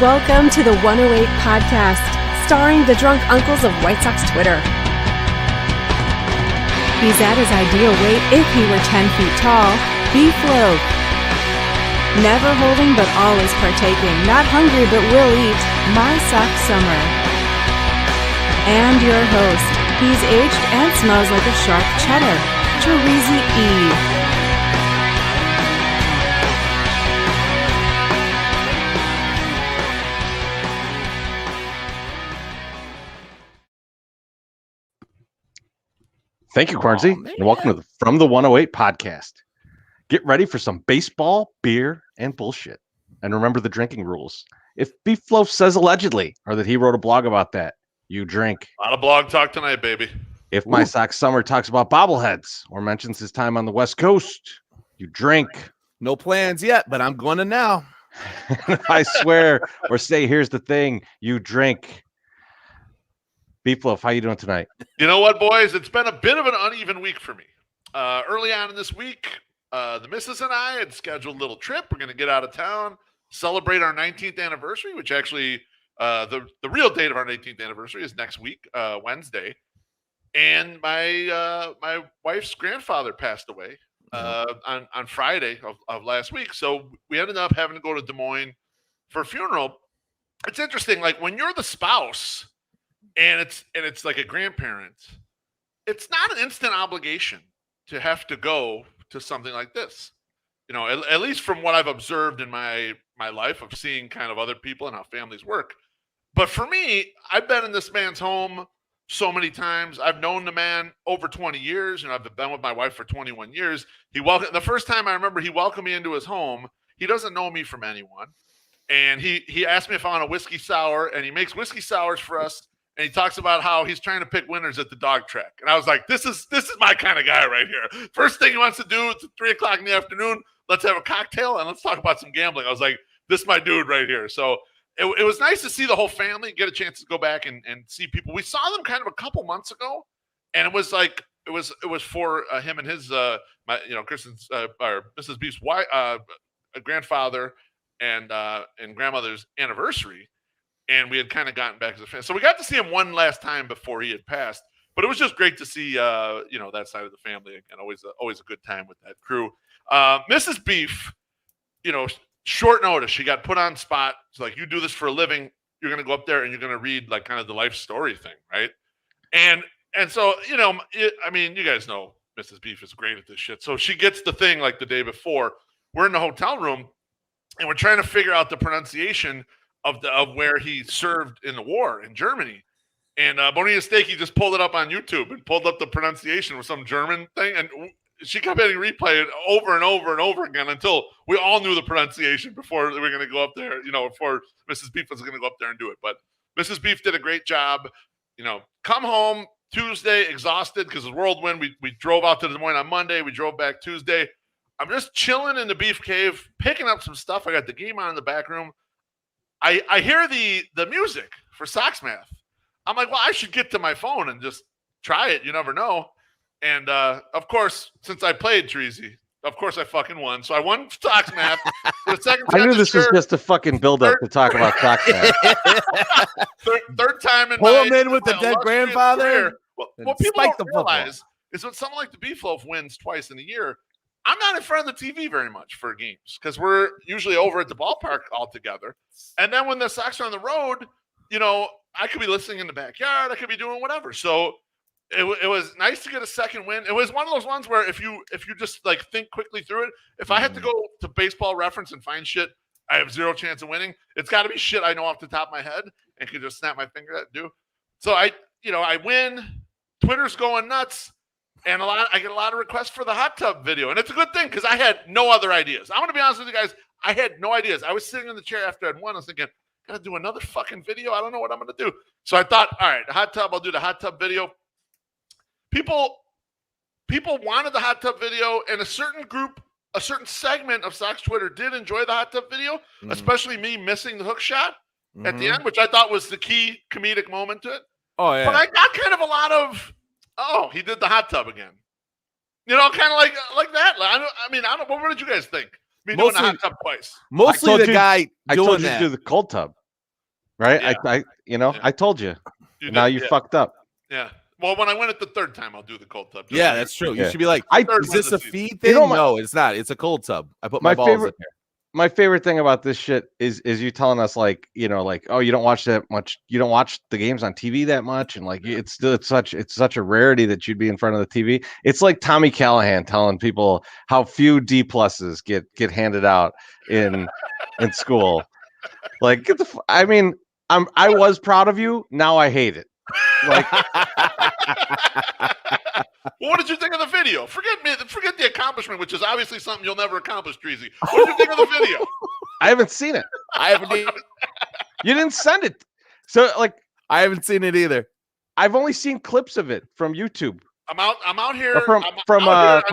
Welcome to the 108 podcast, starring the drunk uncles of White Sox Twitter. He's at his ideal weight if he were 10 feet tall, beef loaf. Never holding but always partaking, not hungry but will eat, my sock summer. And your host, he's aged and smells like a sharp cheddar, Terezi E. Thank you, Quarnsey, and welcome to the From the 108 podcast. Get ready for some baseball, beer, and bullshit. And remember the drinking rules. If Beef Loaf says allegedly, or that he wrote a blog about that, you drink. A lot of blog talk tonight, baby. If My Sock Summer talks about bobbleheads or mentions his time on the West Coast, you drink. No plans yet, but I'm going to now. If I swear or say, here's the thing, you drink. Beef Loaf, how you doing tonight? You know what, boys? It's been a bit of an uneven week for me. Early on in this week, the missus and I had scheduled a little trip. We're going to get out of town, celebrate our 19th anniversary, which actually the real date of our 19th anniversary is next week, Wednesday. And my wife's grandfather passed away on Friday of last week. So we ended up having to go to Des Moines for a funeral. It's interesting, like when you're the spouse and it's like a grandparent, it's not an instant obligation to have to go to something like this. You know, at least from what I've observed in my life of seeing kind of other people and how families work. But for me, I've been in this man's home so many times. I've known the man over 20 years, and I've been with my wife for 21 years. The first time I remember he welcomed me into his home. He doesn't know me from anyone. And he asked me if I want a whiskey sour, and he makes whiskey sours for us. And he talks about how he's trying to pick winners at the dog track. And I was like, this is my kind of guy right here. First thing he wants to do, it's 3 o'clock in the afternoon. Let's have a cocktail and let's talk about some gambling. I was like, this is my dude right here. So it was nice to see the whole family, get a chance to go back and see people. We saw them kind of a couple months ago. And it was like, it was for him and his, Kristen's, or Mrs. Beef's wife, grandfather and grandmother's anniversary. And we had kind of gotten back as a fan. So we got to see him one last time before he had passed. But it was just great to see, that side of the family. And always a good time with that crew. Mrs. Beef, short notice. She got put on spot. It's like, you do this for a living. You're going to go up there and you're going to read like kind of the life story thing, right? And so, you guys know Mrs. Beef is great at this shit. So she gets the thing like the day before. We're in the hotel room and we're trying to figure out the pronunciation of where he served in the war in Germany. And Bonita Stakey just pulled it up on YouTube and pulled up the pronunciation with some German thing. And she kept hitting replay it over and over and over again until we all knew the pronunciation before we were going to go up there, before Mrs. Beef was going to go up there and do it. But Mrs. Beef did a great job. Come home Tuesday exhausted because of whirlwind. We drove out to Des Moines on Monday. We drove back Tuesday. I'm just chilling in the Beef Cave, picking up some stuff. I got the game on in the back room. I hear the music for Sox Math. I'm like, well, I should get to my phone and just try it. You never know. And, of course, since I played, Terezi, of course I fucking won. So I won Sox Math. For the second time I knew this was just a fucking build-up to talk about Sox Math. Third time in Pull him in with the dead grandfather. Career. What people don't realize is when someone like the Beef Loaf wins twice in a year, I'm not in front of the TV very much for games because we're usually over at the ballpark all together. And then when the Sox are on the road, I could be listening in the backyard. I could be doing whatever. So it was nice to get a second win. It was one of those ones where if you just like think quickly through it, if I had to go to Baseball Reference and find shit I have zero chance of winning, it's got to be shit I know off the top of my head and can just snap my finger at and do. So I win. Twitter's going nuts. And I get a lot of requests for the hot tub video. And it's a good thing because I had no other ideas. I'm going to be honest with you guys. I had no ideas. I was sitting in the chair after I'd won. I was thinking, got to do another fucking video. I don't know what I'm going to do. So I thought, all right, the hot tub. I'll do the hot tub video. People wanted the hot tub video. And a certain segment of Sox Twitter did enjoy the hot tub video, especially me missing the hook shot at the end, which I thought was the key comedic moment to it. Oh, yeah. But I got kind of a lot of, he did the hot tub again. Kind of like that. What did you guys think? Me doing the hot tub twice. Mostly the guy I doing told you that. to do the cold tub. right? Yeah. I told you. Now you fucked up. Yeah. Well, when I win it the third time, I'll do the cold tub. Yeah, that's true. You Yeah. should be like, Third is one this a this feed thing? No, it's not. It's a cold tub. I put my balls in there. My favorite thing about this shit is you telling us like, oh, you don't watch that much. You don't watch the games on TV that much. And like, it's such a rarity that you'd be in front of the TV. It's like Tommy Callahan telling people how few D pluses get handed out in school. Like, I was proud of you. Now I hate it. Like, well, what did you think of the video? Forget the accomplishment, which is obviously something you'll never accomplish, Treasy. What did you think of the video? I haven't seen it. You didn't send it. So like, I haven't seen it either. I've only seen clips of it from YouTube. I'm out here from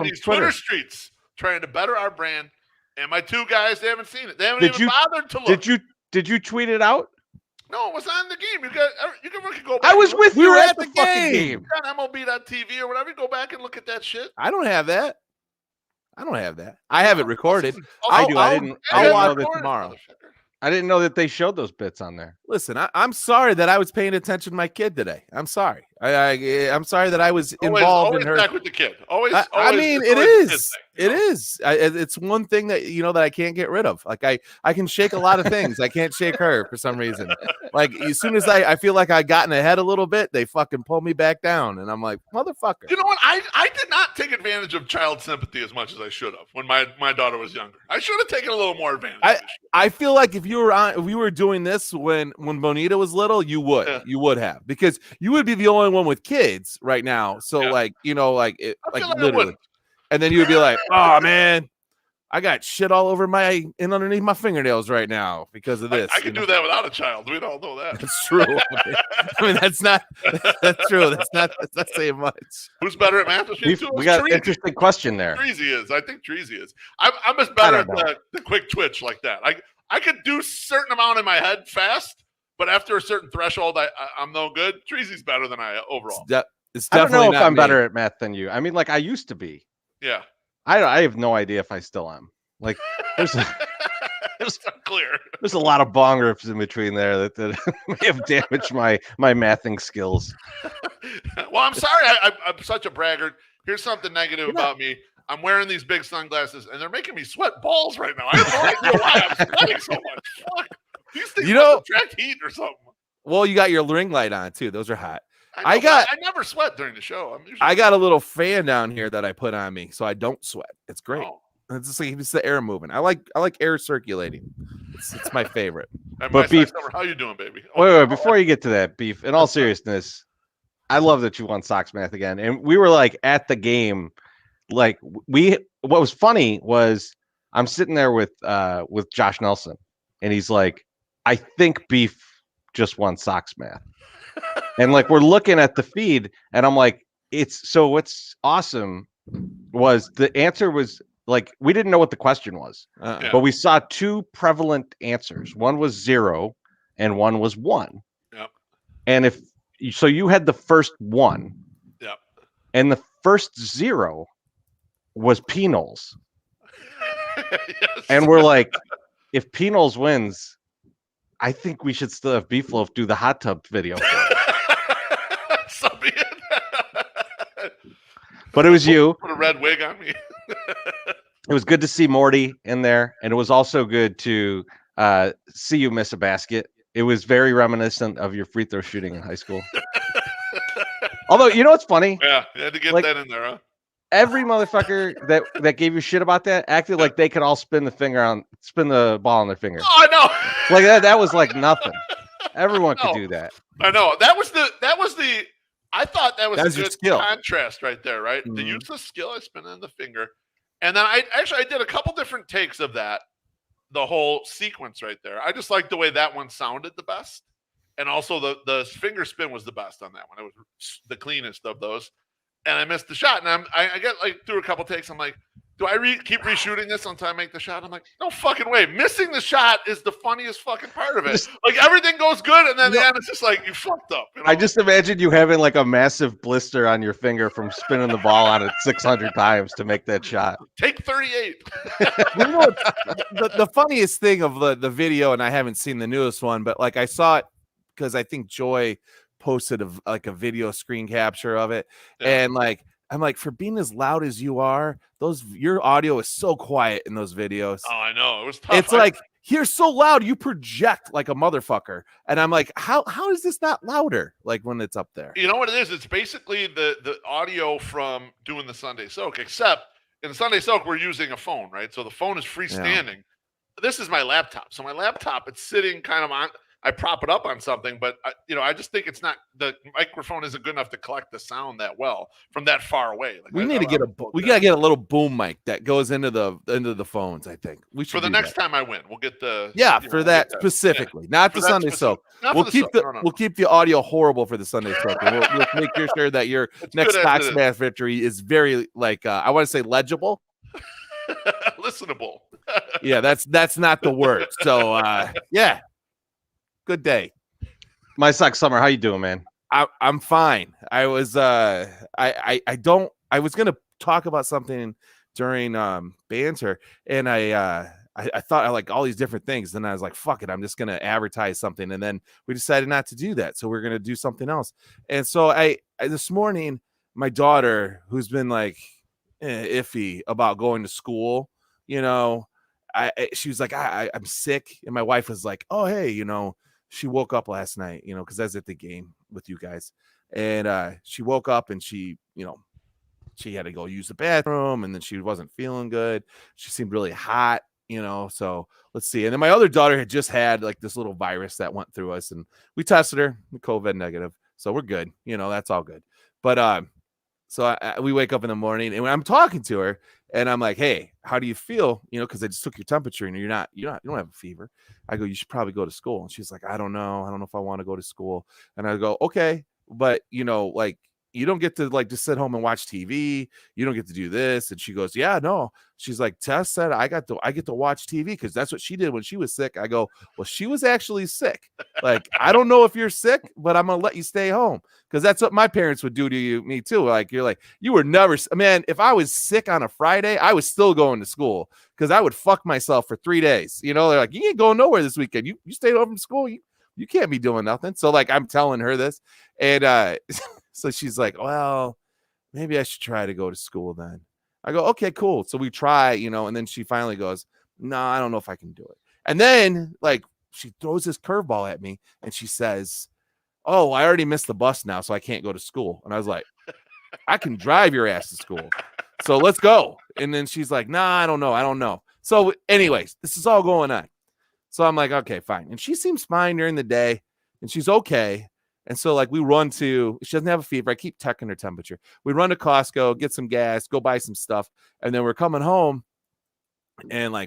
these Twitter Twitter streets trying to better our brand. And my two guys, they haven't seen it. They haven't even bothered to look. Did you tweet it out? No, it was on the game. You can go back. I was with you at the game. fucking game. On MLB.TV or whatever. You go back and look at that shit. I don't have that. I have it recorded. I do. I didn't watch it tomorrow. I didn't know that they showed those bits on there. Listen, I'm sorry that I was paying attention to my kid today. I'm sorry. I'm sorry that I was involved in her. Back with the kid. Always. I mean, it is. It is. It's one thing that that I can't get rid of. Like I can shake a lot of things. I can't shake her for some reason. Like as soon as I feel like I got in the head a little bit, they fucking pull me back down, and I'm like, motherfucker. You know what? I did not take advantage of child sympathy as much as I should have when my daughter was younger. I should have taken a little more advantage. I feel like if we were doing this when Bonita was little, you would have, because you would be the only one with kids right now. So literally, and then you would be like, oh man, I got shit all over underneath my fingernails right now because of this. I can do that without a child. We all know that. That's true. I mean, that's true. That's not saying much. Who's better at math? We got an interesting question there. Treasy is. I think Treasy is. I'm just better at the quick twitch like that. I could do a certain amount in my head fast, but after a certain threshold, I'm no good. Treasy's better than I overall. It's I don't know if I'm me. better at math than you. I mean, like I used to be. Yeah. I have no idea if I still am. Like there's clear. There's a lot of bong rips in between there that may have damaged my mathing skills. Well, I'm sorry. I'm such a braggart. Here's something negative about me. I'm wearing these big sunglasses, and they're making me sweat balls right now. I have no idea why I'm sweating so much. Fuck. These things attract heat or something. Well, you got your ring light on too. Those are hot. I never sweat during the show. I got a little fan down here that I put on me, so I don't sweat. It's great. Oh. It's just like it's the air moving. I like air circulating. It's my favorite. But Beef, how you doing, baby? Wait, before you get to that, Beef, in all seriousness, I love that you won Sox Math again. And we were like at the game, like what was funny was I'm sitting there with Josh Nelson, and he's like, I think Beef just won Sox Math. And like we're looking at the feed, and I'm like, what's awesome was the answer was like we didn't know what the question was, but we saw two prevalent answers. One was 0 and one was 1. Yep. And so you had the first 1. Yep. And the first 0 was P-Knowles. Yes. And we're like, if P-Knowles wins, I think we should still have Beefloaf do the hot tub video. But it was you. Put a red wig on me. It was good to see Morty in there, and it was also good to see you miss a basket. It was very reminiscent of your free throw shooting in high school. Although, you know what's funny? Yeah, you had to get that in there, huh? Every motherfucker that gave you shit about that acted like they could all spin the ball on their finger. Oh, I know. Like that was like nothing. Everyone could do that. I know. That was the. I thought that was a good skill. Contrast right there, right? Mm-hmm. The useless skill I spin on the finger, and then I did a couple different takes of that, the whole sequence right there. I just liked the way that one sounded the best, and also the finger spin was the best on that one. It was the cleanest of those. And I missed the shot, and I get like through a couple takes. I'm like, do I keep reshooting this until I make the shot? I'm like, no fucking way. Missing the shot is the funniest fucking part of it. Like everything goes good, and then the end it's just like you fucked up. You know? I just imagine you having like a massive blister on your finger from spinning the ball on it 600 times to make that shot. Take 38. You know, the funniest thing of the video, and I haven't seen the newest one, but like I saw it because I think Joy posted a video screen capture of it, and I'm like, for being as loud as you are, your audio is so quiet in those videos. Oh, I know. It was tough. It's like, you're so loud, you project like a motherfucker. And I'm like, how is this not louder? Like when it's up there. You know what it is? It's basically the audio from doing the Sunday Soak, except in the Sunday Soak, we're using a phone, right? So the phone is freestanding. Yeah. This is my laptop. So my laptop, it's sitting kind of on, I prop it up on something, but I just think it's not, the microphone isn't good enough to collect the sound that well from that far away. Like we gotta get a little boom mic that goes into the phones. I think we should for the next time I win. We'll get the for that specifically, not the Sunday Soak. We'll keep the audio horrible for the Sunday Soak. We'll make sure that your next Cox Smash victory is very I want to say legible, listenable. Yeah, that's not the word. So yeah. Good day. My Sock Summer, how you doing, man? I'm fine. I was I was gonna talk about something during banter, and I thought I like all these different things. Then I was like, fuck it, I'm just gonna advertise something, and then we decided not to do that. So we're gonna do something else. And so I this morning, my daughter, who's been like iffy about going to school, she was like, I'm sick, and my wife was like, oh hey, she woke up last night, because I was at the game with you guys, and she woke up and she had to go use the bathroom, and then she wasn't feeling good. She seemed really hot, so let's see. And then my other daughter had just had like this little virus that went through us, and we tested her COVID negative, so we're good. That's all good. But so we wake up in the morning, and when I'm talking to her, and I'm like, hey, how do you feel? Because I just took your temperature, and you don't have a fever. I go, you should probably go to school. And she's like, I don't know if I want to go to school. And I go, okay, but you don't get to just sit home and watch TV. You don't get to do this. And she goes, yeah, no. She's like, Tess said I get to watch TV because that's what she did when she was sick. I go, well, she was actually sick. Like, I don't know if you're sick, but I'm gonna let you stay home, because that's what my parents would do to me too. Like, you were never, man. If I was sick on a Friday, I was still going to school, because I would fuck myself for 3 days. They're like, you ain't going nowhere this weekend. You stayed home from school. You can't be doing nothing. So I'm telling her this, and so she's like, well, maybe I should try to go to school then. I go, okay, cool. So we try, and then she finally goes, no, I don't know if I can do it. And then she throws this curveball at me, and she says, oh, I already missed the bus now, so I can't go to school. And I was like, I can drive your ass to school, so let's go. And then she's like, nah, I don't know. So anyways, this is all going on. So I'm like, okay, fine. And she seems fine during the day, and she's okay. And so she doesn't have a fever. I keep checking her temperature. We run to Costco, get some gas, go buy some stuff. And then we're coming home, and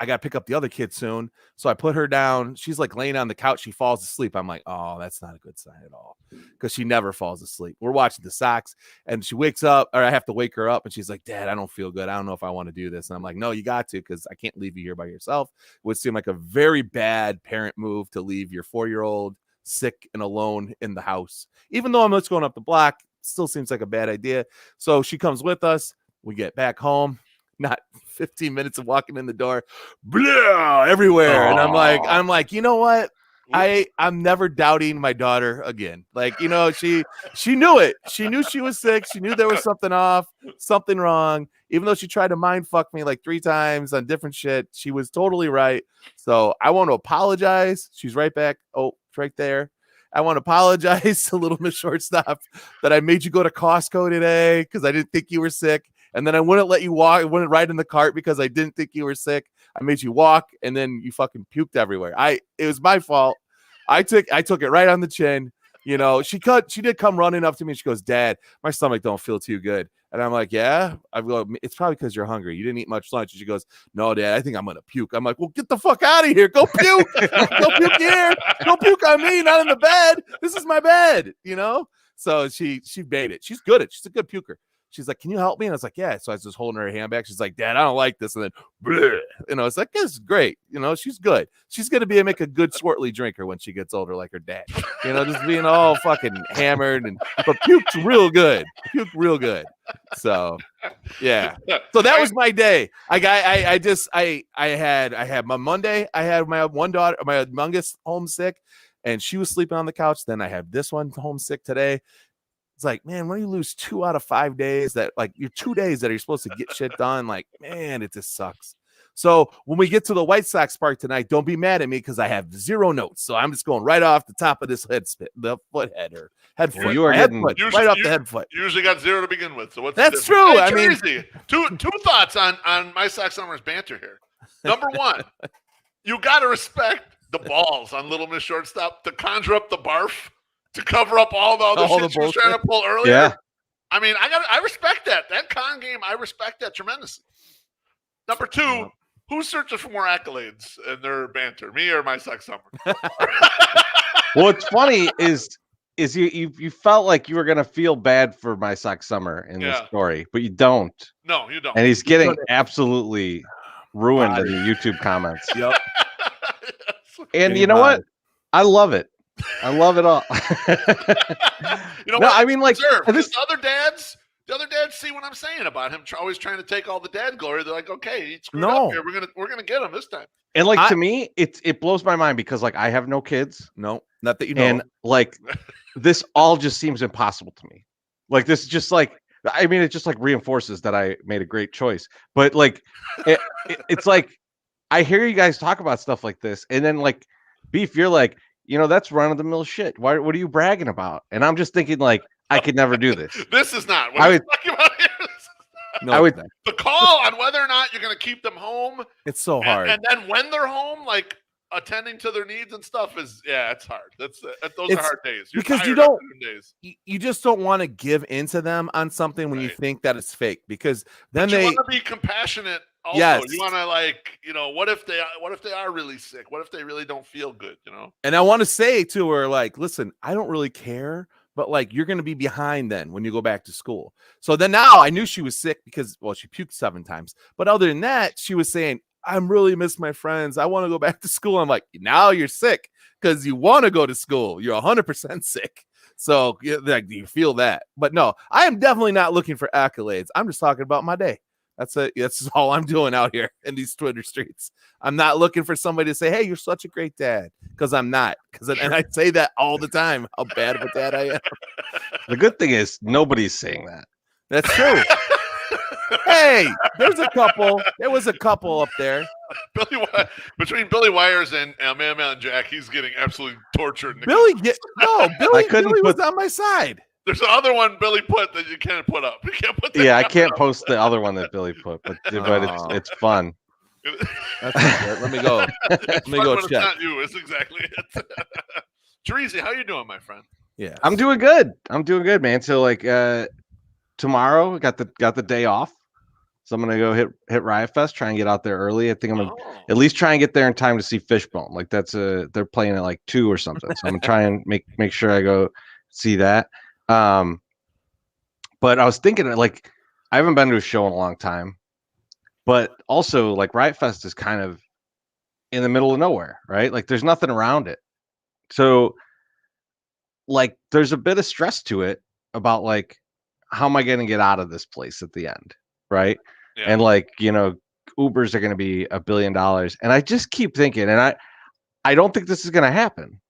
I got to pick up the other kid soon. So I put her down. She's laying on the couch. She falls asleep. I'm like, oh, that's not a good sign at all, because she never falls asleep. We're watching the Sox, and she wakes up, or I have to wake her up, and she's like, Dad, I don't feel good. I don't know if I want to do this. And I'm like, no, you got to, because I can't leave you here by yourself. It would seem like a very bad parent move to leave your 4-year-old sick and alone in the house. Even though I'm just going up the block, still seems like a bad idea. So she comes with us. We get back home. Not 15 minutes of walking in the door, blah, everywhere. Aww. And I'm like, you know what? I'm never doubting my daughter again. She knew it. She knew she was sick. She knew there was something off, something wrong. Even though she tried to mind fuck me 3 times on different shit, she was totally right. So I want to apologize. She's right back. Oh, it's right there. I want to apologize to Little Miss Shortstop that I made you go to Costco today because I didn't think you were sick. And then I wouldn't let you walk. I wouldn't ride in the cart because I didn't think you were sick. I made you walk, and then you fucking puked everywhere. It was my fault. I took it right on the chin. She did come running up to me, and she goes, Dad, my stomach don't feel too good. And I'm like, yeah. I go, it's probably because you're hungry. You didn't eat much lunch. And she goes, no, Dad, I think I'm gonna puke. I'm like, well, get the fuck out of here. Go puke. Go puke here. Go puke on me, not in the bed. This is my bed. So she made it. She's good at it. She's a good puker. She's like, can you help me? And I was like, yeah. So I was just holding her hand back. She's like, Dad, I don't like this. And then, bleh. It's like, this is great. She's good. She's going to make a good Swartley drinker when she gets older, like her dad. Just being all fucking hammered. But puked real good. Puked real good. So, yeah. So that was my day. I had my Monday. I had my one daughter, my youngest, homesick. and she was sleeping on the couch. Then I have this one homesick today. It's like, man, when you lose 2 out of 5 days, that like you're 2 days that you're supposed to get shit done, like, man, it just sucks. So when we get to the White Sox part tonight, don't be mad at me because I have 0 notes. So I'm just going right off the top of this the foot head or head foot. You are getting right off the head foot. You usually got 0 to begin with. So what's that's true? Hey, I mean, two thoughts on my Sox Summer's banter here. Number one, you got to respect the balls on Little Miss Shortstop to conjure up the barf to cover up all the other shit she was trying to pull earlier. Yeah. I mean, I respect that. That con game, I respect that tremendously. Number two, who's searching for more accolades in their banter, me or my Sox Summer? Well, what's funny is you felt like you were gonna feel bad for my Sox Summer in this story, but you don't. No, you don't. And he's getting absolutely ruined in the YouTube comments. Yep. And you know what? I love it. I love it all. You know what? I mean, like the other dads see what I'm saying about him always trying to take all the dad glory. They're like, okay, he screwed up here. We're gonna get him this time. And like to me, it blows my mind because like I have no kids. No, not that you know. And like this all just seems impossible to me. Like this is just like, I mean, it just like reinforces that I made a great choice. But like it's like I hear you guys talk about stuff like this, and then like Beef, you're like, that's run-of-the-mill shit. What are you bragging about? And I'm just thinking, like, I could never do this. This is not what I'm talking about here. No, the call on whether or not you're going to keep them home. It's so hard. And then when they're home, like attending to their needs and stuff it's hard. Those are hard days. Because you just don't want to give into them on something when you think that it's fake, because then you want to be compassionate. Also, you want to what if they are really sick? What if they really don't feel good? And I want to say to her, like, listen, I don't really care, but like you're going to be behind then when you go back to school. So then now I knew she was sick because, well, she puked 7 times. But other than that, she was saying, I'm really miss my friends. I want to go back to school. I'm like, now you're sick because you want to go to school. You're 100% sick. So like, you feel that. But no, I am definitely not looking for accolades. I'm just talking about my day. That's it. That's all I'm doing out here in these Twitter streets. I'm not looking for somebody to say, hey, you're such a great dad, because I'm not. And I say that all the time, how bad of a dad I am. The good thing is nobody's saying that. That's true. Hey, there was a couple up there. Between Billy Wires and Man Jack, he's getting absolutely tortured. Billy was on my side. There's the other one Billy put that you can't put up. You can't put that. Yeah, I can't post the other one that Billy put, but it's fun. That's Let me go. Let me go check. It's not you. It's exactly it. Teresi, how you doing, my friend? Yeah, I'm doing good. Man. So like tomorrow, got the day off, so I'm gonna go hit Riot Fest, try and get out there early. I think I'm gonna at least try and get there in time to see Fishbone. Like they're playing at like 2 or something. So I'm gonna try and make sure I go see that. But I was thinking, like, I haven't been to a show in a long time, but also like Riot Fest is kind of in the middle of nowhere, right? Like there's nothing around it. So like there's a bit of stress to it about like, how am I going to get out of this place at the end? Right. Yeah. And like, Ubers are going to be $1 billion. And I just keep thinking, and I don't think this is going to happen,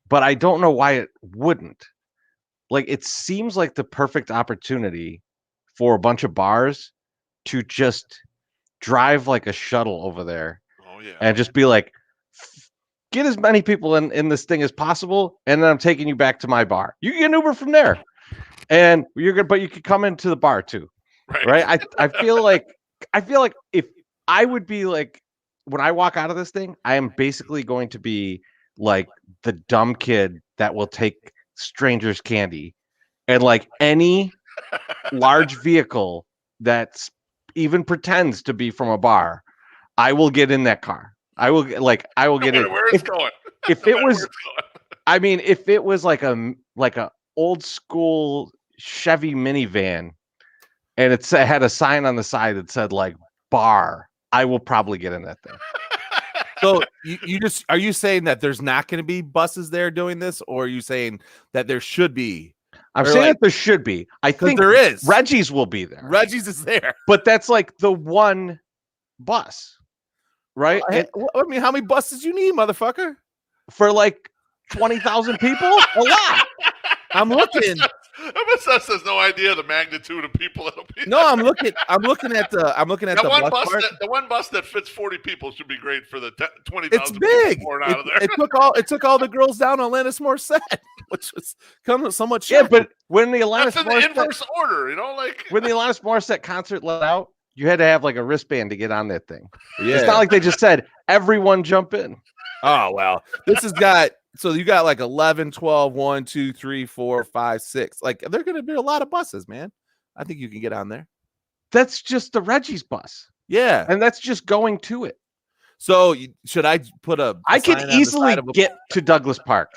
but I don't know why it wouldn't. Like, it seems like the perfect opportunity for a bunch of bars to just drive like a shuttle over there and just be like, get as many people in this thing as possible. And then I'm taking you back to my bar. You can get an Uber from there and but you could come into the bar too. Right. I feel like if I would be like, when I walk out of this thing, I am basically going to be like the dumb kid that will take strangers candy, and like any large vehicle that's even pretends to be from a bar, I will get in that car. I will get in. Where it's going. If it was, I mean, if it was like a old school Chevy minivan and it had a sign on the side that said like bar, I will probably get in that thing. So are you saying that there's not going to be buses there doing this, or are you saying that there should be? I'm saying that there should be. I think there is. Reggie's will be there. Reggie's is there, but that's like the one bus, right? I mean, how many buses you need, motherfucker? For like 20,000 people? A lot. I'm looking. MSS has no idea the magnitude of people that'll be. No, I'm looking at the one bus part. The one bus that fits 40 people should be great for the 20,000 It's people big. pouring out of there. It took all the girls down on Alanis Morissette, which was somewhat Yeah, shocking. but when the Alanis That's in the Morissette, inverse order, like when the Alanis Morissette concert let out, you had to have like a wristband to get on that thing. Yeah. It's not like they just said everyone jump in. Oh well, this has got so you got like 11, 12, 1, 2, 3, 4, 5, 6. Like they're gonna be a lot of buses, man. I think you can get on there. That's just the Reggie's bus. Yeah, and that's just going to it. So should I put a? I could easily get to Douglas Park.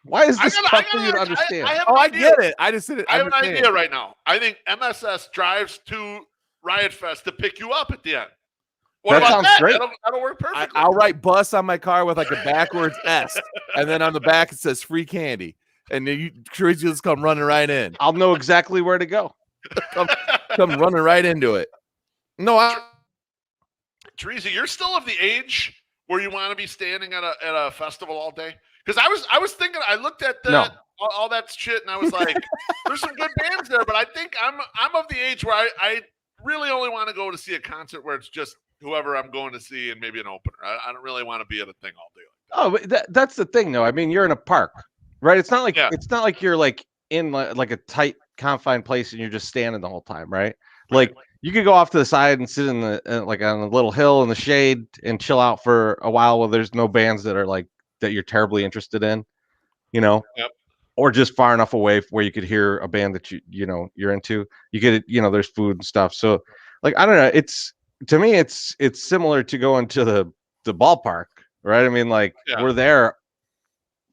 Why is this tough for you to understand? I get it. I just didn't. I have an idea right now. I think MSS drives to Riot Fest to pick you up at the end. What that about sounds that? great. That'll work perfectly. I'll write bus on my car with like a backwards S, and then on the back it says free candy, and then you just come running right in. I'll know exactly where to go. come running right into it. No, Teresa, you're still of the age where you want to be standing at a festival all day. Because I was thinking, I looked at all that shit, and I was like, there's some good bands there, but I think I'm of the age where I really only want to go to see a concert where it's just whoever I'm going to see and maybe an opener. I don't really want to be at a thing all day. But that's the thing, though. I mean, you're in a park, right? It's not like you're like in like a tight confined place and you're just standing the whole time, right? Like you could go off to the side and sit in the like on a little hill in the shade and chill out for a while there's no bands that are like that you're terribly interested in, or just far enough away where you could hear a band that you're into. You get there's food and stuff. So like I don't know, to me it's similar to going to the ballpark, right? I mean, like we're there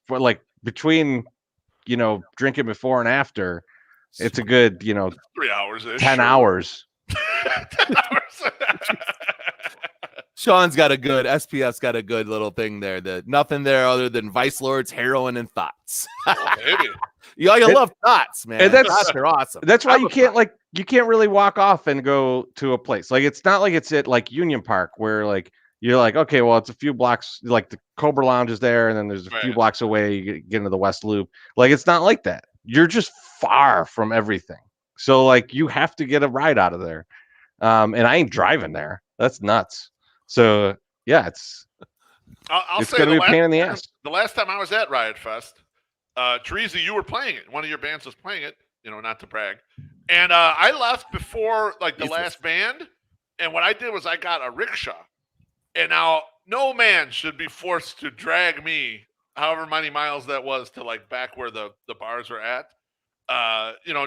for like between drinking before and after. It's a good 3 hours, 10 hours. 10 hours. Sean's got a good SPF's got a good little thing there. That nothing there other than Vice Lords, heroin, and thoughts. Maybe. You love thoughts, man. And thoughts are awesome. That's why you can't really walk off and go to a place. Like it's not like it's at like Union Park where like you're like, okay, well it's a few blocks, like the Cobra Lounge is there, and then there's a few blocks away you get into the West Loop. Like it's not like that. You're just far from everything. So like you have to get a ride out of there. And I ain't driving there. That's nuts. So yeah, it's gonna be a pain in the ass. The last time I was at Riot Fest, Teresa, you were playing it. One of your bands was playing it. Not to brag. And I left before like the last band. And what I did was I got a rickshaw. And now no man should be forced to drag me, however many miles that was, to like back where the bars were at.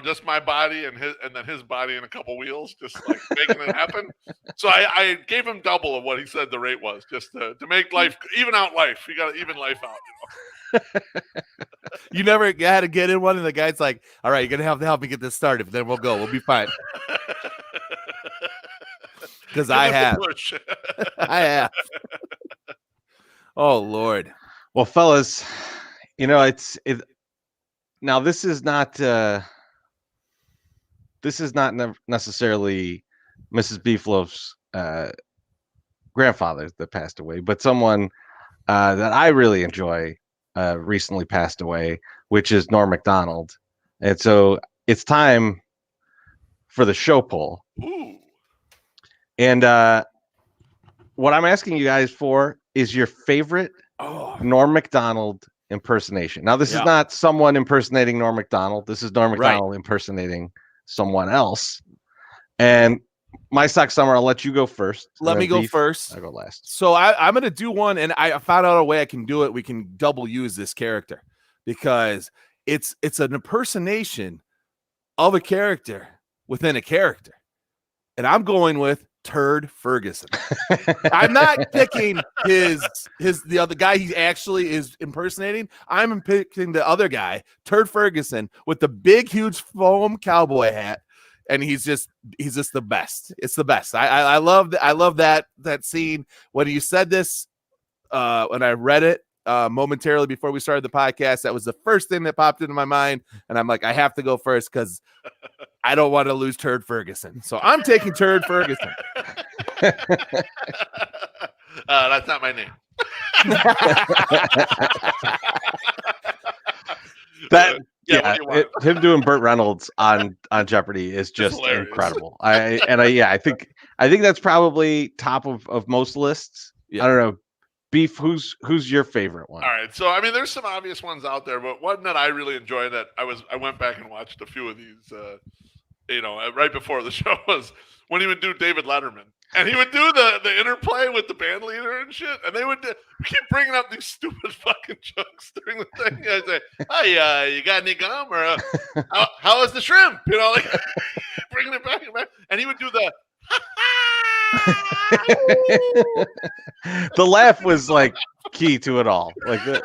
Just my body and then his body and a couple wheels, just like making it happen. So I gave him double of what he said the rate was, just to make life even out life. You got to even life out. You never had to get in one, and the guy's like, "All right, you're gonna have to help me get this started, but then we'll go. We'll be fine." Because I have. I have. Oh Lord. Well, fellas, now this is not necessarily Mrs. Beefloaf's grandfather that passed away, but someone that I really enjoy recently passed away, which is Norm Macdonald. And so it's time for the show poll. Ooh. And what I'm asking you guys for is your favorite Norm Macdonald impersonation. Now, this is not someone impersonating Norm Macdonald. This is Norm Macdonald impersonating someone else. And my sock summer, I'll let you go first. Let me go first. I'll go last. So I'm going to do one, and I found out a way I can do it. We can double use this character because it's an impersonation of a character within a character. And I'm going with Turd Ferguson. I'm not picking the other guy he actually is impersonating. I'm picking the other guy, Turd Ferguson, with the big, huge foam cowboy hat, and he's just the best. It's the best. I love that scene when you said this. When I read it momentarily before we started the podcast, that was the first thing that popped into my mind, and I'm like, I have to go first because I don't want to lose Turd Ferguson. So I'm taking Turd Ferguson. That's not my name. Him doing Burt Reynolds on Jeopardy is just incredible. I think that's probably top of most lists. Yeah. I don't know. Beef, who's your favorite one? All right, so I mean, there's some obvious ones out there, but one that I really enjoy that I went back and watched a few of these, right before the show was when he would do David Letterman, and he would do the interplay with the band leader and shit, and they would keep bringing up these stupid fucking jokes during the thing. I'd say, "Hey, you got any gum?" Or how is the shrimp? Like bringing it back and back, and he would do the. The laugh was like key to it all. Like that.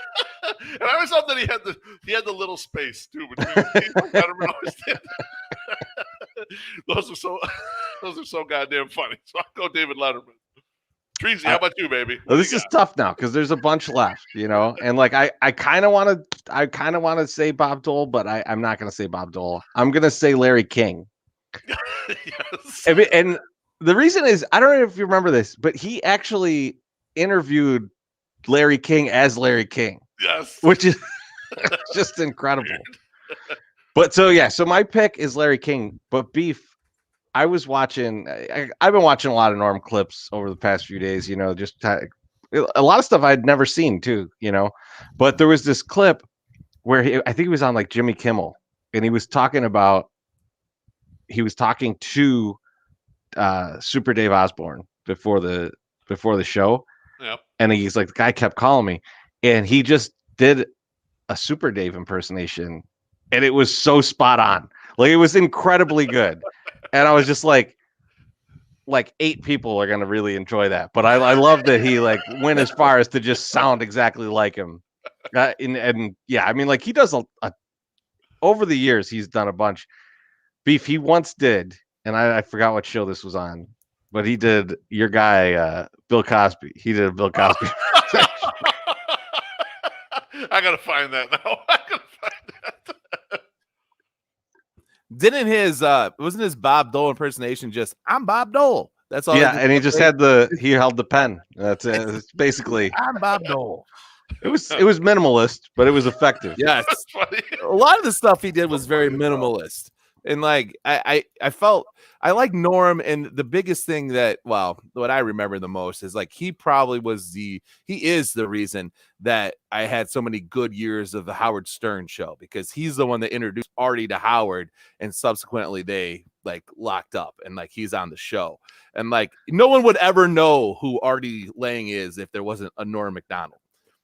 And I always thought that he had the little space too between his teeth. Letterman always did. Those are so goddamn funny. So I'll go David Letterman. Treasy, how about you, baby? Well, this is tough now because there's a bunch left, and like I kind of want to say Bob Dole, but I'm not going to say Bob Dole. I'm going to say Larry King. Yes. And the reason is, I don't know if you remember this, but he actually interviewed Larry King as Larry King. Yes. Which is just incredible. But so my pick is Larry King. But Beef, I've been watching a lot of Norm clips over the past few days, just a lot of stuff I'd never seen too, But there was this clip where I think he was on like Jimmy Kimmel, and he was talking to Super Dave Osborne before the show. Yep. And he's like, the guy kept calling me, and he just did a Super Dave impersonation, and it was so spot on. Like, it was incredibly good. And I was just like 8 people are going to really enjoy that. But I love that he like went as far as to just sound exactly like him. And yeah, I mean, like he does over the years, he's done a bunch. Beef, he once did, and I forgot what show this was on, but he did your guy, Bill Cosby. He did a Bill Cosby. I got to find that now. Didn't wasn't his Bob Dole impersonation just, I'm Bob Dole? That's all. Yeah, and he just held the pen. That's it. It's basically, I'm Bob Dole. It was minimalist, but it was effective. Yes. A lot of the stuff he did was very minimalist. And like I felt I like Norm, and the biggest thing what I remember the most is like he is the reason that I had so many good years of the Howard Stern show, because he's the one that introduced Artie to Howard, and subsequently they like locked up, and like he's on the show, and like no one would ever know who Artie Lang is if there wasn't a Norm Macdonald.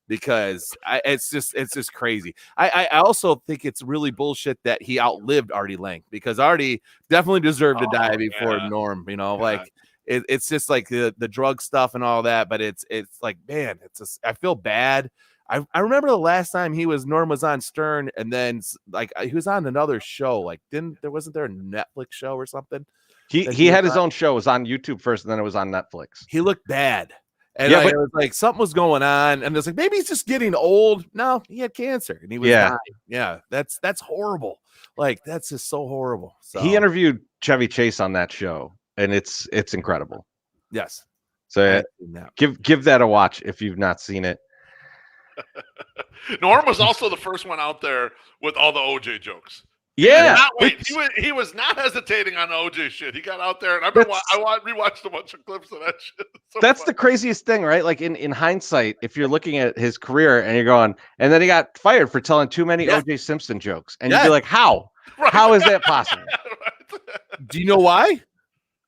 Because it's just crazy. I also think it's really bullshit that he outlived Artie Lang, because Artie definitely deserved to die before Norm. Like it's just like the drug stuff and all that. But it's like, man, I feel bad. I remember the last time Norm was on Stern, and then like he was on another show. Like wasn't there a Netflix show or something? He had his own show. It was on YouTube first, and then it was on Netflix. He looked bad. And it was like something was going on, and it's like maybe he's just getting old. No, he had cancer, and he was dying. Yeah, that's horrible. Like that's just so horrible. So he interviewed Chevy Chase on that show, and it's incredible. Yes. So give that a watch if you've not seen it. Norm was also the first one out there with all the OJ jokes. Yeah, he was not hesitating on the OJ shit. He got out there, and I rewatched a bunch of clips of that shit. That's the craziest thing, right? Like in hindsight, if you're looking at his career and you're going, and then he got fired for telling too many OJ Simpson jokes, and you'd be like, how? Right. How is that possible? Do you know why?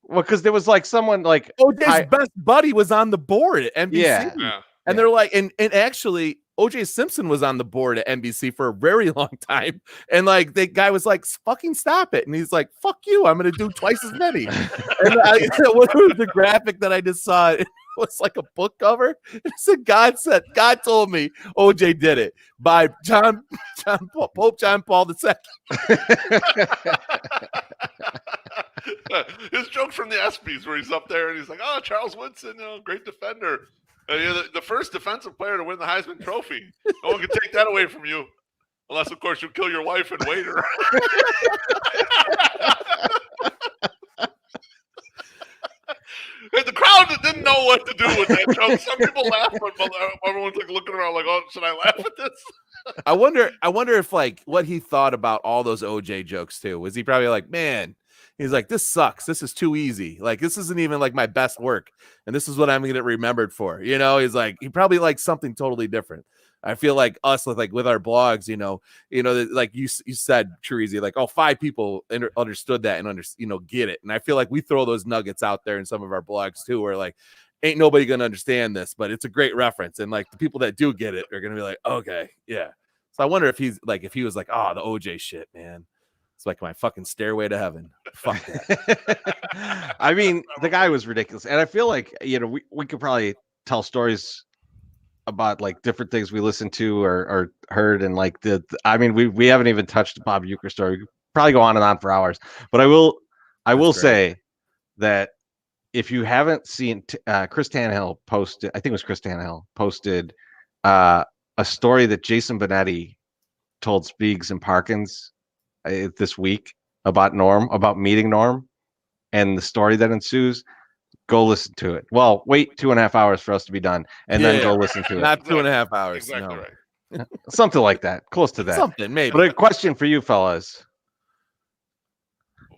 Well, because there was like someone like OJ's best buddy was on the board at NBC. Yeah. And they're like, and actually, OJ Simpson was on the board at NBC for a very long time. And like, the guy was like, fucking stop it. And he's like, fuck you. I'm going to do twice as many. And what was the graphic that I just saw? It was like a book cover. It said, God told me OJ did it by Pope John Paul II. His joke from the ESPYs where he's up there and he's like, oh, Charles Woodson, great defender. You're the first defensive player to win the Heisman Trophy. No one can take that away from you. Unless, of course, you kill your wife and waiter. The crowd didn't know what to do with that joke. Some people laugh, but everyone's like looking around like, "Oh, should I laugh at this?" I wonder if like what he thought about all those OJ jokes too. Was he probably like, man? He's like, this sucks. This is too easy. Like, this isn't even like my best work, and this is what I'm gonna get remembered for. You know, he's like, he probably likes something totally different. I feel like us with our blogs, like you said, Chirizi, like, oh, 5 people understood that and get it. And I feel like we throw those nuggets out there in some of our blogs too, where like, ain't nobody gonna understand this, but it's a great reference, and like the people that do get it are gonna be like, okay, yeah. So I wonder if he was like, oh, the OJ shit, man. It's like my fucking stairway to heaven. Fuck that. I mean, the guy was ridiculous. And I feel like, we could probably tell stories about like different things we listened to or heard. And like we haven't even touched the Bob Uecker story. We could probably go on and on for hours. But I will say that if you haven't seen Chris Tannehill posted, I think it was Chris Tannehill posted a story that Jason Benetti told Spiegs and Parkins this week about meeting Norm and the story that ensues. Go listen to it. Well, wait 2.5 hours for us to be done and then go listen to it. Not 2.5 hours. Exactly right. Something like that. Close to that. Something, maybe. But a question for you fellas.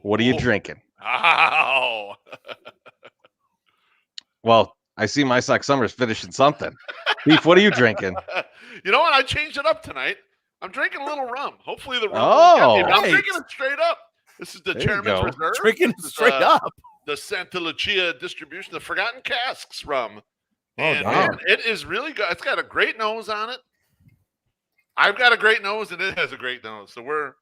What are you drinking? Ow. Well, I see my Sock Summer's finishing something. Beef, what are you drinking? You know what? I changed it up tonight. I'm drinking a little rum. Hopefully the rum. I'm drinking it straight up. This is the Chairman's Reserve. Drinking it straight up. The Santa Lucia distribution, the Forgotten Casks rum. Man, it is really good. It's got a great nose on it. I've got a great nose, and it has a great nose. So we're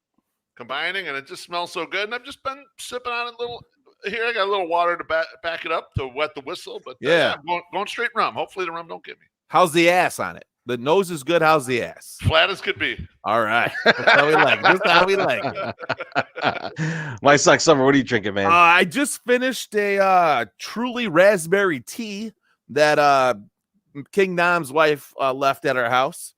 combining, and it just smells so good. And I've just been sipping on it a little. Here, I got a little water to back it up to wet the whistle. But I'm going straight rum. Hopefully the rum don't get me. How's the ass on it? The nose is good. How's the ass? Flat as could be. All right. That's how we like it. That's how we like it. My Sock Summer, what are you drinking, man? I just finished a truly raspberry tea that King Dom's wife left at our house.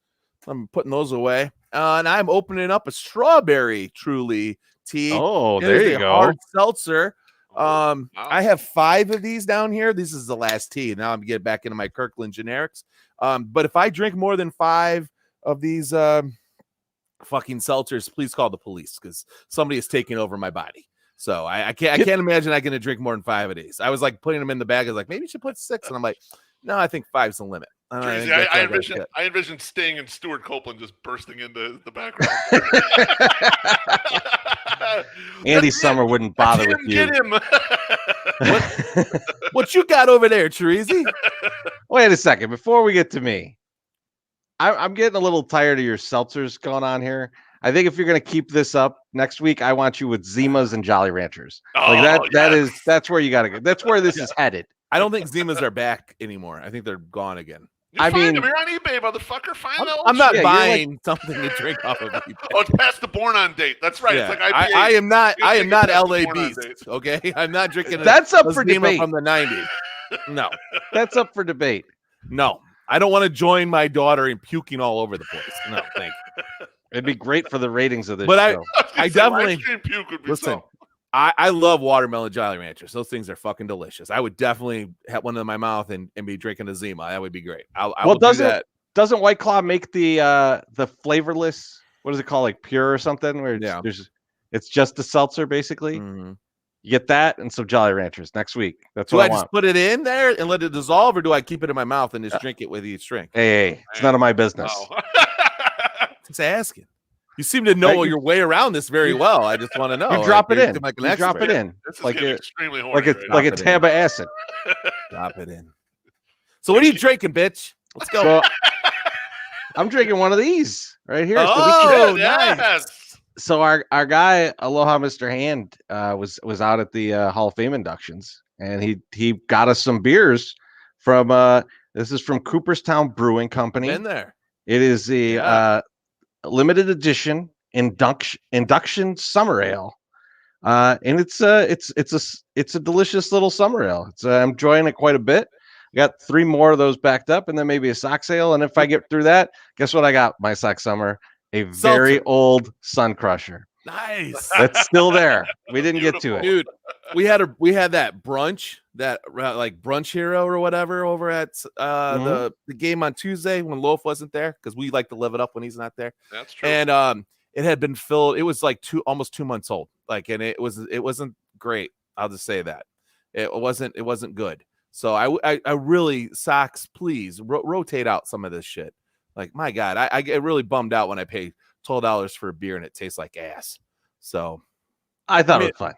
I'm putting those away. And I'm opening up a strawberry truly tea. Oh, there you go. Hard seltzer. Wow. I have 5 of these down here. This is the last tea. Now I'm getting back into my Kirkland generics. But if I drink more than 5 of these fucking seltzers, please call the police because somebody is taking over my body. So I can't imagine I'm going to drink more than 5 of these. I was like putting them in the bag. I was like, maybe you should put 6. And I'm like, no, I think 5's the limit. I envision Sting and Stuart Copeland just bursting into the background. Andy Summer wouldn't bother with you. Get him. What you got over there, Chirizi? Wait a second. Before we get to me, I'm getting a little tired of your seltzers going on here. I think if you're going to keep this up next week, I want you with Zimas and Jolly Ranchers. That's where you got to go. That's where this is headed. I don't think Zimas are back anymore. I think they're gone again. I mean, you're on eBay, motherfucker. Find those. I'm not buying something to drink off of eBay. Oh, it's past the born on date. That's right. Yeah. It's like I am not LA Beast. Okay, I'm not drinking. That's up for debate from the 90s. No, that's up for debate. No, I don't want to join my daughter in puking all over the place. No, thank you. It'd be great for the ratings of this show. I definitely puke would be listen. I love watermelon Jolly Ranchers. Those things are fucking delicious. I would definitely have one in my mouth and be drinking a Zima. That would be great. Doesn't White Claw make the flavorless? What is it called? Like pure or something? Where it's just the seltzer basically. Mm-hmm. You get that and some Jolly Ranchers next week. That's what I want. Just put it in there and let it dissolve, or do I keep it in my mouth and just drink it with each drink? Hey, it's none of my business. No. Just asking. You seem to know your way around this very well. I just want to know. You drop it in. You drop it in. This is extremely horny. Like a tab of acid. Drop it in. So what are you drinking, bitch? Let's go. So, I'm drinking one of these right here. Oh, nice. So our guy Aloha Mr. Hand was out at the Hall of Fame inductions, and he got us some beers from this is from Cooperstown Brewing Company. Been there. It is the limited edition induction summer ale, and it's a delicious little summer ale. I'm enjoying it quite a bit. I got 3 more of those backed up, and then maybe a Sox ale. And if I get through that, guess what I got? My Sox Summer, a very old Sun Crusher. Nice. That's still there. We didn't get to it. Dude, we had that brunch, that like brunch hero or whatever over at the game on Tuesday when Loaf wasn't there, because we like to live it up when he's not there. That's true. And it had been filled. It was like almost 2 months old. Like, and it wasn't great. I'll just say that it wasn't good. So I really, Sox, please rotate out some of this shit. Like, my God, I get really bummed out when I pay $12 for a beer and it tastes like ass. So I thought it was fun.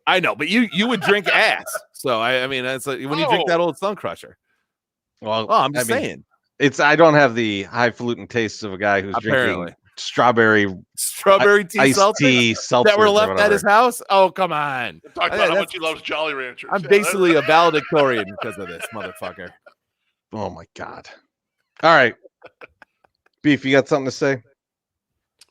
I know, but you would drink ass. So I mean, that's like when you drink that old Sun Crusher. Well, I'm just saying. I don't have the highfalutin tastes of a guy who's drinking strawberry tea seltzer that were left at his house. Oh, come on! Talk about how much he loves Jolly Ranchers. I'm basically a valedictorian because of this motherfucker. Oh my God! All right, Beef, you got something to say?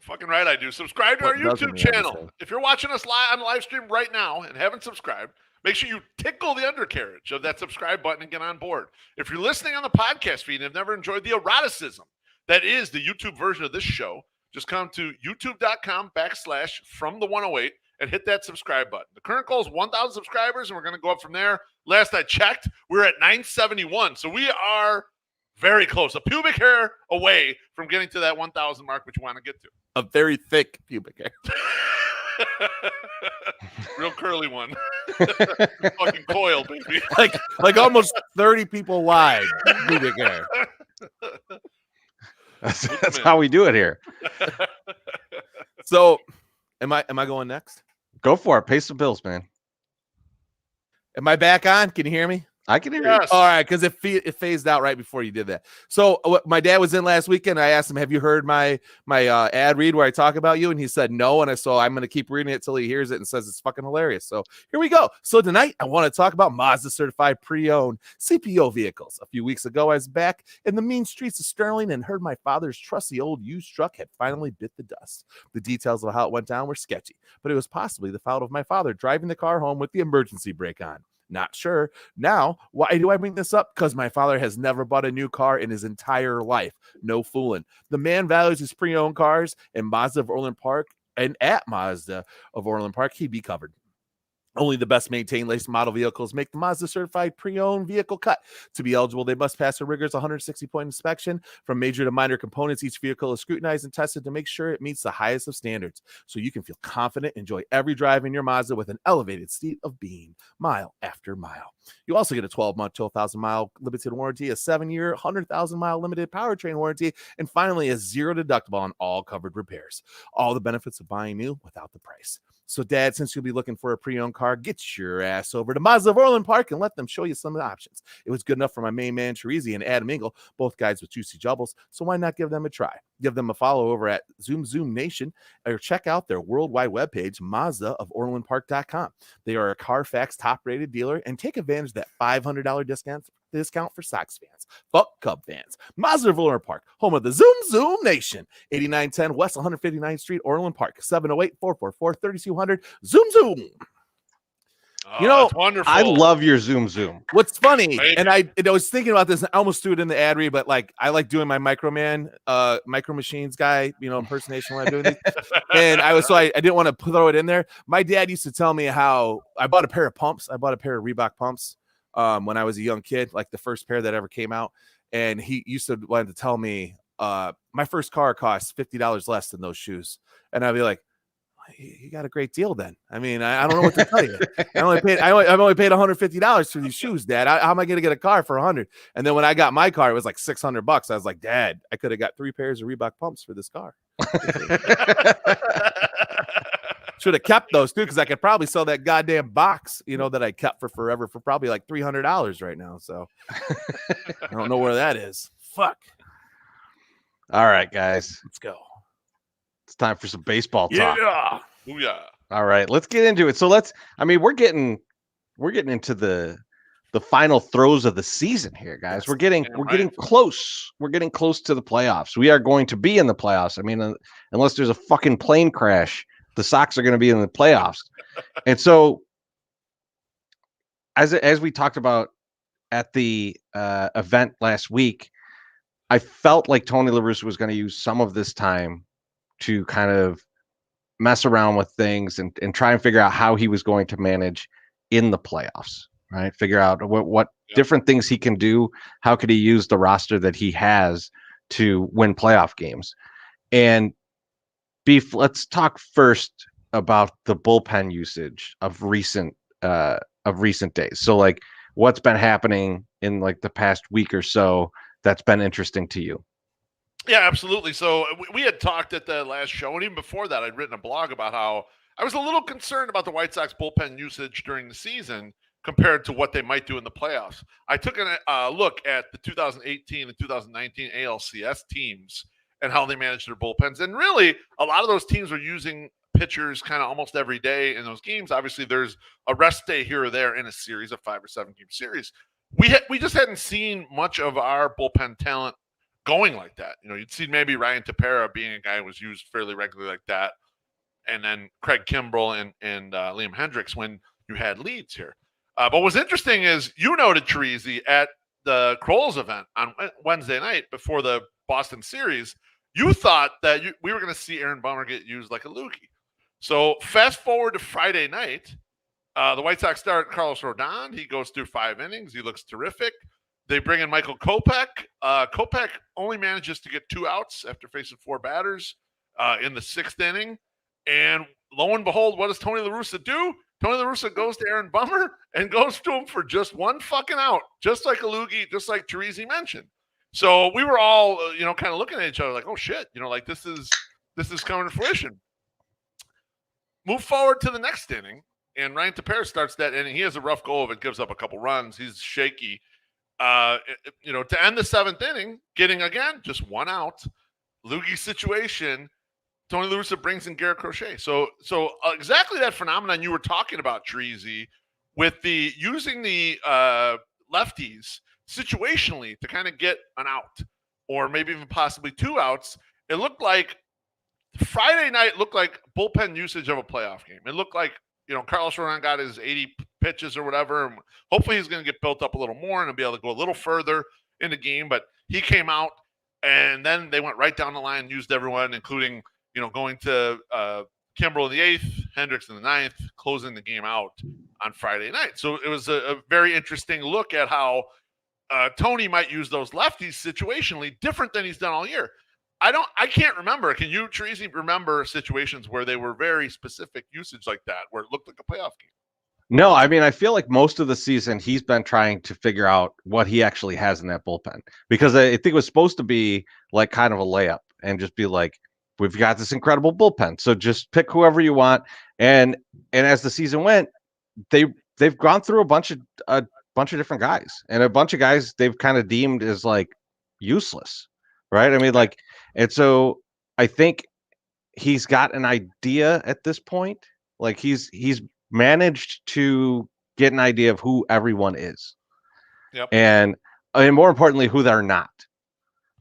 Fucking right, I do. Subscribe to our YouTube channel. If you're watching us live on the live stream right now and haven't subscribed, make sure you tickle the undercarriage of that subscribe button and get on board. If you're listening on the podcast feed and have never enjoyed the eroticism that is the YouTube version of this show, just come to youtube.com/FromThe108 and hit that subscribe button. The current goal is 1,000 subscribers, and we're going to go up from there. Last I checked, we're at 971. So we are very close, a pubic hair away from getting to that 1,000 mark, which you want to get to. A very thick pubic hair. Real curly one. Fucking coil, baby. Like almost 30 people wide pubic hair. That's how we do it here. So, am I going next? Go for it. Pay some bills, man. Am I back on? Can you hear me? I can hear you. All right, because it phased out right before you did that. So my dad was in last weekend. I asked him, "Have you heard my ad read where I talk about you?" And he said no. And I'm going to keep reading it till he hears it and says it's fucking hilarious. So here we go. So tonight I want to talk about Mazda certified pre-owned CPO vehicles. A few weeks ago, I was back in the mean streets of Sterling and heard my father's trusty old used truck had finally bit the dust. The details of how it went down were sketchy, but it was possibly the fault of my father driving the car home with the emergency brake on. Not sure. Now, why do I bring this up? Because my father has never bought a new car in his entire life. No fooling. The man values his pre-owned cars, and Mazda of Orland Park, and at Mazda of Orland Park, he'd be covered. Only the best maintained latest model vehicles make the Mazda certified pre-owned vehicle cut. To be eligible, they must pass a rigorous 160-point inspection. From major to minor components, each vehicle is scrutinized and tested to make sure it meets the highest of standards. So you can feel confident, enjoy every drive in your Mazda with an elevated state of being, mile after mile. You also get a 12-month, 12,000-mile limited warranty, a 7-year, 100,000-mile limited powertrain warranty, and finally a zero deductible on all covered repairs. All the benefits of buying new without the price. So, Dad, since you'll be looking for a pre-owned car, get your ass over to Mazda of Orland Park and let them show you some of the options. It was good enough for my main man, Chirizi, and Adam Engel, both guys with juicy jubbles, so why not give them a try? Give them a follow over at Zoom Nation or check out their worldwide webpage, MazdaofOrlandPark.com. They are a Carfax top-rated dealer and take advantage of that $500 discount for Sox fans. Fuck Cub fans. Mazda of Orland Park, home of the Zoom Nation. 8910 West 159th Street, Orland Park. 708-444-3200. Zoom. You know, wonderful. I love your Zoom. What's funny, and I was thinking about this, and I almost threw it in the ad read, but like I like doing my Micro Machines guy, impersonation when I'm doing these. And I didn't want to throw it in there. My dad used to tell me how I bought a pair of pumps. I bought a pair of Reebok pumps when I was a young kid, like the first pair that ever came out. And he used to want to tell me my first car cost $50 less than those shoes. And I'd be like, you got a great deal then. I mean, I don't know what to tell you. I've only paid $150 for these shoes, Dad. How am I going to get a car for $100? And then when I got my car, it was like $600. I was like, Dad, I could have got 3 pairs of Reebok pumps for this car. Should have kept those too, because I could probably sell that goddamn box, that I kept for forever for probably like $300 right now. So I don't know where that is. Fuck. All right, guys, let's go. It's time for some baseball talk. Yeah. Booyah. All right, let's get into it. So we're getting into the final throes of the season here, guys. We're getting close. We're getting close to the playoffs. We are going to be in the playoffs. I mean, unless there's a fucking plane crash, the Sox are going to be in the playoffs. And so as we talked about at the event last week, I felt like Tony La Russa was going to use some of this time to kind of mess around with things and try and figure out how he was going to manage in the playoffs, right? Figure out what different things he can do. How could he use the roster that he has to win playoff games? And Beef, let's talk first about the bullpen usage of recent days. So like what's been happening in like the past week or so that's been interesting to you? Yeah, absolutely. So we had talked at the last show, and even before that, I'd written a blog about how I was a little concerned about the White Sox bullpen usage during the season compared to what they might do in the playoffs. I took a look at the 2018 and 2019 ALCS teams and how they managed their bullpens. And really, a lot of those teams were using pitchers kind of almost every day in those games. Obviously, there's a rest day here or there in a series, a 5 or 7 game series. We just hadn't seen much of our bullpen talent going like that. You know, you'd see maybe Ryan Tepera being a guy who was used fairly regularly like that. And then Craig Kimbrell and Liam Hendricks when you had leads here. But what's interesting is you noted, Teresi, at the Kroll's event on Wednesday night before the Boston series, you thought that we were going to see Aaron Bummer get used like a loogie. So fast forward to Friday night, the White Sox start Carlos Rodon. He goes through 5 innings. He looks terrific. They bring in Michael Kopech. Kopech only manages to get 2 outs after facing 4 batters in the 6th inning. And lo and behold, what does Tony La Russa do? Tony La Russa goes to Aaron Bummer and goes to him for just 1 fucking out, just like a loogie, just like Teresi mentioned. So we were all, kind of looking at each other like, oh shit, like this is coming to fruition. Move forward to the next inning, and Ryan Tepera starts that inning. He has a rough go of it, gives up a couple runs. He's shaky. To end the 7th inning, getting again just 1 out, loogie situation. Tony La Russa brings in Garrett Crochet. So exactly that phenomenon you were talking about, Teresi, with the using the lefties situationally to kind of get an out, or maybe even possibly 2 outs. It looked like Friday night looked like bullpen usage of a playoff game. It looked like Carlos Rodon got his 80 pitches or whatever. And hopefully he's going to get built up a little more and be able to go a little further in the game. But he came out, and then they went right down the line and used everyone, including going to Kimbrell in the 8th, Hendricks in the 9th, closing the game out on Friday night. So it was a very interesting look at how Tony might use those lefties situationally different than he's done all year. I can't remember. Can you, Teresi, remember situations where they were very specific usage like that, where it looked like a playoff game? No, I mean, I feel like most of the season he's been trying to figure out what he actually has in that bullpen, because I think it was supposed to be like kind of a layup and just be like, we've got this incredible bullpen, so just pick whoever you want. And as the season went, they've gone through a bunch of different guys, and a bunch of guys they've kind of deemed as like useless, right? I mean, like, and so I think he's got an idea at this point. Like he's managed to get an idea of who everyone is, and more importantly, who they're not.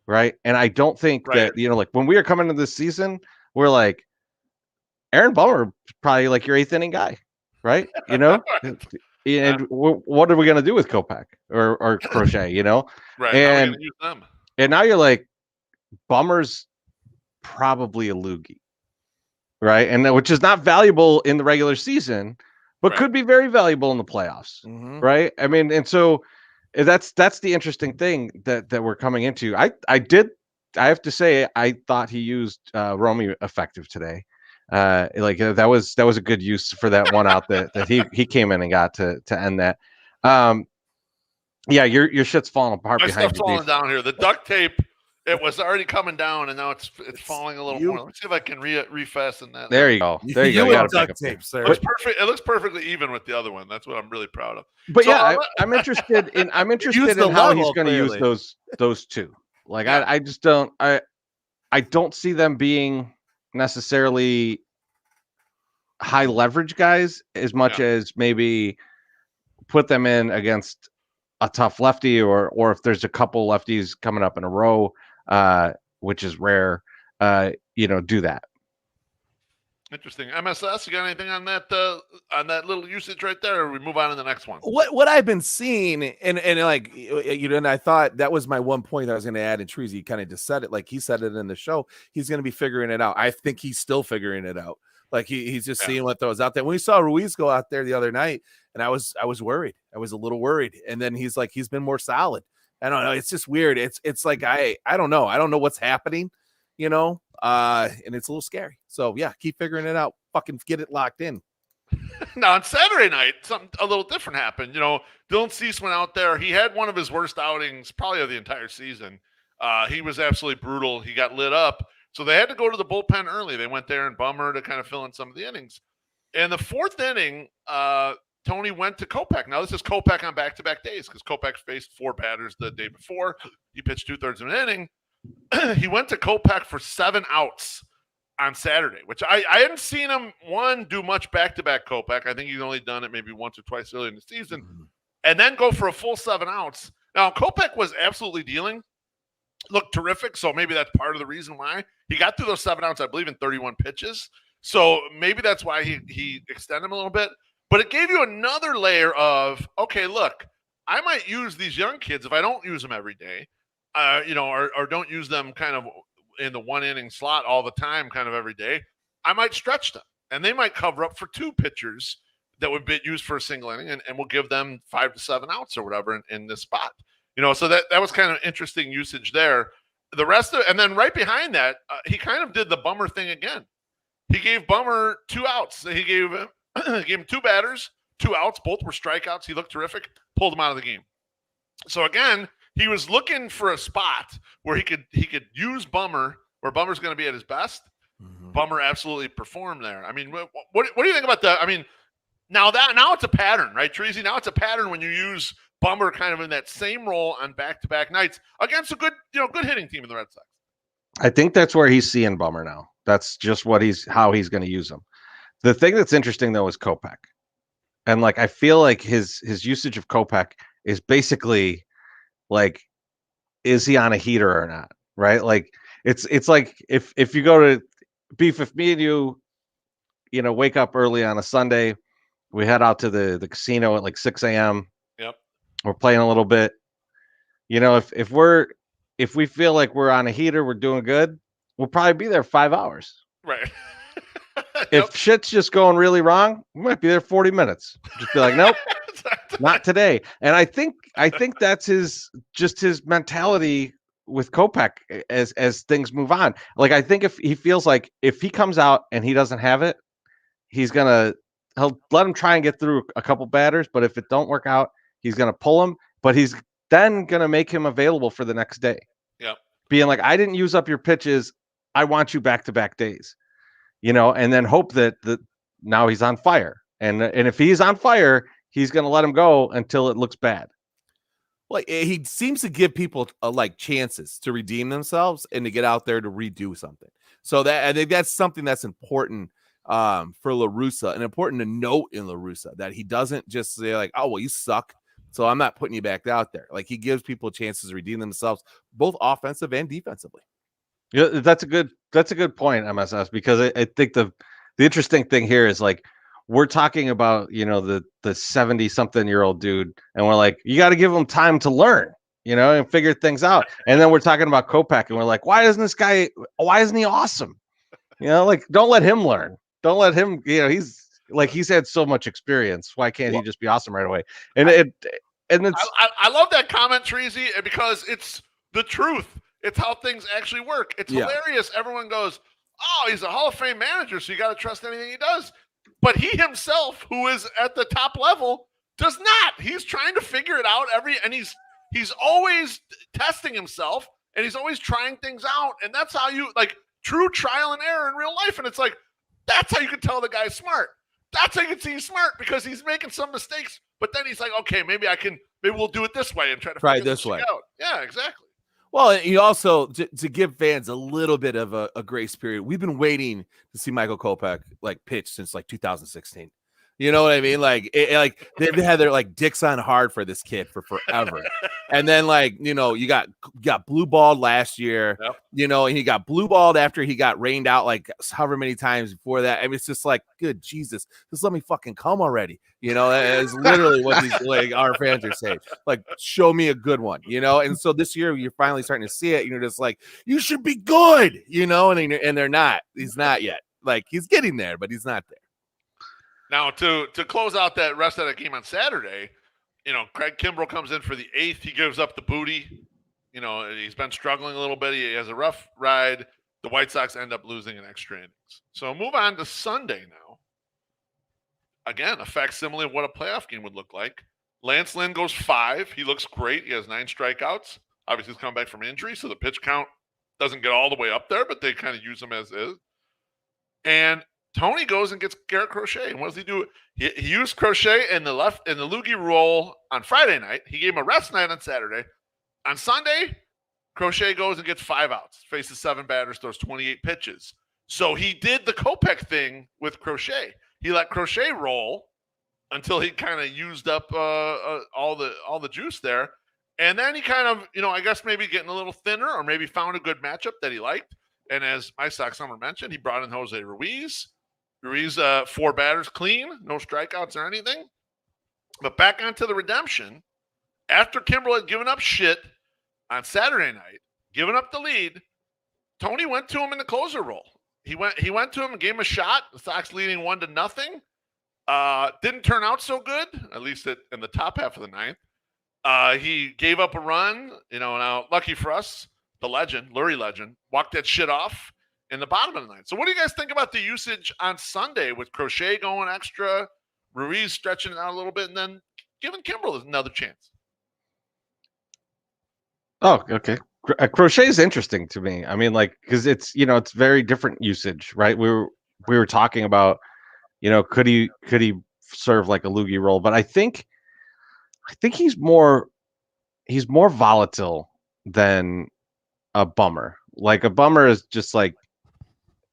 Right. And I don't think that, like when we were coming into this season, we're like, Aaron Bummer, probably like your 8th inning guy. Right. And what are we going to do with Kopech or Crochet, Right. And now you're like, Bummer's probably a loogie. Right. And which is not valuable in the regular season, but could be very valuable in the playoffs. Mm-hmm. Right. I mean, and so that's the interesting thing that we're coming into. I have to say I thought he used Romy effective today. That was a good use for that 1 out that he came in and got to end that. Your shit's falling apart. My behind stuff's you, falling down here. The duct tape, it was already coming down, and now it's falling a little more. Let me see if I can refasten that. There you go. There you go. You got duct tape, sir. It looks perfect. It looks perfectly even with the other one. That's what I'm really proud of. But so, I'm interested in how he's going to use those 2. Like I just don't I don't see them being necessarily high leverage guys as much as maybe put them in against a tough lefty or if there's a couple lefties coming up in a row, which is rare, do that. Interesting. MSS, you got anything on that little usage right there, or we move on to the next one? What I've been seeing, and like and I thought that was my one point I was going to add, and Treasy kind of just said it, like he said it in the show. He's going to be figuring it out. I think he's still figuring it out. Like he's just seeing what throws out there. When we saw Ruiz go out there the other night, and I was worried. I was a little worried. And then he's been more solid. I don't know. It's just weird. It's like I don't know. I don't know what's happening, and it's a little scary. So yeah, keep figuring it out. Fucking get it locked in. Now on Saturday night, something a little different happened. Dylan Cease went out there. He had one of his worst outings probably of the entire season. He was absolutely brutal. He got lit up. So they had to go to the bullpen early. They went there and Bummer to kind of fill in some of the innings. In the fourth inning, Tony went to Kopech. Now, this is Kopech on back-to-back days because Kopech faced 4 batters the day before. He pitched 2/3 of an inning. He went to Kopech for 7 outs on Saturday, which I hadn't seen him, do much back-to-back Kopech. I think he's only done it maybe once or twice early in the season. And then go for a full 7 outs. Now, Kopech was absolutely dealing. Looked terrific, so maybe that's part of the reason why. He got through those 7 outs, I believe, in 31 pitches. So maybe that's why he extended him a little bit. But it gave you another layer of, okay, look, I might use these young kids if I don't use them every day, or don't use them kind of in the 1-inning slot all the time, kind of every day. I might stretch them, and they might cover up for 2 pitchers that would be used for a single inning, and we'll give them 5 to 7 outs or whatever in this spot. So that was kind of interesting usage there. The rest of, and then right behind that, he kind of did the Bummer thing again. He gave Bummer 2 outs. He gave him 2 batters, 2 outs. Both were strikeouts. He looked terrific. Pulled him out of the game. So again, he was looking for a spot where he could use Bummer, where Bummer's going to be at his best. Mm-hmm. Bummer absolutely performed there. I mean, what do you think about that? I mean, now it's a pattern, right, Treasy? Now it's a pattern when you use Bummer kind of in that same role on back-to-back nights against a good hitting team in the Red Sox. I think that's where he's seeing Bummer now. That's just how he's going to use him. The thing that's interesting though is Kopech, and I feel like his usage of Kopech is basically like, is he on a heater or not? Right? Like it's like if you go to Beef, if me and you, wake up early on a Sunday, we head out to the casino at 6 a.m. Yep. We're playing a little bit. If we feel like we're on a heater, we're doing good, we'll probably be there 5 hours. Right. If shit's just going really wrong, we might be there 40 minutes. Just be like, nope, not today. And I think that's his mentality with Kopech as things move on. I think if he feels like if he comes out and he doesn't have it, he'll let him try and get through a couple batters. But if it don't work out, he's going to pull him. But he's then going to make him available for the next day. Yeah. Being like, I didn't use up your pitches. I want you back-to-back days. And then hope that now he's on fire. And if he's on fire, he's going to let him go until it looks bad. Well, he seems to give people chances to redeem themselves and to get out there to redo something. So I think that's something that's important for La Russa, and important to note in La Russa, that he doesn't just say oh, well, you suck, so I'm not putting you back out there. He gives people chances to redeem themselves, both offensive and defensively. Yeah, that's a good point, MSS, because I think the interesting thing here is we're talking about the 70-something-year-old dude, and we're like, you got to give him time to learn, and figure things out. And then we're talking about Kopech, and we're like, why isn't he awesome? Don't let him learn. Don't let him. He's had so much experience. Why can't he just be awesome right away? And I love that comment, Treasy, because it's the truth. It's how things actually work. It's hilarious. Everyone goes, oh, he's a Hall of Fame manager, so you got to trust anything he does. But he himself, who is at the top level, does not. He's trying to figure it out and he's always testing himself, and he's always trying things out. And that's how you true trial and error in real life. And it's that's how you can tell the guy's smart. That's how you can see he's smart, because he's making some mistakes, but then he's like, okay, maybe we'll do it this way and try to try figure this way out. Yeah, exactly. Well, you also, to give fans a little bit of a grace period, we've been waiting to see Michael Kopech pitch since 2016. You know what I mean? They've had their dicks on hard for this kid for forever. And then you got blue balled last year, yep. And he got blue balled after he got rained out however many times before that. I mean, it's just good Jesus, just let me fucking come already. That is literally what these our fans are saying. Show me a good one, And so this year you're finally starting to see it. You're just you should be good, and they're not. He's not yet. like he's getting there, but he's not there. Now, to close out that rest of that game on Saturday, Craig Kimbrell comes in for the 8th. He gives up the booty. He's been struggling a little bit. He has a rough ride. The White Sox end up losing in extra innings. So move on to Sunday now. Again, a facsimile of what a playoff game would look like. Lance Lynn goes 5. He looks great. He has 9 strikeouts. Obviously, he's coming back from injury, so the pitch count doesn't get all the way up there, but they kind of use him as is. And Tony goes and gets Garrett Crochet. And what does he do? He used Crochet in the loogie role on Friday night. He gave him a rest night on Saturday. On Sunday, Crochet goes and gets 5 outs, faces 7 batters, throws 28 pitches. So he did the Kopech thing with Crochet. He let Crochet roll until he kind of used up all the juice there. And then he kind of, I guess maybe getting a little thinner or maybe found a good matchup that he liked. And as my Sox Summer mentioned, he brought in Jose Ruiz. Ruiz, 4 batters clean, no strikeouts or anything. But back onto the redemption, after Kimbrell had given up shit on Saturday night, given up the lead, Tony went to him in the closer role. He went to him and gave him a shot. The Sox leading 1-0. Didn't turn out so good, at least in the top half of the ninth. He gave up a run. Now lucky for us, the legend, Lurie legend, walked that shit off in the bottom of the ninth. So what do you guys think about the usage on Sunday with Crochet going extra, Ruiz stretching it out a little bit, and then giving Kimbrell another chance? Oh, okay. Crochet is interesting to me. I mean, because it's it's very different usage, right? We were talking about, could he serve like a loogie role? But I think he's more volatile than a bummer. Like a bummer is just like,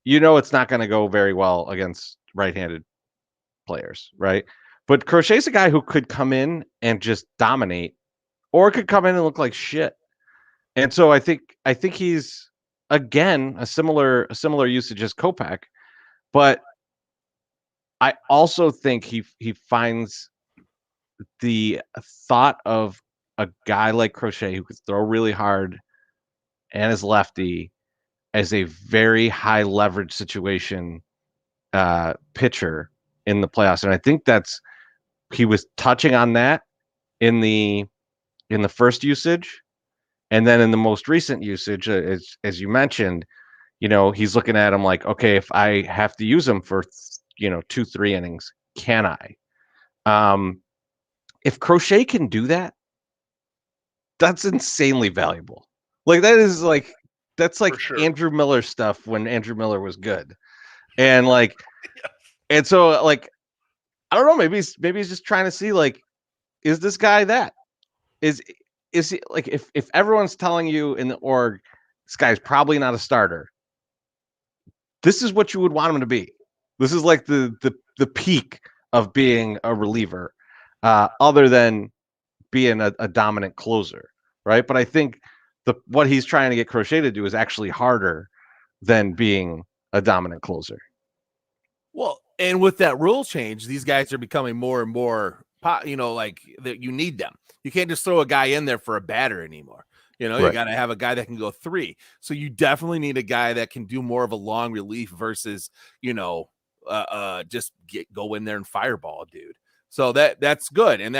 it's not going to go very well against right-handed players, right? But Crochet's a guy who could come in and just dominate, or could come in and look like shit. And so I think he's again a similar usage as Kopech, but I also think he finds the thought of a guy like Crochet who could throw really hard and is lefty as a very high leverage situation pitcher in the playoffs. And I think he was touching on that in the first usage. And then in the most recent usage, as you mentioned, he's looking at him like, okay, if I have to use him for 2-3 innings, can I? If Crochet can do that, that's insanely valuable. Like that's sure. Andrew Miller stuff when Andrew Miller was good, and and so I don't know, maybe he's just trying to see is this guy that is he if everyone's telling you in the org this guy's probably not a starter, this is what you would want him to be. This is like the peak of being a reliever, other than being a dominant closer, right? But I think what he's trying to get Crochet to do is actually harder than being a dominant closer. Well, and with that rule change, these guys are becoming more and more, that you need them. You can't just throw a guy in there for a batter anymore. You got to have a guy that can go 3. So you definitely need a guy that can do more of a long relief versus, just go in there and fireball, dude. So that's good. And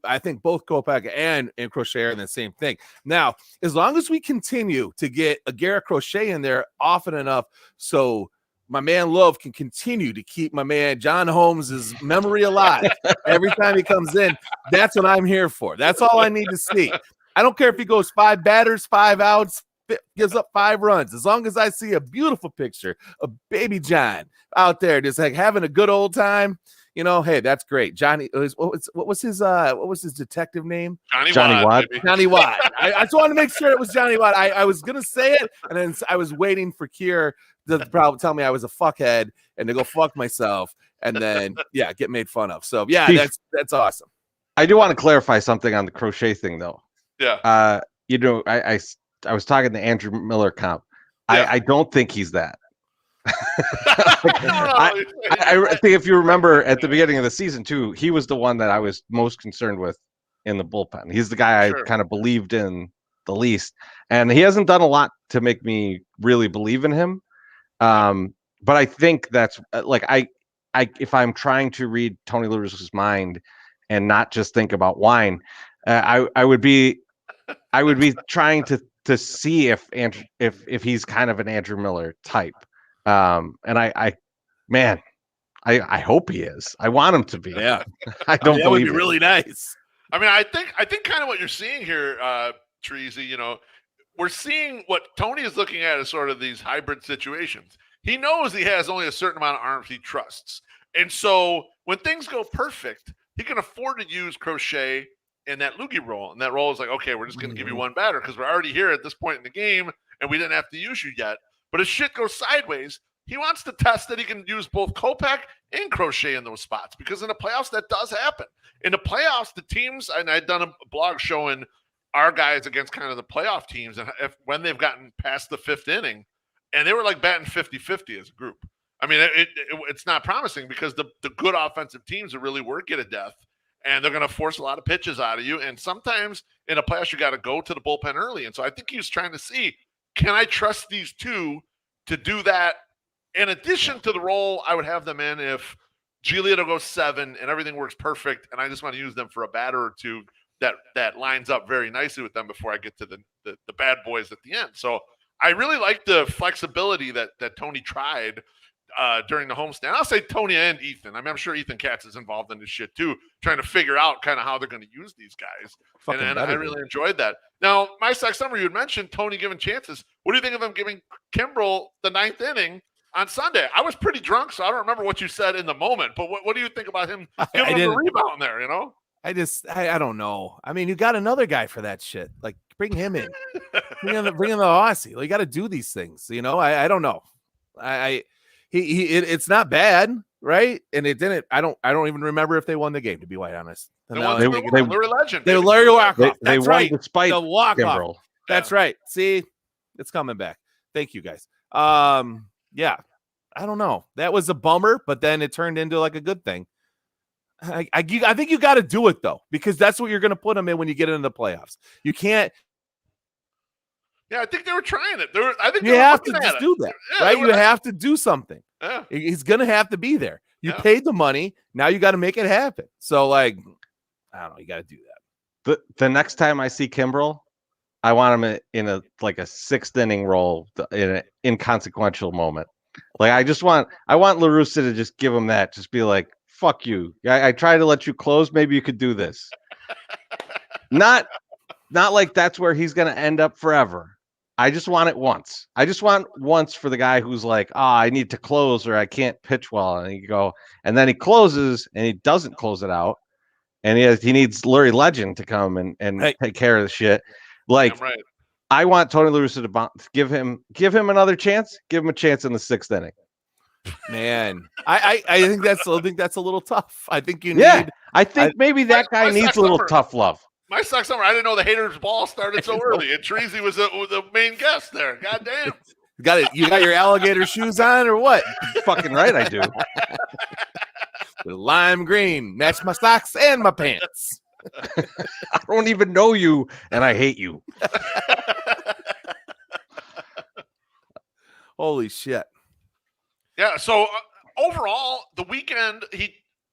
I think both Kopech and Crochet are in the same thing. Now, as long as we continue to get a Garrett Crochet in there often enough, so my man Love can continue to keep my man John Holmes' memory alive every time he comes in, that's what I'm here for. That's all I need to see. I don't care if he goes 5 batters, 5 outs, gives up 5 runs. As long as I see a beautiful picture of baby John out there just having a good old time, hey, that's great. Johnny, what was his detective name? Johnny Watt. Johnny Watt. I just wanted to make sure it was Johnny Watt. I was gonna say it, and then I was waiting for Kier to probably tell me I was a fuckhead and to go fuck myself, and then get made fun of. So that's awesome. I do want to clarify something on the Crochet thing though. Yeah. I was talking to Andrew Miller comp. Yeah. I don't think he's that. I think if you remember at the beginning of the season too, he was the one that I was most concerned with in the bullpen. He's the guy I kind of believed in the least, and he hasn't done a lot to make me really believe in him. but I think that's like I if I'm trying to read Tony La Russa's mind and not just think about wine, I would be trying to see if he's kind of an Andrew Miller type. And I hope he is. I want him to be. Yeah. I don't that would believe be it. really nice. I mean, I think kind of what you're seeing here, Treasy, we're seeing what Tony is looking at as sort of these hybrid situations. He knows he has only a certain amount of arms he trusts. And so when things go perfect, he can afford to use Crochet in that loogie role. And that role is like, okay, we're just going to give you one batter because we're already here at this point in the game and we didn't have to use you yet. But if shit goes sideways, he wants to test that he can use both Kopech and Crochet in those spots because in the playoffs, that does happen. In the playoffs, the teams, and I'd done a blog showing our guys against kind of the playoff teams and when they've gotten past the fifth inning, and they were like batting 50-50 as a group. I mean, it's not promising because the good offensive teams are really work it to death, and they're going to force a lot of pitches out of you. And sometimes in a playoffs, you got to go to the bullpen early. And so I think he was trying to see, can I trust these two to do that? In addition to the role I would have them in if Giolito goes 7 and everything works perfect, and I just want to use them for a batter or two that lines up very nicely with them before I get to the bad boys at the end. So I really like the flexibility that Tony tried during the homestand. I'll say Tony and Ethan. I mean, I'm sure Ethan Katz is involved in this shit too, trying to figure out kind of how they're going to use these guys. And I really enjoyed that. Now, my Sox Summer, you had mentioned Tony giving chances. What do you think of him giving Kimbrel the 9th inning on Sunday? I was pretty drunk, so I don't remember what you said in the moment. But what do you think about him giving him the rebound there? I don't know. I mean, you got another guy for that shit. Like, bring him in. bring in the Aussie. Like, you got to do these things. I don't know. It's not bad, right? And it didn't. I don't even remember if they won the game, to be quite honest. They were a legend. They Larry walk-off. They won right. despite the walk-off. Kimbrel. That's right. See, it's coming back. Thank you, guys. Yeah. I don't know. That was a bummer, but then it turned into like a good thing. I think you got to do it though, because that's what you're going to put them in when you get into the playoffs. You can't. Yeah, I think they were trying it. I think you have to just do that, right? You have to do something. Yeah. He's going to have to be there. You paid the money. Now you got to make it happen. So, like, I don't know. You got to do that. The next time I see Kimbrel, I want him in a 6th inning role in an inconsequential moment. Like, I want La Russa to just give him that. Just be like, fuck you. I tried to let you close. Maybe you could do this. Not like that's where he's going to end up forever. I just want it once. I just want once for the guy who's like, I need to close or I can't pitch well. And then he closes and he doesn't close it out. And he needs Larry Legend to come and take care of the shit. Like, right. I want Tony La Russa to give him another chance. Give him a chance in the 6th inning. Man, I think that's a little tough. I think you need. Yeah, I think maybe that guy needs a little tough love. My Sox Summer, I didn't know the haters' ball started so early. And Treasy was the main guest there. God damn. You got your alligator shoes on or what? Fucking right, I do. The lime green match my socks and my pants. I don't even know you, and I hate you. Holy shit. Yeah, so overall, the weekend,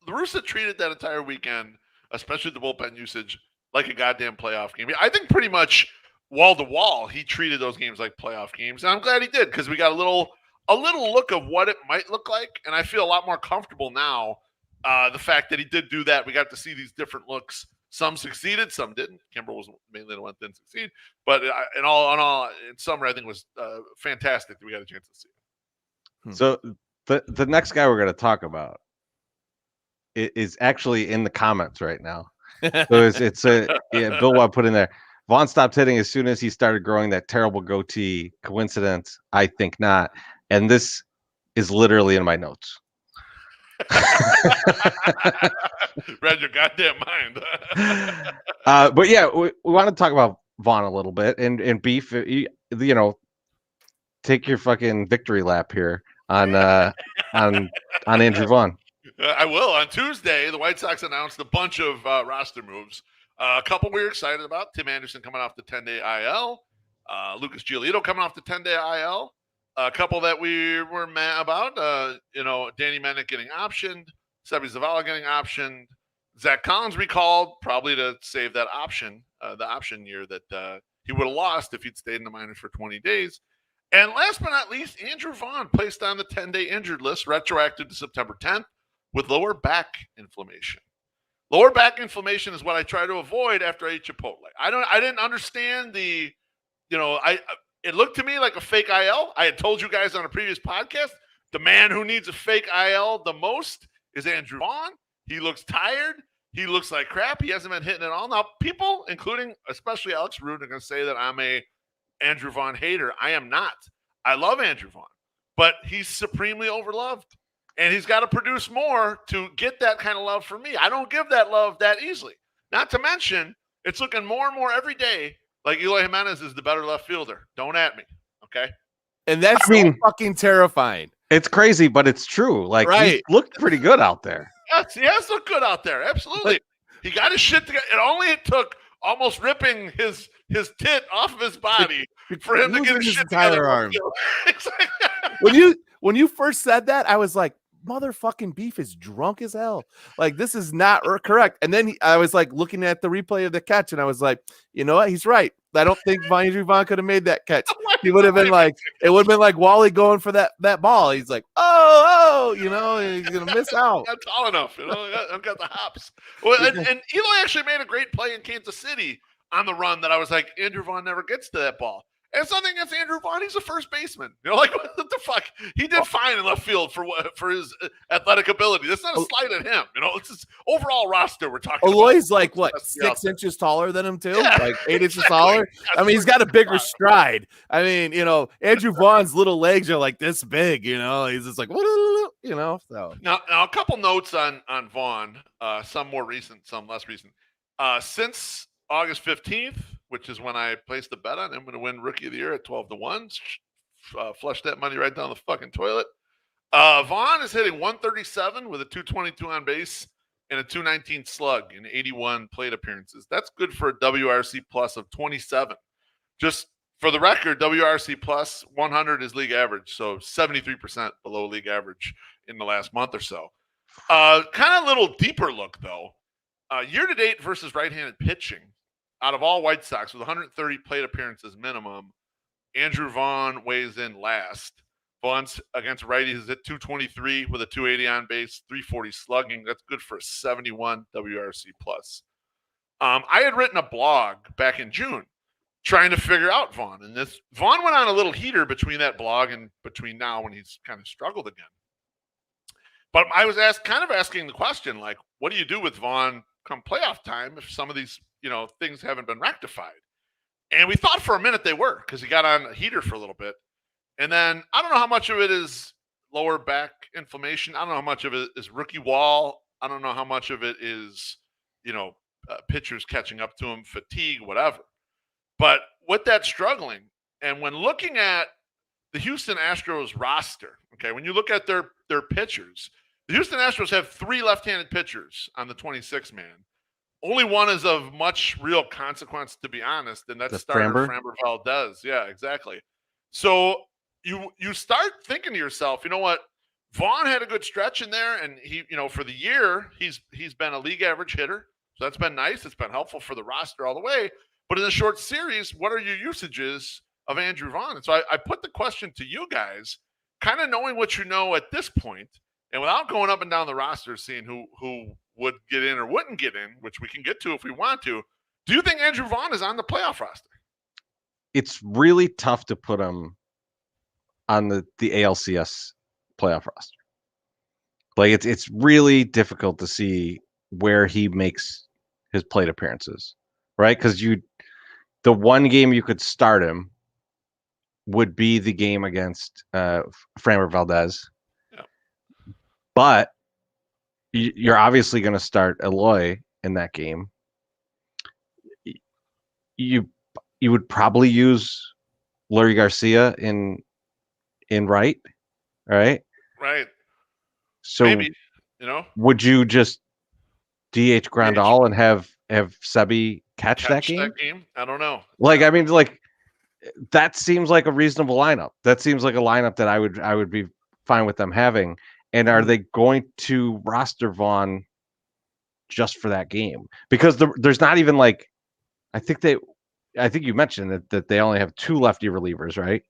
La Russa treated that entire weekend, especially the bullpen usage, like a goddamn playoff game. I think pretty much wall to wall, he treated those games like playoff games. And I'm glad he did, because we got a little look of what it might look like. And I feel a lot more comfortable now. The fact that he did do that, we got to see these different looks. Some succeeded, some didn't. Kimbrel was mainly the one that didn't succeed. But in summer, I think it was fantastic that we got a chance to see it. So the next guy we're going to talk about is actually in the comments right now. So Bill Watt put in there. Vaughn stopped hitting as soon as he started growing that terrible goatee. Coincidence? I think not. And this is literally in my notes. Read your goddamn mind. But yeah, we want to talk about Vaughn a little bit and Beef. Take your fucking victory lap here on Andrew Vaughn. I will. On Tuesday, the White Sox announced a bunch of roster moves. A couple we were excited about. Tim Anderson coming off the 10-day IL. Lucas Giolito coming off the 10-day IL. A couple that we were mad about, Danny Mennick getting optioned, Sebi Zavala getting optioned, Zach Collins recalled, probably to save that option, the option year that he would have lost if he'd stayed in the minors for 20 days. And last but not least, Andrew Vaughn placed on the 10-day injured list, retroactive to September 10th, with lower back inflammation. Lower back inflammation is what I try to avoid after I eat Chipotle. I didn't understand it looked to me like a fake IL. I had told you guys on a previous podcast, the man who needs a fake IL the most is Andrew Vaughn. He looks tired. He looks like crap. He hasn't been hitting it all. Now, people, including especially Alex Rude, are going to say that I'm a Andrew Vaughn hater. I am not. I love Andrew Vaughn, but he's supremely overloved. And he's got to produce more to get that kind of love from me. I don't give that love that easily. Not to mention, it's looking more and more every day like Eloy Jimenez is the better left fielder. Don't at me, okay? And that's so fucking terrifying. It's crazy, but it's true. Like, he looked pretty good out there. Yes, he has looked good out there. Absolutely. He got his shit together. It only took almost ripping his tit off of his body for him to get his shit together. Arm. Exactly. When you first said that, I was like, motherfucking Beef is drunk as hell. Like, this is not correct. And then I was like looking at the replay of the catch, and I was like, you know what? He's right. I don't think Andrew Vaughn could have made that catch. He would have been like, it would have been like Wally going for that ball. He's like, he's gonna miss out. Not tall enough, I've got the hops. Well, and Eloy actually made a great play in Kansas City on the run that I was like, Andrew Vaughn never gets to that ball. And it's nothing against Andrew Vaughn. He's a first baseman. What the fuck? He did fine in left field for his athletic ability. That's not a slight at him. It's his overall roster we're talking about. Eloy's like, what, 6 inches taller than him, too? Yeah, like 8 inches taller? I mean, he's got a bigger stride. I mean, Andrew Vaughn's little legs are like this big, He's just like, so. Now a couple notes on Vaughn, some more recent, some less recent. Since August 15th, which is when I placed the bet on him to win Rookie of the Year at 12-1. Flush that money right down the fucking toilet. Vaughn is hitting 137 with a 222 on base and a 219 slug in 81 plate appearances. That's good for a WRC plus of 27. Just for the record, WRC plus 100 is league average, so 73% below league average in the last month or so. Kind of a little deeper look, though. Year-to-date versus right-handed pitching, out of all White Sox with 130 plate appearances minimum, Andrew Vaughn weighs in last. Vaughn's against righties is at 223 with a 280 on base, 340 slugging. That's good for a 71 WRC plus. I had written a blog back in June trying to figure out Vaughn. And Vaughn went on a little heater between that blog and between now when he's kind of struggled again. But I was asking the question, like, what do you do with Vaughn come playoff time if some of these things haven't been rectified? And we thought for a minute they were, because he got on a heater for a little bit. And then I don't know how much of it is lower back inflammation. I don't know how much of it is rookie wall. I don't know how much of it is, pitchers catching up to him, fatigue, whatever. But with that struggling, and when looking at the Houston Astros roster, okay, when you look at their pitchers, the Houston Astros have 3 left-handed pitchers on the 26-man. Only one is of much real consequence, to be honest, and that's starter Framber Valdez. Yeah, exactly. So you start thinking to yourself, you know what? Vaughn had a good stretch in there, and he, for the year, he's been a league average hitter. So that's been nice. It's been helpful for the roster all the way. But in the short series, what are your usages of Andrew Vaughn? And so I put the question to you guys, kind of knowing what you know at this point, and without going up and down the roster, seeing who would get in or wouldn't get in, which we can get to if we want to. Do you think Andrew Vaughn is on the playoff roster? It's really tough to put him on the ALCS playoff roster. Like, it's really difficult to see where he makes his plate appearances, right? Because the one game you could start him would be the game against Framber Valdez. Yeah. But you're obviously going to start Eloy in that game. You would probably use Leury Garcia in right, right? Right. So maybe, would you just DH Grandal and have Sebi catch that game? I don't know. Like, I mean, like, that seems like a reasonable lineup. That seems like a lineup that I would be fine with them having. And are they going to roster Vaughn just for that game? Because there's not even like, I think you mentioned that they only have 2 lefty relievers, right?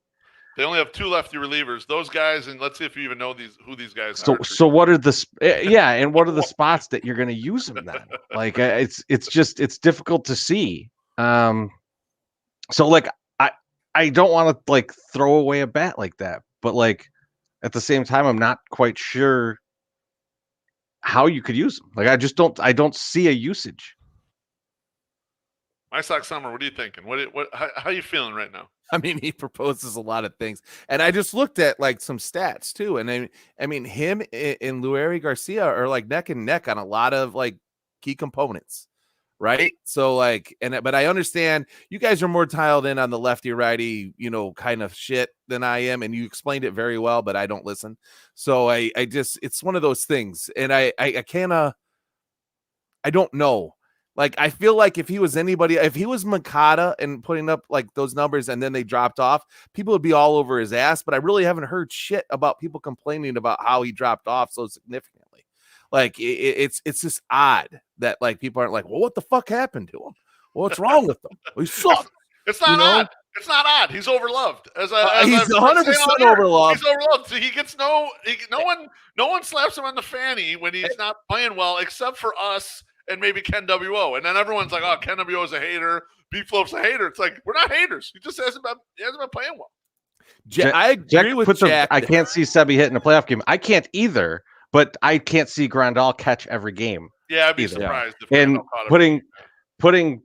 They only have 2 lefty relievers. Those guys, and let's see if you even know who these guys are. So what are the and what are the spots that you're going to use them then? Like it's difficult to see. So like I don't want to like throw away a bat like that, but like at the same time I'm not quite sure how you could use them. Like I don't see a usage. My Sox Summer, what are you thinking? How are you feeling right now? I mean, he proposes a lot of things, and I just looked at like some stats too, and I mean, him and Lueri Garcia are like neck and neck on a lot of like key components, right? So like, but I understand you guys are more tiled in on the lefty righty, kind of shit than I am, and you explained it very well, but I don't listen. So I just, it's one of those things, and I don't know. Like, I feel like if he was Makata and putting up like those numbers and then they dropped off, people would be all over his ass. But I really haven't heard shit about people complaining about how he dropped off so significantly. Like, it's just odd that like people aren't like, well, what the fuck happened to him? What's wrong with him? Well, he sucks. It's not odd. It's not odd. He's overloved. He's 100% overloved. He's overloved. So he gets no one slaps him on the fanny when he's not playing well, except for us. And maybe Ken W.O. And then everyone's like, oh, Ken W.O. is a hater. B-Flope's a hater. It's like, we're not haters. He just hasn't been playing well. I agree with Jack. I can't see Sebi hitting a playoff game. I can't either, but I can't see Grandal catch every game. Yeah, I'd be surprised. If and putting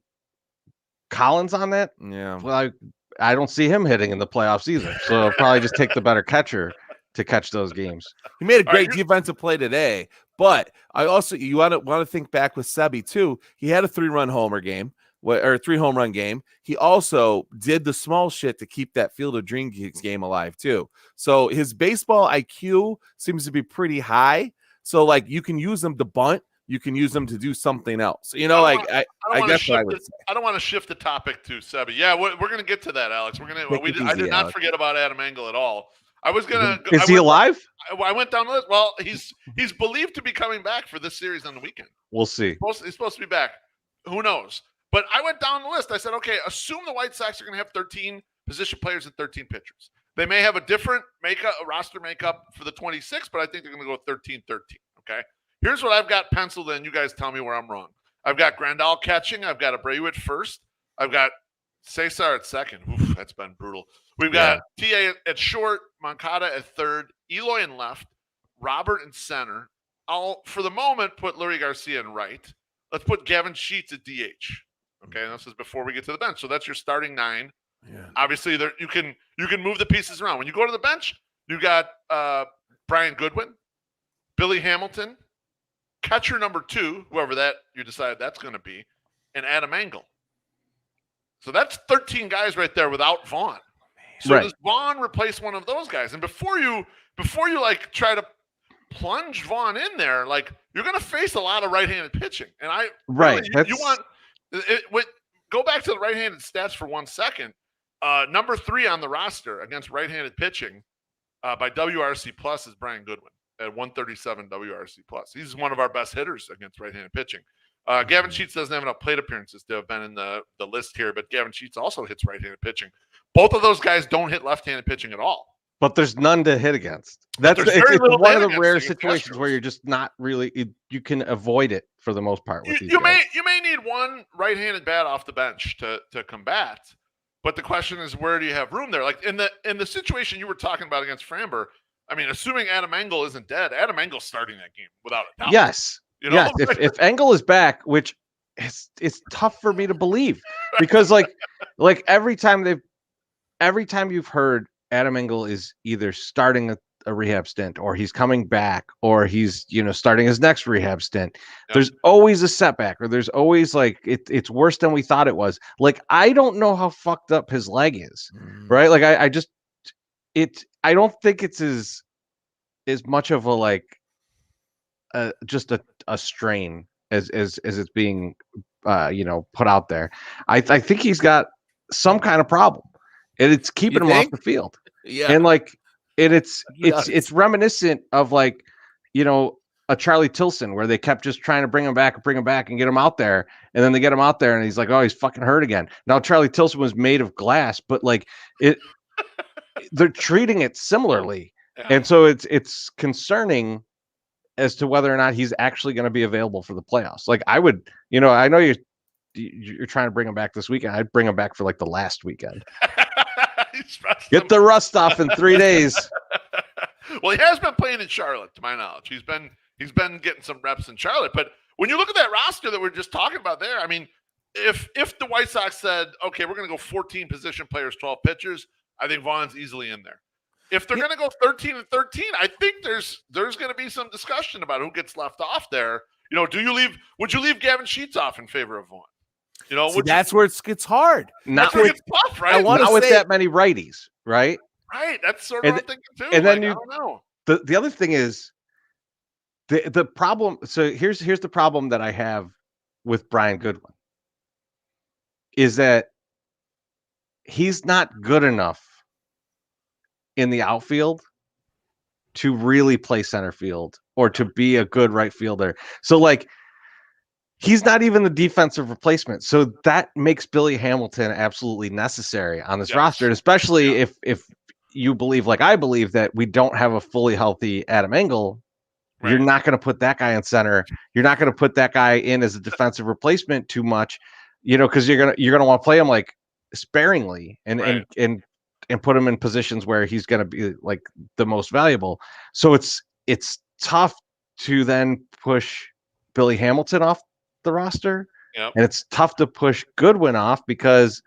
Collins on that, well, I don't see him hitting in the playoffs either. So I'll probably just take the better catcher to catch those games. He made a great defensive play today. But I also, you want to think back with Sebi too. He had a 3-run homer game or 3 home run game. He also did the small shit to keep that Field of Dreams game alive too. So his baseball IQ seems to be pretty high. So like you can use them to bunt, you can use them to do something else. I guess what I would say. I don't want to shift the topic to Sebi. Yeah, we're going to get to that, Alex. I did not forget about Adam Engel at all. I was gonna. Is he alive? I went down the list. Well, he's believed to be coming back for this series on the weekend. We'll see. He's supposed to be back. Who knows? But I went down the list. I said, okay, assume the White Sox are going to have 13 position players and 13 pitchers. They may have a different roster makeup for the 26, but I think they're going to go 13-13. Okay. Here's what I've got penciled in. You guys tell me where I'm wrong. I've got Grandal catching. I've got Abreu at first. I've got Cesar at second. Oof, that's been brutal. We've got TA at short, Moncada at third, Eloy in left, Robert in center. I'll, for the moment, put Lurie Garcia in right. Let's put Gavin Sheets at DH. Okay, and this is before we get to the bench. So that's your starting 9. Yeah. Obviously, you can move the pieces around. When you go to the bench, you got Brian Goodwin, Billy Hamilton, catcher number 2, whoever that you decide that's going to be, and Adam Engel. So that's 13 guys right there without Vaughn. So does Vaughn replace one of those guys? And before you like try to plunge Vaughn in there, like you're going to face a lot of right-handed pitching. And go back to the right-handed stats for 1 second. Number 3 on the roster against right-handed pitching by WRC plus is Brian Goodwin at 137 WRC plus. He's one of our best hitters against right-handed pitching. Gavin Sheets doesn't have enough plate appearances to have been in the list here, but Gavin Sheets also hits right-handed pitching. Both of those guys don't hit left-handed pitching at all. But there's none to hit against. It's one of the rare situations where you're just not really you can avoid it for the most part. With you may need one right-handed bat off the bench to combat, but the question is where do you have room there? Like in the situation you were talking about against Framber, I mean, assuming Adam Engel isn't dead, Adam Engel's starting that game without a doubt. Yes. Yes. If Engel is back, which it's tough for me to believe because like every time you've heard Adam Engel is either starting a rehab stint or he's coming back or he's starting his next rehab stint, there's always a setback or there's always like it's worse than we thought it was. Like I don't know how fucked up his leg is, right? Like I don't think it's as much of a like just a strain as it's being put out there. I think he's got some kind of problem. and it's keeping him off the field. Yeah, and like it's reminiscent of like, you know, a Charlie Tilson where they kept just trying to bring him back and get him out there, and then they get him out there and he's like, oh, he's fucking hurt again. Now Charlie Tilson was made of glass, but like they're treating it similarly, and so it's concerning as to whether or not he's actually going to be available for the playoffs. Like I would, you know, I know you're trying to bring him back this weekend. I'd bring him back for like the last weekend. Get the rust off in 3 days. Well, he has been playing in Charlotte, to my knowledge. He's been getting some reps in Charlotte. But when you look at that roster that we're just talking about there, I mean, if the White Sox said, okay, we're going to go 14 position players, 12 pitchers, I think Vaughn's easily in there. If they're going to go 13 and 13, I think there's going to be some discussion about who gets left off there. You know, would you leave Gavin Sheets off in favor of Vaughn? You know, that's where it gets hard. Not where it gets tough, right? Not with that many righties, right? Right. That's sort of what I'm thinking too. And then I don't know. The other thing is the problem. So here's the problem that I have with Brian Goodwin is that he's not good enough in the outfield to really play center field or to be a good right fielder. So like he's not even the defensive replacement. So that makes Billy Hamilton absolutely necessary on this roster, and especially if you believe, like I believe, that we don't have a fully healthy Adam Engel. Right. You're not going to put that guy in center. You're not going to put that guy in as a defensive replacement too much, you know, because you're gonna want to play him like sparingly and put him in positions where he's going to be like the most valuable. So it's tough to then push Billy Hamilton off the roster, and it's tough to push Goodwin off because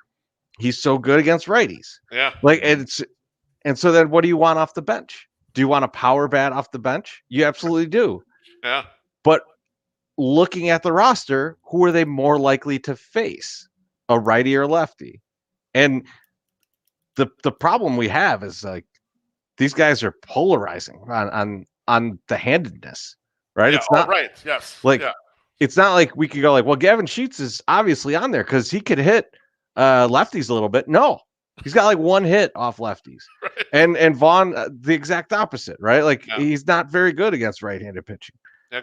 he's so good against righties. Yeah, like and so then what do you want off the bench? Do you want a power bat off the bench? You absolutely do. Yeah, but looking at the roster, who are they more likely to face, a righty or lefty? And the problem we have is like these guys are polarizing on the handedness, right? Yeah, it's not right. Yes, like it's not like we could go like, well, Gavin Sheets is obviously on there because he could hit lefties a little bit. No, he's got like one hit off lefties, right. and Vaughn the exact opposite, right? Like he's not very good against right-handed pitching. Yeah,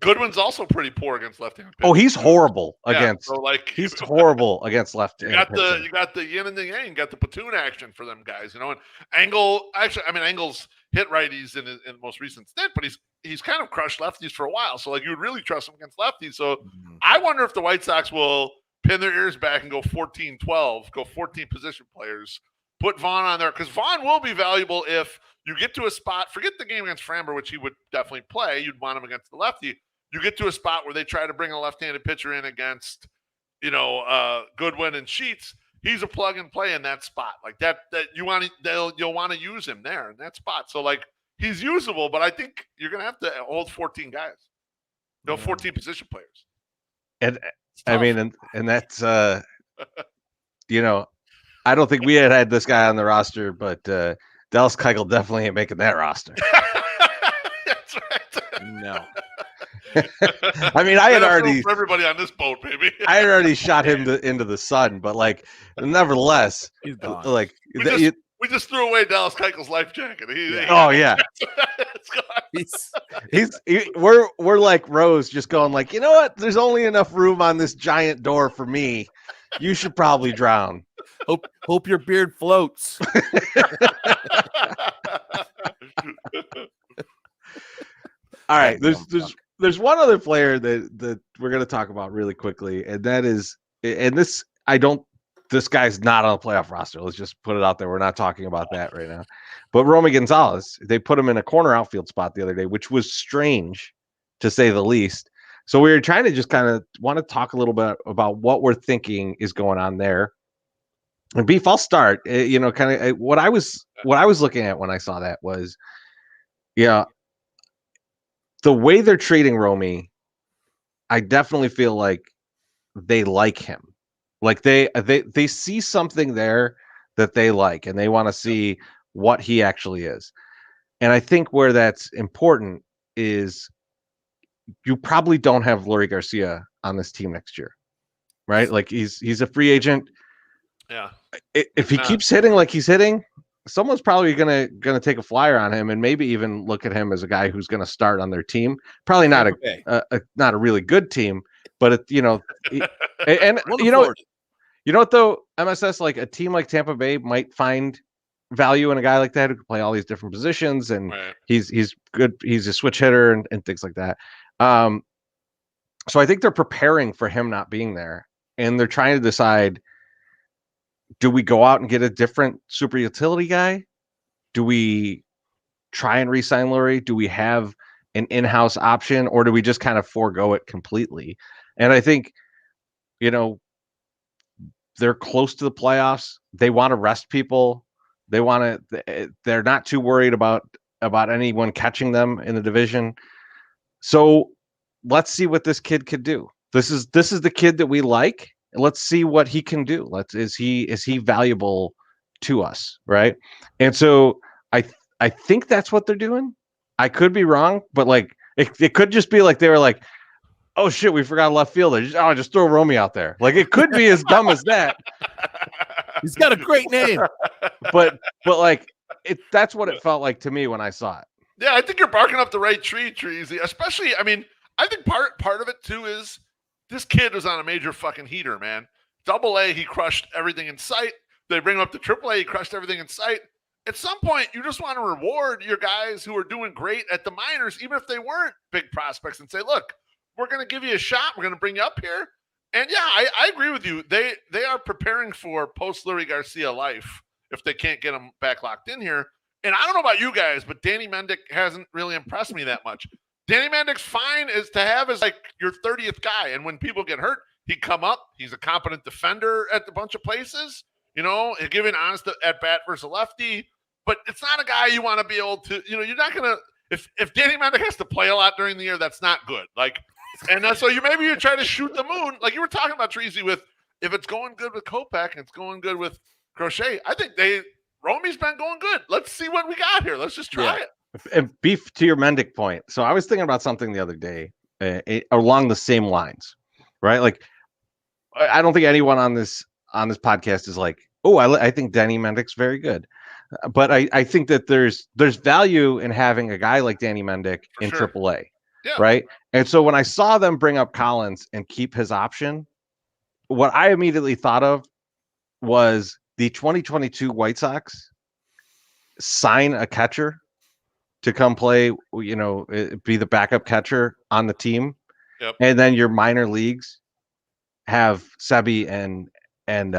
Goodwin's also pretty poor against left-handed pitching. Oh, he's horrible against. So like he's horrible against left-handed pitching. You got the yin and the yang, you got the platoon action for them guys, you know. And Engel's hit righties in the most recent stint, but he's kind of crushed lefties for a while. So like you would really trust him against lefties. So I wonder if the White Sox will pin their ears back and go 14-12, go 14 position players, put Vaughn on there, because Vaughn will be valuable if you get to a spot. Forget the game against Framber, which he would definitely play. You'd want him against the lefty. You get to a spot where they try to bring a left-handed pitcher in against, you know, Goodwin and Sheets. He's a plug and play in that spot, like that you'll want to use him there in that spot. So like he's usable, but I think you're gonna have to hold 14 guys, 14 position players. And I mean, and that's you know, I don't think we had this guy on the roster, but Dallas Keuchel definitely ain't making that roster. That's right. No. I mean, I had already for everybody on this boat, baby. I had already shot him into the sun, but like, nevertheless, he's gone. Like we just threw away Dallas Keuchel's life jacket. Yeah. It's gone. We're like Rose, just going like, you know what? There's only enough room on this giant door for me. You should probably drown. Hope your beard floats. All right, there's one other player that we're going to talk about really quickly, and that is, and this guy's not on the playoff roster. Let's just put it out there. We're not talking about that right now. But Romy Gonzalez, they put him in a corner outfield spot the other day, which was strange to say the least. So we were trying to just kind of want to talk a little bit about what we're thinking is going on there. And Beef, I'll start. You know, kind of what I was looking at when I saw that was, the way they're treating Romy, I definitely feel like they like him. Like they see something there that they like, and they want to see what he actually is. And I think where that's important is you probably don't have Leury Garcia on this team next year, right? Like he's a free agent. Yeah. If he keeps hitting like he's hitting, someone's probably gonna take a flyer on him and maybe even look at him as a guy who's gonna start on their team. Probably not not a really good team, but you know what though, MSS, like a team like Tampa Bay might find value in a guy like that who can play all these different positions, and he's good. He's a switch hitter and things like that. So I think they're preparing for him not being there, and they're trying to decide: do we go out and get a different super utility guy? Do we try and re-sign Lurie? Do we have an in-house option, or do we just kind of forego it completely? And I think, they're close to the playoffs. They want to rest people. They're not too worried about anyone catching them in the division. So let's see what this kid could do. This is the kid that we like. Let's see what he can do. Is he valuable to us, right? And so I think that's what they're doing. I could be wrong, but like it could just be like they were like, oh shit, we forgot a left fielder. Just throw Romy out there. Like it could be as dumb as that. He's got a great name, but like that's what it felt like to me when I saw it. Yeah, I think you're barking up the right tree, Treasy. Especially, I mean, I think part of it too is this kid was on a major fucking heater, man. AA, he crushed everything in sight. They bring him up to AAA, he crushed everything in sight. At some point, you just want to reward your guys who are doing great at the minors, even if they weren't big prospects, and say, look, we're going to give you a shot. We're going to bring you up here. And yeah, I agree with you. They are preparing for post-Lurie Garcia life if they can't get him back locked in here. And I don't know about you guys, but Danny Mendick hasn't really impressed me that much. Danny Mendick's fine is to have as like your 30th guy. And when people get hurt, he'd come up. He's a competent defender at a bunch of places. He'll give an honest at bat versus a lefty. But it's not a guy you want to be able to, you're not going to, if Danny Mendick has to play a lot during the year, that's not good. Like, and so maybe you try to shoot the moon. Like you were talking about, Treasy, with if it's going good with Kopech and it's going good with Crochet, I think Romy's been going good. Let's see what we got here. Let's just try it. And beef to your Mendick point. So I was thinking about something the other day along the same lines, right? Like, I don't think anyone on this podcast is like, oh, I think Danny Mendick's very good. But I think that there's value in having a guy like Danny Mendick in AAA, right? And so when I saw them bring up Collins and keep his option, what I immediately thought of was the 2022 White Sox sign a catcher to come play, be the backup catcher on the team. Yep. And then your minor leagues have Sebi and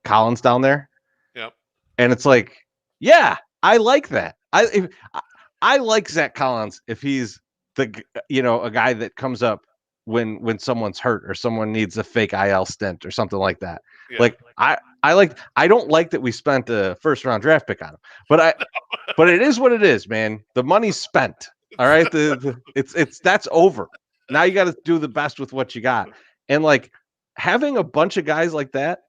Collins down there. Yep. And it's like, yeah, I like that. I like Zach Collins if he's a guy that comes up when someone's hurt or someone needs a fake IL stint or something like that. Yeah. Like I don't like that we spent a first round draft pick on him, but it is what it is, man. The money's spent. All right. That's over. Now you got to do the best with what you got. And like having a bunch of guys like that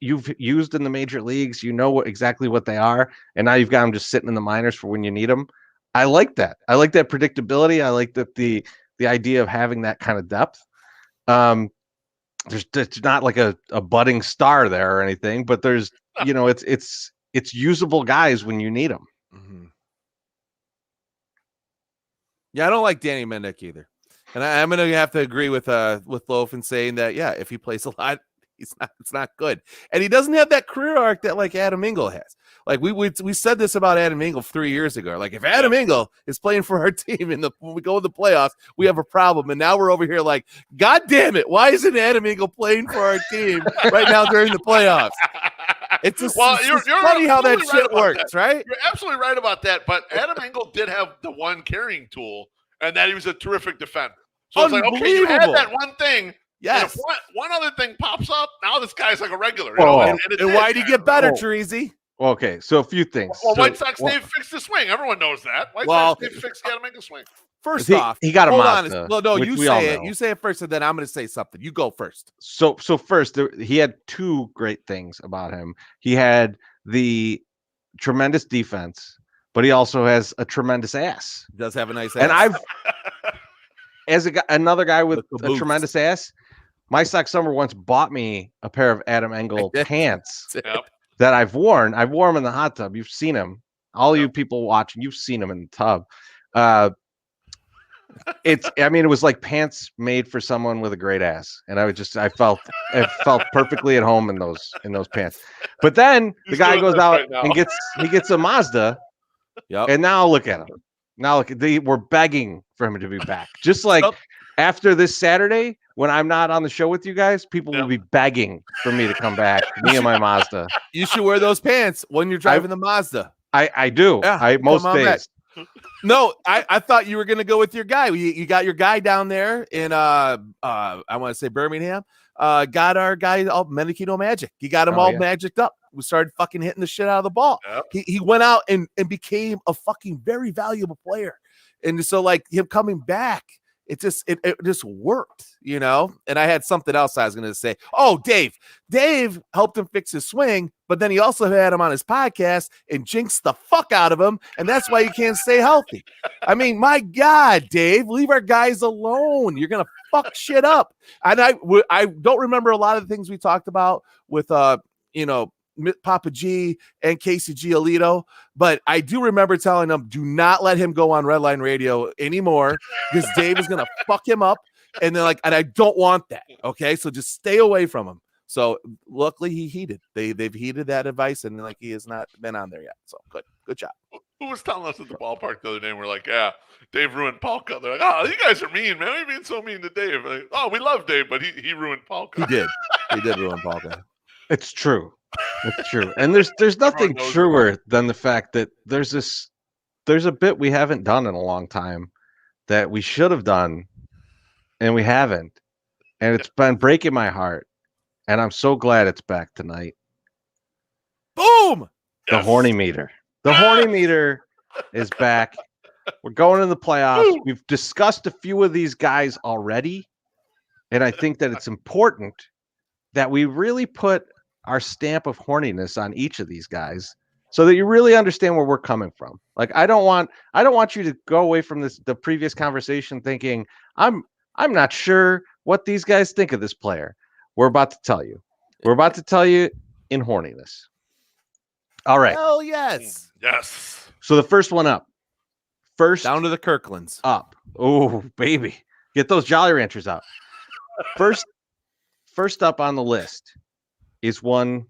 you've used in the major leagues, exactly what they are. And now you've got them just sitting in the minors for when you need them. I like that. I like that predictability. I like that the idea of having that kind of depth. There's not like a budding star there or anything, but there's, it's usable guys when you need them. Mm-hmm. Yeah. I don't like Danny Mendick either. And I'm going to have to agree with Loaf in saying that, yeah, if he plays a lot, it's not good. And he doesn't have that career arc that like Adam Engel has. Like we said this about Adam Engel 3 years ago. Like if Adam Engel is playing for our team when we go in the playoffs, we have a problem. And now we're over here like, God damn it, why isn't Adam Engel playing for our team right now during the playoffs? It's just, you're funny how that shit works, right? You're absolutely right about that. But Adam Engel did have the one carrying tool, and that he was a terrific defender. So it's like, okay, you had that one thing. Yes. And if one other thing pops up, now this guy's like a regular. And why'd he get better, Treasy? Okay, so a few things. Well, White Sox, they've fixed the swing. Everyone knows that. White Sox, they've fixed Adam Engel's swing. First off, he got a Mazda. Well, no, you say it. You say it first, and then I'm going to say something. You go first. So first, he had two great things about him. He had the tremendous defense, but he also has a tremendous ass. He does have a nice ass. And another guy with a tremendous ass, My Sock Summer once bought me a pair of Adam Engel pants Yep. that I've worn. I've worn them in the hot tub. You've seen them. All you people watching, you've seen them in the tub. It was like pants made for someone with a great ass. And I felt perfectly at home in those pants. But then the guy goes out and gets a Mazda. Yep. And now look at him. Now they were begging for him to be back. Just like after this Saturday, when I'm not on the show with you guys, people will be begging for me to come back. Me and my Mazda. You should wear those pants when you're driving the Mazda. I do. Yeah, most days. No, I thought you were gonna go with your guy. You got your guy down there in I want to say Birmingham. Got our guy all Menachino Magic. He got him magicked up. We started fucking hitting the shit out of the ball. Yep. He went out and became a fucking very valuable player. And so like him coming back, it just worked, you know. And I had something else I was gonna say. Oh, Dave helped him fix his swing, but then he also had him on his podcast and jinxed the fuck out of him, and that's why you can't stay healthy. I mean, my God, Dave, leave our guys alone. You're gonna fuck shit up. And I don't remember a lot of the things we talked about with Papa G and Casey Giolito, but I do remember telling them, do not let him go on Redline Radio anymore because Dave is gonna fuck him up, and they're like, and I don't want that. Okay, so just stay away from him. So luckily he heeded. They've heeded that advice, and like he has not been on there yet. So good job. Who was telling us at the ballpark the other day? We're like, yeah, Dave ruined Polka. They're like, oh, you guys are mean, man. Why are you being so mean to Dave? Like, oh, we love Dave, but he ruined Polka. He did ruin Polka. It's true. It's true. And there's nothing truer than the fact that there's a bit we haven't done in a long time that we should have done and we haven't. And it's been breaking my heart. And I'm so glad it's back tonight. Boom! The horny meter. The horny meter is back. We're going in the playoffs. Woo! We've discussed a few of these guys already. And I think that it's important that we really put our stamp of horniness on each of these guys so that you really understand where we're coming from. Like, I don't want you to go away from the previous conversation thinking I'm not sure what these guys think of this player. We're about to tell you. We're about to tell you in horniness. All right. Hell yes. Yes. So the first one up. First down to the Kirklands. Up. Oh, baby. Get those Jolly Ranchers out. First up on the list is one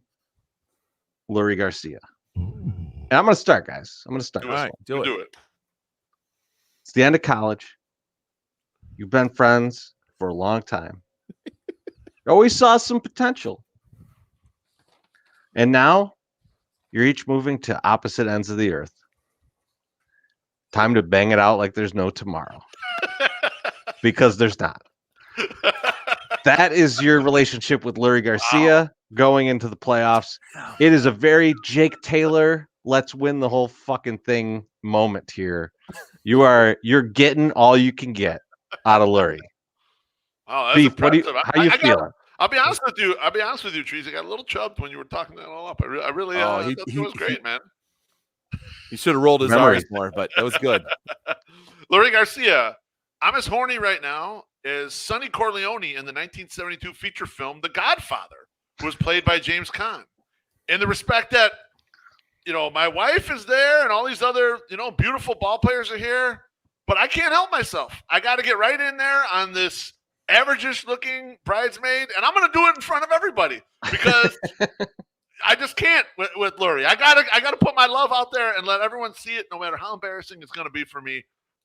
Lurie Garcia. And I'm going to start, guys. I'm going to start. All right, do it. It's the end of college. You've been friends for a long time. You always saw some potential. And now you're each moving to opposite ends of the earth. Time to bang it out like there's no tomorrow. Because there's not. That is your relationship with Lurie Garcia going into the playoffs. It is a very Jake Taylor, let's win the whole fucking thing moment here. You're getting all you can get out of Lurie. Oh, that's Beef, impressive. how you feeling? I'll be honest with you, Trees. I got a little chubbed when you were talking that all up. I really it was great, man. He should have rolled his R's more, but that was good. Lurie Garcia, I'm as horny right now as Sonny Corleone in the 1972 feature film The Godfather, who was played by James Caan. In the respect that, my wife is there and all these other, beautiful ball players are here, but I can't help myself. I got to get right in there on this average-ish looking bridesmaid, and I'm going to do it in front of everybody because I just can't with Lurie. I gotta put my love out there and let everyone see it, no matter how embarrassing it's going to be for me.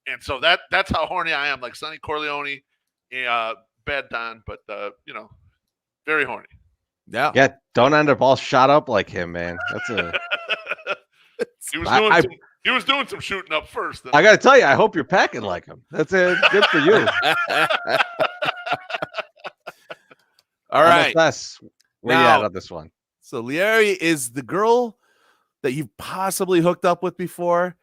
And so that's how horny I am, like Sonny Corleone, bad Don, but very horny. Yeah. Don't end up all shot up like him, man. He was doing some shooting up first. I got to tell you, I hope you're packing like him. That's good for you. All right. Where you at on this one? So Lurie is the girl that you've possibly hooked up with before,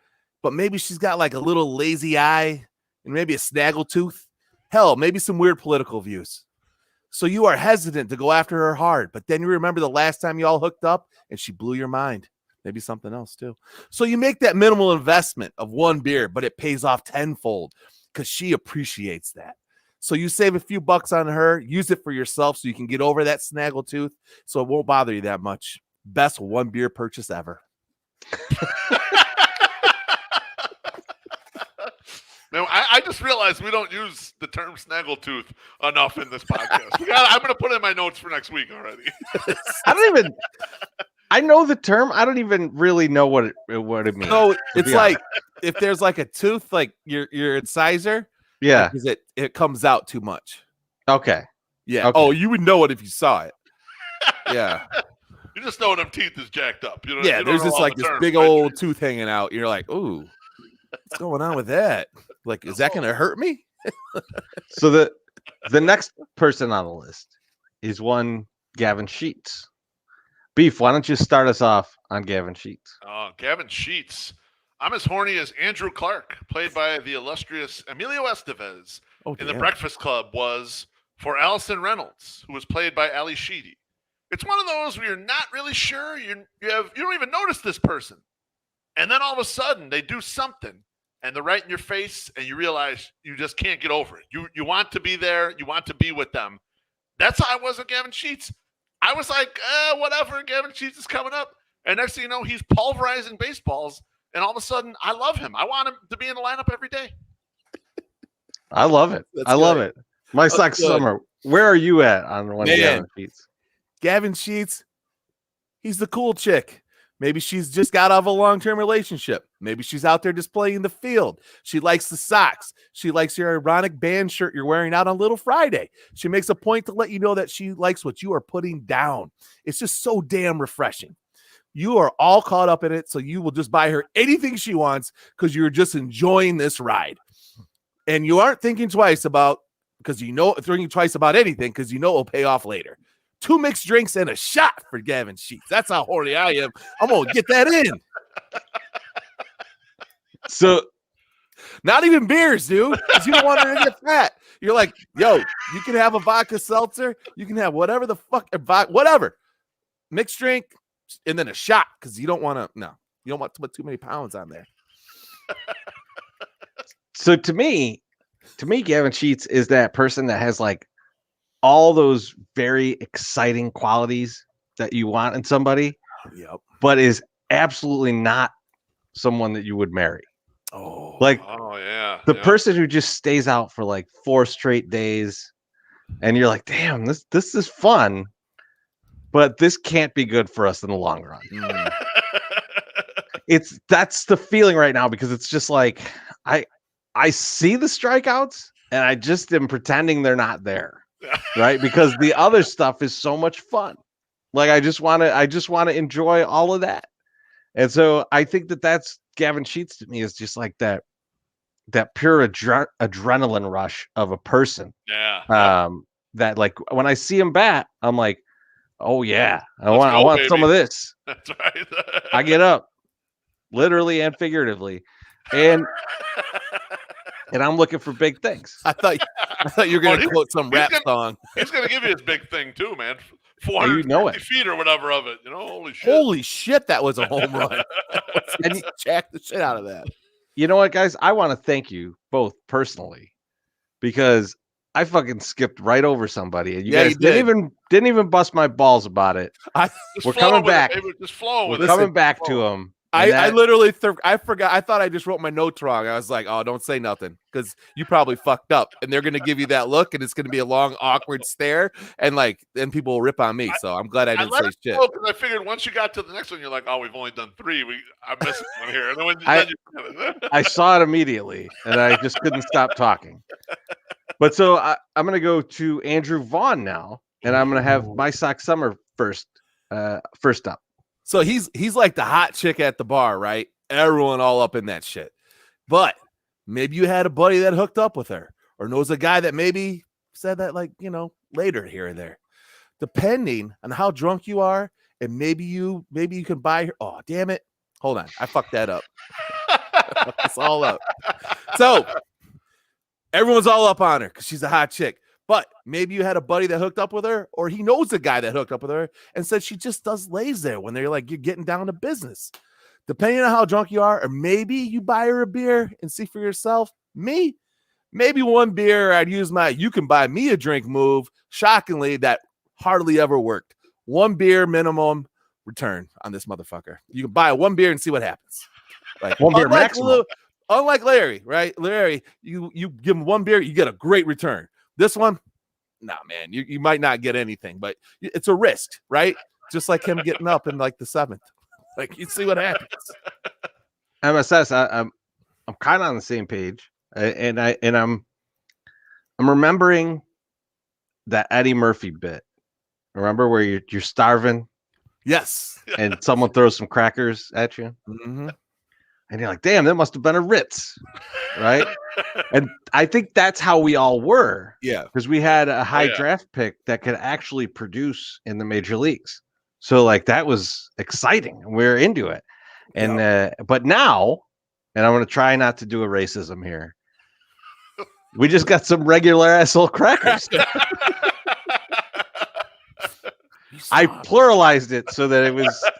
but maybe she's got like a little lazy eye and maybe a snaggletooth. Hell, maybe some weird political views. So you are hesitant to go after her hard, but then you remember the last time you all hooked up and she blew your mind. Maybe something else too. So you make that minimal investment of one beer, but it pays off tenfold because she appreciates that. So you save a few bucks on her, use it for yourself so you can get over that snaggletooth so it won't bother you that much. Best one beer purchase ever. Man, I just realized we don't use the term snaggletooth enough in this podcast. I'm going to put it in my notes for next week already. I know the term. I don't even really know what it means. So it's like if there's like a tooth, like your incisor, yeah, because it comes out too much. Okay. Yeah. Okay. Oh, you would know it if you saw it. Yeah. You just know them teeth is jacked up. You know, yeah, you there's don't just know like all the this terms, big right? old tooth hanging out. You're like, ooh, what's going on with that? Like, is that gonna hurt me? So the next person on the list is one Gavin Sheets. Beef, why don't you start us off on Gavin Sheets? Gavin Sheets. I'm as horny as Andrew Clark, played by the illustrious Emilio Estevez in The Breakfast Club, was for Allison Reynolds, who was played by Ali Sheedy. It's one of those where you're not really sure. You don't even notice this person. And then all of a sudden they do something and they're right in your face and you realize you just can't get over it. You want to be there. You want to be with them. That's how I was with Gavin Sheets. I was like, whatever, Gavin Sheets is coming up. And next thing you know, he's pulverizing baseballs. And all of a sudden, I love him. I want him to be in the lineup every day. I love it. I love it. My Sox Summer. Where are you at on one Gavin Sheets? Gavin Sheets, he's the cool chick. Maybe she's just got out of a long-term relationship. Maybe she's out there just playing the field. She likes the Sox. She likes your ironic band shirt you're wearing out on Little Friday. She makes a point to let you know that she likes what you are putting down. It's just so damn refreshing. You are all caught up in it, so you will just buy her anything she wants because you're just enjoying this ride. And you aren't thinking twice about anything because you know it'll pay off later. 2 mixed drinks and a shot for Gavin Sheets. That's how horny I am. I'm going to get that in. So, not even beers, dude, because you don't want her to get fat. You're like, yo, you can have a vodka seltzer. You can have whatever the fuck, whatever. Mixed drink and then a shot because you don't want to put too many pounds on there. So to me, Gavin Sheets is that person that has like all those very exciting qualities that you want in somebody, but is absolutely not someone that you would marry. The person who just stays out for like 4 straight days, and you're like, damn, this is fun, but this can't be good for us in the long run. That's the feeling right now because it's just like I see the strikeouts and I just am pretending they're not there. Right, because the other stuff is so much fun. Like I just want to enjoy all of that, and so I think that's Gavin Sheets to me is just like that pure adrenaline rush of a person. Yeah. That like when I see him bat, I'm like, oh yeah, I want some of this. That's right. I get up, literally and figuratively, and I'm looking for big things. I thought you were going to quote some rap song. He's going to give you his big thing too, man. 450 feet or whatever of it. Holy shit, that was a home run. And jack the shit out of that. You know what, guys? I want to thank you both personally because I fucking skipped right over somebody, and you guys didn't even bust my balls about it. We're coming back. We're coming back to him. I literally I forgot. I thought I just wrote my notes wrong. I was like, oh, don't say nothing because you probably fucked up. And they're going to give you that look and it's going to be a long, awkward stare. And then people will rip on me. So I'm glad I didn't say shit. Because I figured once you got to the next one, you're like, oh, we've only done 3. I'm missing one here. And then I saw it immediately and I just couldn't stop talking. But so I'm going to go to Andrew Vaughn now. And I'm going to have my Sox Summer first up. So he's like the hot chick at the bar, right? Everyone all up in that shit. But maybe you had a buddy that hooked up with her or knows a guy that maybe said that later here and there. Depending on how drunk you are and maybe you can buy her. Oh, damn it. Hold on. I fucked that up. It's all up. So everyone's all up on her because she's a hot chick. But maybe you had a buddy that hooked up with her, or he knows a guy that hooked up with her and said she just lays there when you're getting down to business. Depending on how drunk you are, or maybe you buy her a beer and see for yourself. Me, maybe one beer. I'd use my "you can buy me a drink" move. Shockingly, that hardly ever worked. One beer minimum return on this motherfucker. You can buy one beer and see what happens. Like one beer maximum. Unlike Larry, right? Larry, you give him one beer, you get a great return. This one, nah, man, you might not get anything, but it's a risk, right? Just like him getting up in like the 7th. Like, you see what happens. MSS, I'm kind of on the same page, and I'm remembering that Eddie Murphy bit. Remember where you're starving? Yes. And someone throws some crackers at you, and you're like, "Damn, that must have been a Ritz," right? And I think that's how we all were. Yeah, because we had a high draft pick that could actually produce in the major leagues. So like that was exciting. We're into it. And but now, and I'm gonna try not to do a racism here. We just got some regular asshole crackers. I pluralized it so that it was.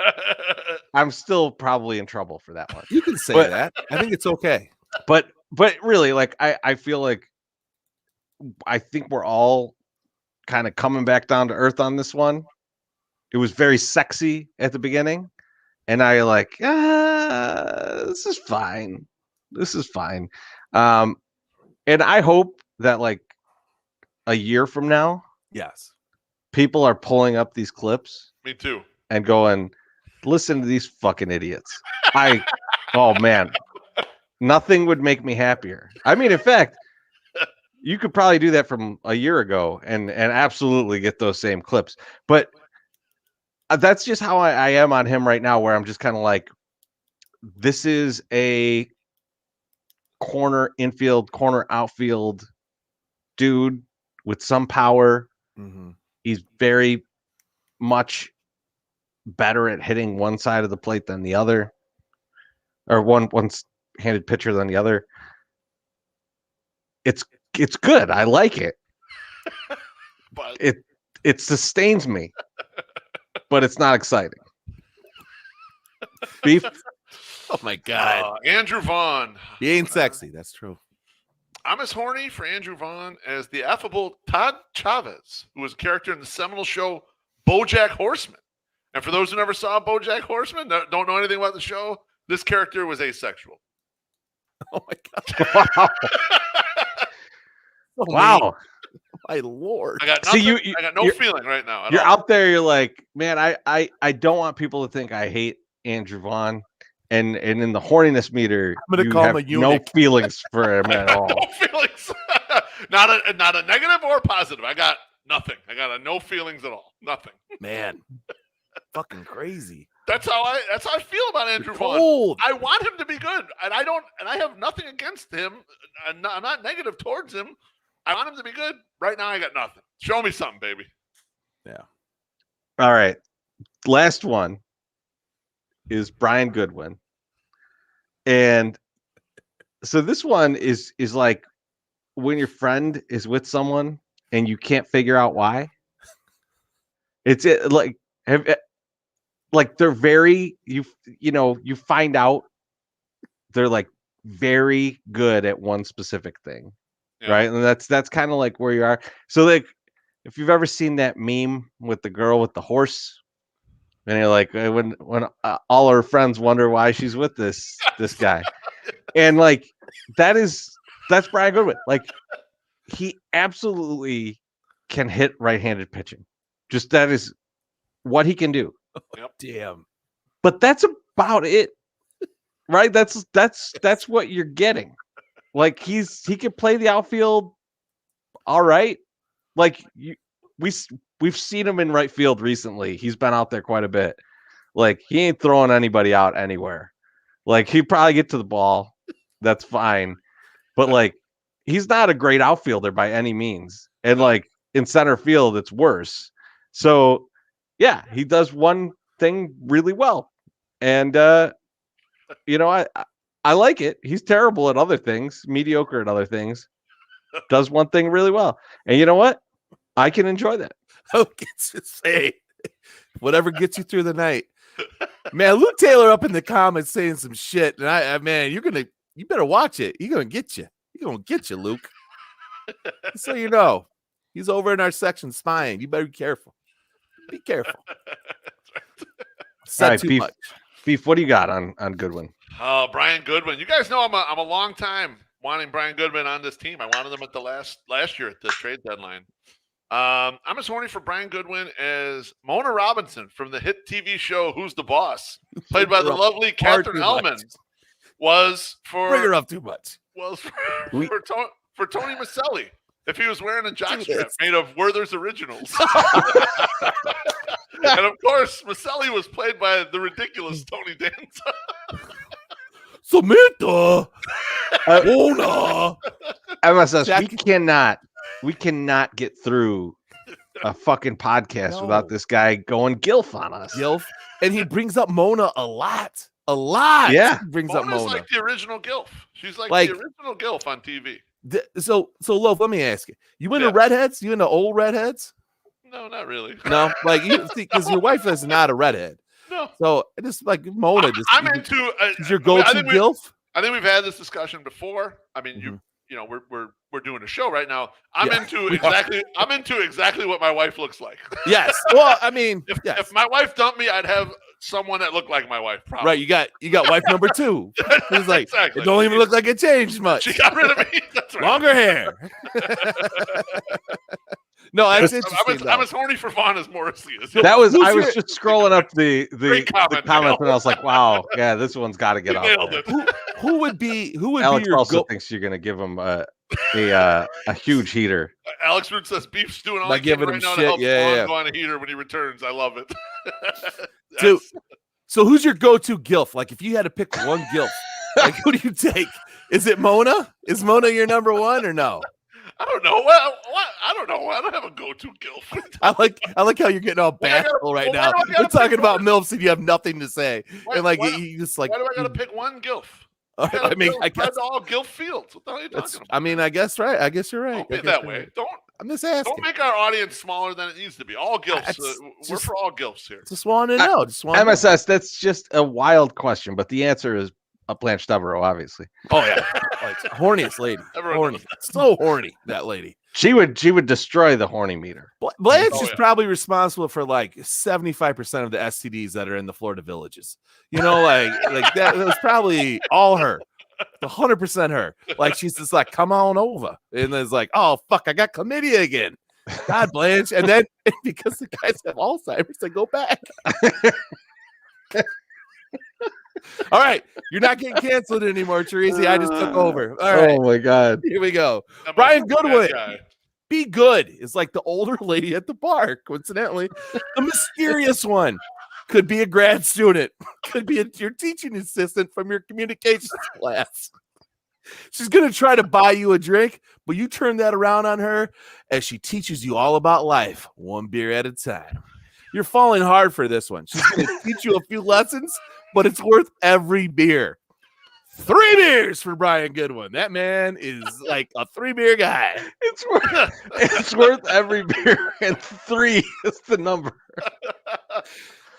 I'm still probably in trouble for that one. You can say that. I think it's okay. But really, like I feel like I think we're all kind of coming back down to earth on this one. It was very sexy at the beginning, and I like, this is fine. This is fine. And I hope that like a year from now, yes, people are pulling up these clips. Me too. And going, listen to these fucking idiots. Oh man, nothing would make me happier. I mean, in fact, you could probably do that from a year ago and absolutely get those same clips. But that's just how I am on him right now, where I'm just kind of like, this is a corner infield, corner outfield dude with some power. He's very much better at hitting one side of the plate than the other, or one-handed pitcher than the other. It's good. I like it. But it sustains me, but it's not exciting. Beef. Oh my God. Andrew Vaughn. He ain't sexy. That's true. I'm as horny for Andrew Vaughn as the affable Todd Chavez, who was a character in the seminal show BoJack Horseman. And for those who never saw BoJack Horseman, don't know anything about the show, this character was asexual. Oh my God! Wow! Wow! My Lord! I got nothing. I got no feeling right now. You're out there. You're like, man, I don't want people to think I hate Andrew Vaughn. And in the horniness meter, I'm gonna call him a eunuch. No feelings for him at all. No feelings. not a negative or positive. I got nothing. I got no feelings at all. Nothing. Man, fucking crazy. That's how I feel about Andrew Vaughn. I want him to be good, and I have nothing against him. I'm not negative towards him. I want him to be good. Right now, I got nothing. Show me something, baby. Yeah. All right. Last one is Brian Goodwin. And so this one is like when your friend is with someone and you can't figure out why. Like they're very you find out they're like very good at one specific thing. Yeah. Right? And that's kind of like where you are. So like if you've ever seen that meme with the girl with the horse, and you're like, when all her friends wonder why she's with this guy, and like that's Brian Goodwin. Like he absolutely can hit right-handed pitching. Just that is what he can do. Yep. Damn. But that's about it, right? That's what you're getting. Like he can play the outfield, all right. Like we've seen him in right field recently. He's been out there quite a bit. Like he ain't throwing anybody out anywhere. Like he'd probably get to the ball. That's fine. But like he's not a great outfielder by any means. And like in center field, it's worse. So yeah, he does one thing really well. And I like it. He's terrible at other things, mediocre at other things. Does one thing really well. And you know what? I can enjoy that. Okay, say whatever gets you through the night. Man, Luke Taylor up in the comments saying some shit. And I man, you better watch it. He's gonna get you. He's gonna get you, Luke. So you know, he's over in our section spying. You better be careful. Be careful. Said All right, too Beef. much. Beef, what do you got on Goodwin? Brian Goodwin. You guys know I'm a long time wanting Brian Goodwin on this team. I wanted him at the last year at the trade deadline. I'm as horny for Brian Goodwin as Mona Robinson from the hit TV show Who's the Boss, played by the lovely Catherine Ellman. Was for bring her up too much. Was for Tony Maselli if he was wearing a jockstrap made of Werther's Originals. And of course, Maselli was played by the ridiculous Tony Danza. Samantha, Mona. MSS, we cannot get through a fucking podcast without this guy going gilf on us. Gilf, and he brings up Mona a lot. Yeah, he brings Mona's up Mona. Like the original gilf. She's like the original gilf on TV. So Loaf, let me ask you: you into redheads? You into old redheads? No, not really. No, like you see, because your wife is not a redhead. No. So just like Mona, I'm into. Is your go-to gilf? I think we've had this discussion before. I mean, you know, we're doing a show right now. I'm into exactly what my wife looks like. Yes. Well, I mean, if my wife dumped me, I'd have someone that looked like my wife. Probably. Right. You got wife number 2. It's like it don't even look like it changed much. She got rid of me. That's right. Longer hair. No, that's interesting. I'm as horny for Vaughn as Morrissey is. I was just scrolling up the comment and I was like, wow, yeah, this one's got to get off. Who would be Alex your also thinks you're gonna give him a huge heater. Alex Root says Beef's doing all by giving him shit. Vaughn go on a heater when he returns. I love it. So who's your go-to gilf? Like if you had to pick one gilf, like who do you take? Is it Mona? Is Mona your number one or no? I don't know. What? I don't know. I don't have a go-to gilf. I like how you're getting all bashful right now. We're talking about MILFs and you have nothing to say. And like you just like. Why do I got to pick one gilf? I mean, I guess all gilf fields. What the hell are you talking about? I mean, I guess right. I guess you're right. Don't be that way. Right. I'm just asking. Don't make our audience smaller than it needs to be. All gilfs. We're for all gilfs here. Just wanted to know. MSS. That's just a wild question, but the answer is Blanche Devereaux, obviously. Oh yeah, like, horniest lady. Horny. So horny, that lady. She would destroy the horny meter. Blanche is probably responsible for like 75% of the STDs that are in the Florida villages. You know, like that was probably all her. 100% her. Like she's just like, come on over, and it's like, oh fuck, I got chlamydia again. God, Blanche, and then because the guys have Alzheimer's, they go back. All right, you're not getting canceled anymore, Teresi. I just took over. All right. Oh my god. Here we go. Brian Goodwin. Be good is like the older lady at the bar. Coincidentally, the mysterious one could be a grad student, could be your teaching assistant from your communications class. She's gonna try to buy you a drink, but you turn that around on her as she teaches you all about life, one beer at a time. You're falling hard for this one. She's gonna teach you a few lessons, but it's worth every beer. 3 beers for Brian Goodwin. That man is like a 3-beer guy. It's worth every beer, and 3 is the number.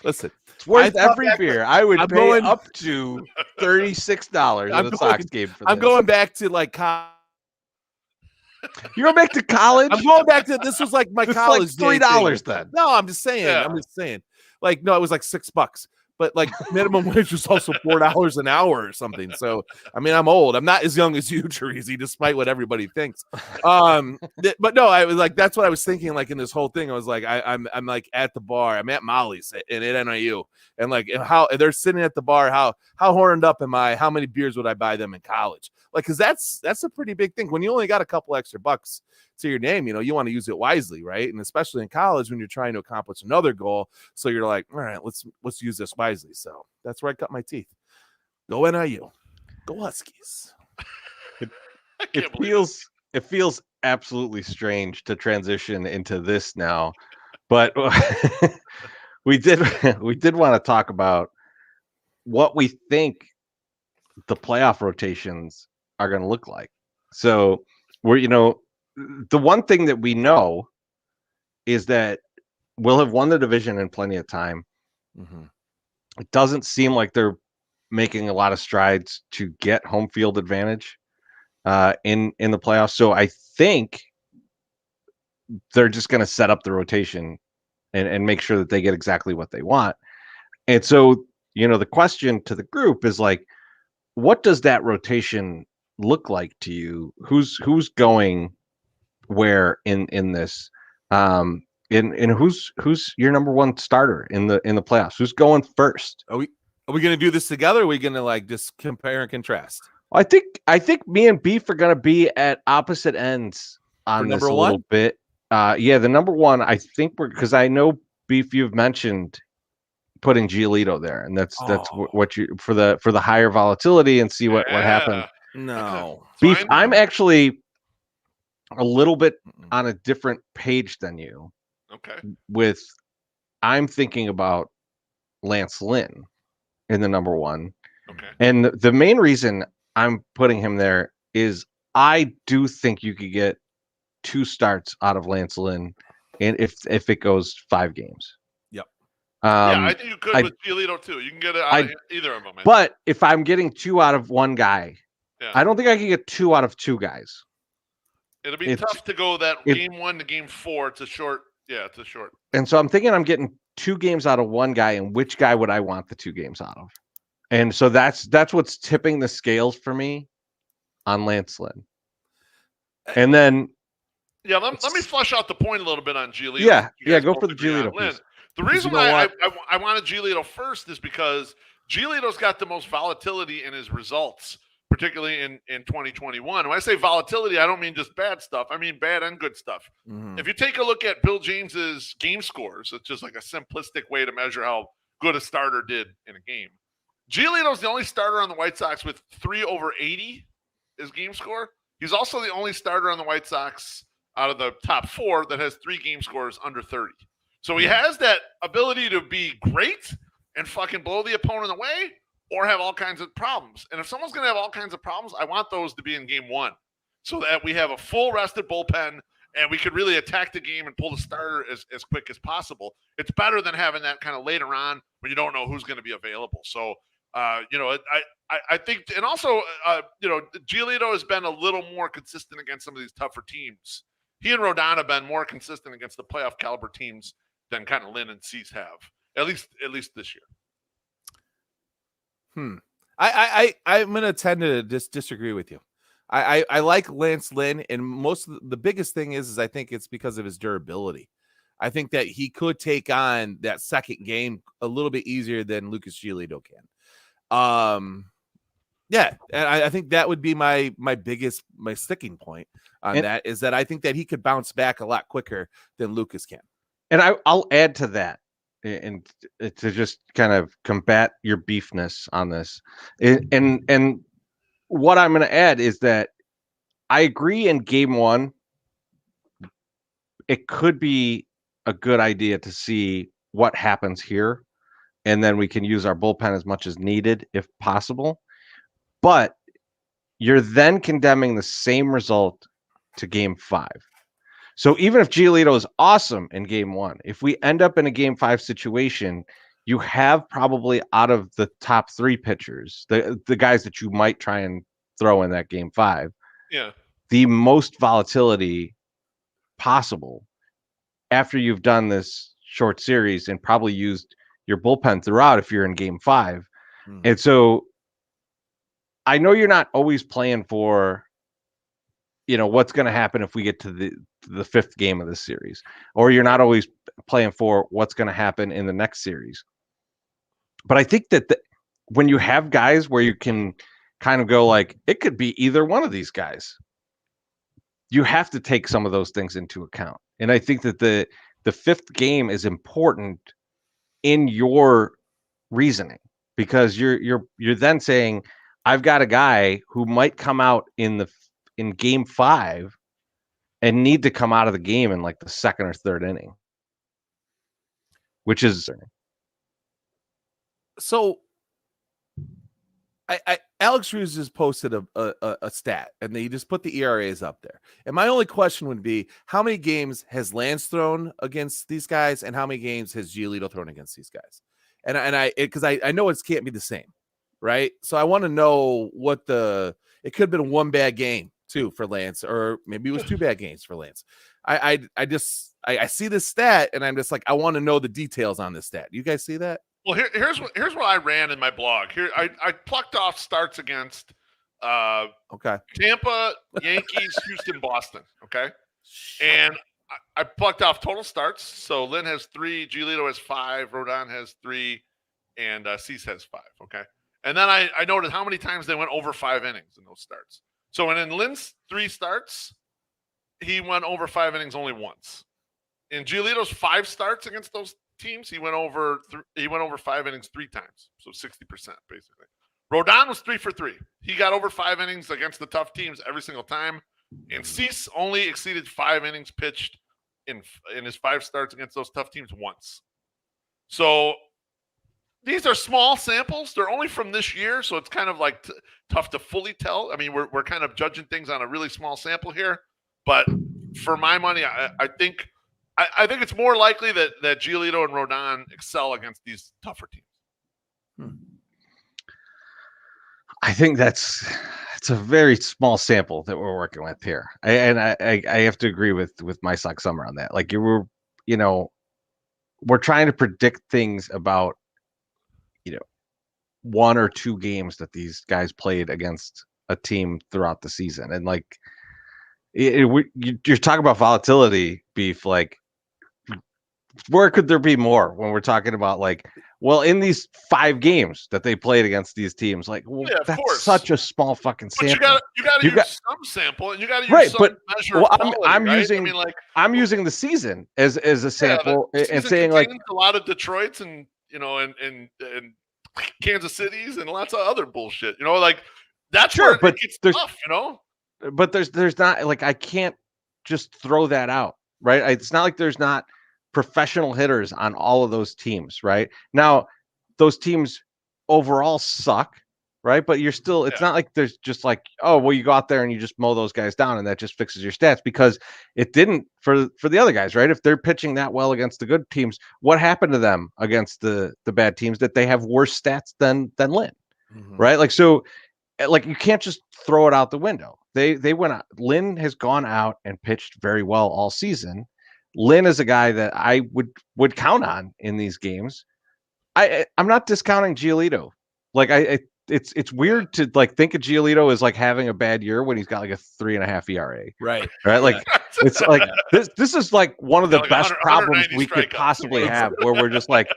Listen, it's worth every beer. I would pay up to $36 at a Sox game for this. I'm going back to like college. You're going back to college? I'm going back to this was like my college. Like $3 then. No, I'm just saying. Yeah. I'm just saying. Like, no, it was like $6. But like minimum wage was also $4 an hour or something. So I mean, I'm old. I'm not as young as you, Teresi, despite what everybody thinks. But no, I was like, that's what I was thinking. Like in this whole thing, I was like, I'm like at the bar. I'm at Molly's at NIU, and like how they're sitting at the bar. How horned up am I? How many beers would I buy them in college? Like, because that's a pretty big thing. When you only got a couple extra bucks to your name, you know, you want to use it wisely, right? And especially in college when you're trying to accomplish another goal. So you're like, all right, let's use this wisely. So that's where I cut my teeth. Go NIU. Go Huskies. It feels absolutely strange to transition into this now, but we did want to talk about what we think the playoff rotations are going to look like. So the one thing that we know is that we'll have won the division in plenty of time. Mm-hmm. It doesn't seem like they're making a lot of strides to get home field advantage in the playoffs. So I think they're just going to set up the rotation and make sure that they get exactly what they want. And so, the question to the group is like, what does that rotation look like to you? Who's going where in this? And who's your number one starter in the playoffs? Who's going first? Are we going to do this together? Or are we going to like just compare and contrast? I think me and Beef are going to be at opposite ends on this a little bit. The number one, I think because I know Beef, you've mentioned putting Giolito there, and that's what you for the higher volatility and see what happened. No, Beef, I'm actually a little bit on a different page than you. Okay. I'm thinking about Lance Lynn in the number one. Okay. And the main reason I'm putting him there is I do think you could get 2 starts out of Lance Lynn, and if it goes 5 games. Yep. I think you could with Giolito too. You can get it out of either of them. But if I'm getting 2 out of one guy, yeah. I don't think I can get 2 out of 2 guys. It'll be tough to go game 1 to game 4 to short. Yeah, it's a short. And so I'm thinking I'm getting 2 games out of one guy, and which guy would I want the 2 games out of? And so that's what's tipping the scales for me on Lance Lynn. And then let me flesh out the point a little bit on Giolito. Yeah, go for the Giolito piece. The reason why I wanted Giolito first is because Giolito's got the most volatility in his results, particularly in 2021. When I say volatility, I don't mean just bad stuff. I mean bad and good stuff. Mm-hmm. If you take a look at Bill James's game scores, it's just like a simplistic way to measure how good a starter did in a game. Giolito's the only starter on the White Sox with 3 over 80 his game score. He's also the only starter on the White Sox out of the top 4 that has 3 game scores under 30. So he has that ability to be great and fucking blow the opponent away or have all kinds of problems. And if someone's going to have all kinds of problems, I want those to be in game 1 so that we have a full rested bullpen and we could really attack the game and pull the starter as quick as possible. It's better than having that kind of later on when you don't know who's going to be available. So, I think, and also, Giolito has been a little more consistent against some of these tougher teams. He and Rodon have been more consistent against the playoff caliber teams than kind of Lynn and Cease have, at least this year. I'm going to tend to disagree with you. I like Lance Lynn, and the biggest thing is I think it's because of his durability. I think that he could take on that second game a little bit easier than Lucas Giolito can. And I think that would be my sticking point on that is that I think that he could bounce back a lot quicker than Lucas can. And I'll add to that, and to just kind of combat your beefness on this. And what I'm going to add is that I agree in game 1, it could be a good idea to see what happens here. And then we can use our bullpen as much as needed if possible. But you're then condemning the same result to game 5. So even if Giolito is awesome in game 1, if we end up in a game 5 situation, you have probably out of the top 3 pitchers, the guys that you might try and throw in that game 5, the most volatility possible after you've done this short series and probably used your bullpen throughout if you're in game 5. And so I know you're not always playing for, what's going to happen if we get to the 5th game of this series, or you're not always playing for what's going to happen in the next series. But I think that when you have guys where you can kind of go like, it could be either one of these guys, you have to take some of those things into account. And I think that the 5th game is important in your reasoning, because you're then saying, I've got a guy who might come out in game 5 and need to come out of the game in like the 2nd or 3rd inning, which is so. Alex Ruse just posted a stat, and they just put the ERAs up there. And my only question would be, how many games has Lance thrown against these guys, and how many games has Giolito thrown against these guys? Because I know it can't be the same, right? So I want to know it could have been one bad game too for Lance, or maybe it was 2 bad games for Lance. I see this stat and I'm just like, I want to know the details on this stat. You guys see that? Well, here's what I ran in my blog. Here I plucked off starts against Okay. Tampa, Yankees, Houston, Boston. Okay. And I plucked off total starts. So Lynn has 3, Giolito has 5, Rodon has 3, and Cease has 5. Okay. And then I noted how many times they went over 5 innings in those starts. So in Lynn's 3 starts, he went over 5 innings only once. In Giolito's 5 starts against those teams, he went over 5 innings 3 times. So 60% basically. Rodon was 3 for 3. He got over 5 innings against the tough teams every single time. And Cease only exceeded 5 innings pitched in his 5 starts against those tough teams once. So these are small samples. They're only from this year, so it's kind of like tough to fully tell. I mean, we're kind of judging things on a really small sample here. But for my money, I think it's more likely that Giolito and Rodon excel against these tougher teams. I think it's a very small sample that we're working with here. I have to agree with my Sock Summer on that. Like we're trying to predict things about 1 or 2 games that these guys played against a team throughout the season, and like you're talking about volatility, Beef. Like, where could there be more when we're talking about like, well, in these 5 games that they played against these teams, like, well, that's such a small fucking sample. But you got to use some sample, and you got to use some measure. Well, I'm using the season as a sample, and saying like a lot of Detroits and and Kansas Cities and lots of other bullshit. Like that's sure, where it gets tough. But there's not, like, I can't just throw that out, right? It's not like there's not professional hitters on all of those teams, right? Now, those teams overall suck, right? But you're still, it's not like there's just like, oh, well, you go out there and you just mow those guys down and that just fixes your stats, because it didn't for the other guys, right? If they're pitching that well against the good teams, what happened to them against the bad teams that they have worse stats than Lynn, right? Like, so, like, you can't just throw it out the window. They went out. Lynn has gone out and pitched very well all season. Lynn is a guy that I would count on in these games. I'm not discounting Giolito. Like, it's weird to like think of Giolito as like having a bad year when he's got like a 3.5 ERA. Right. Like it's like this is like one of the best problems we could possibly have, where we're just like,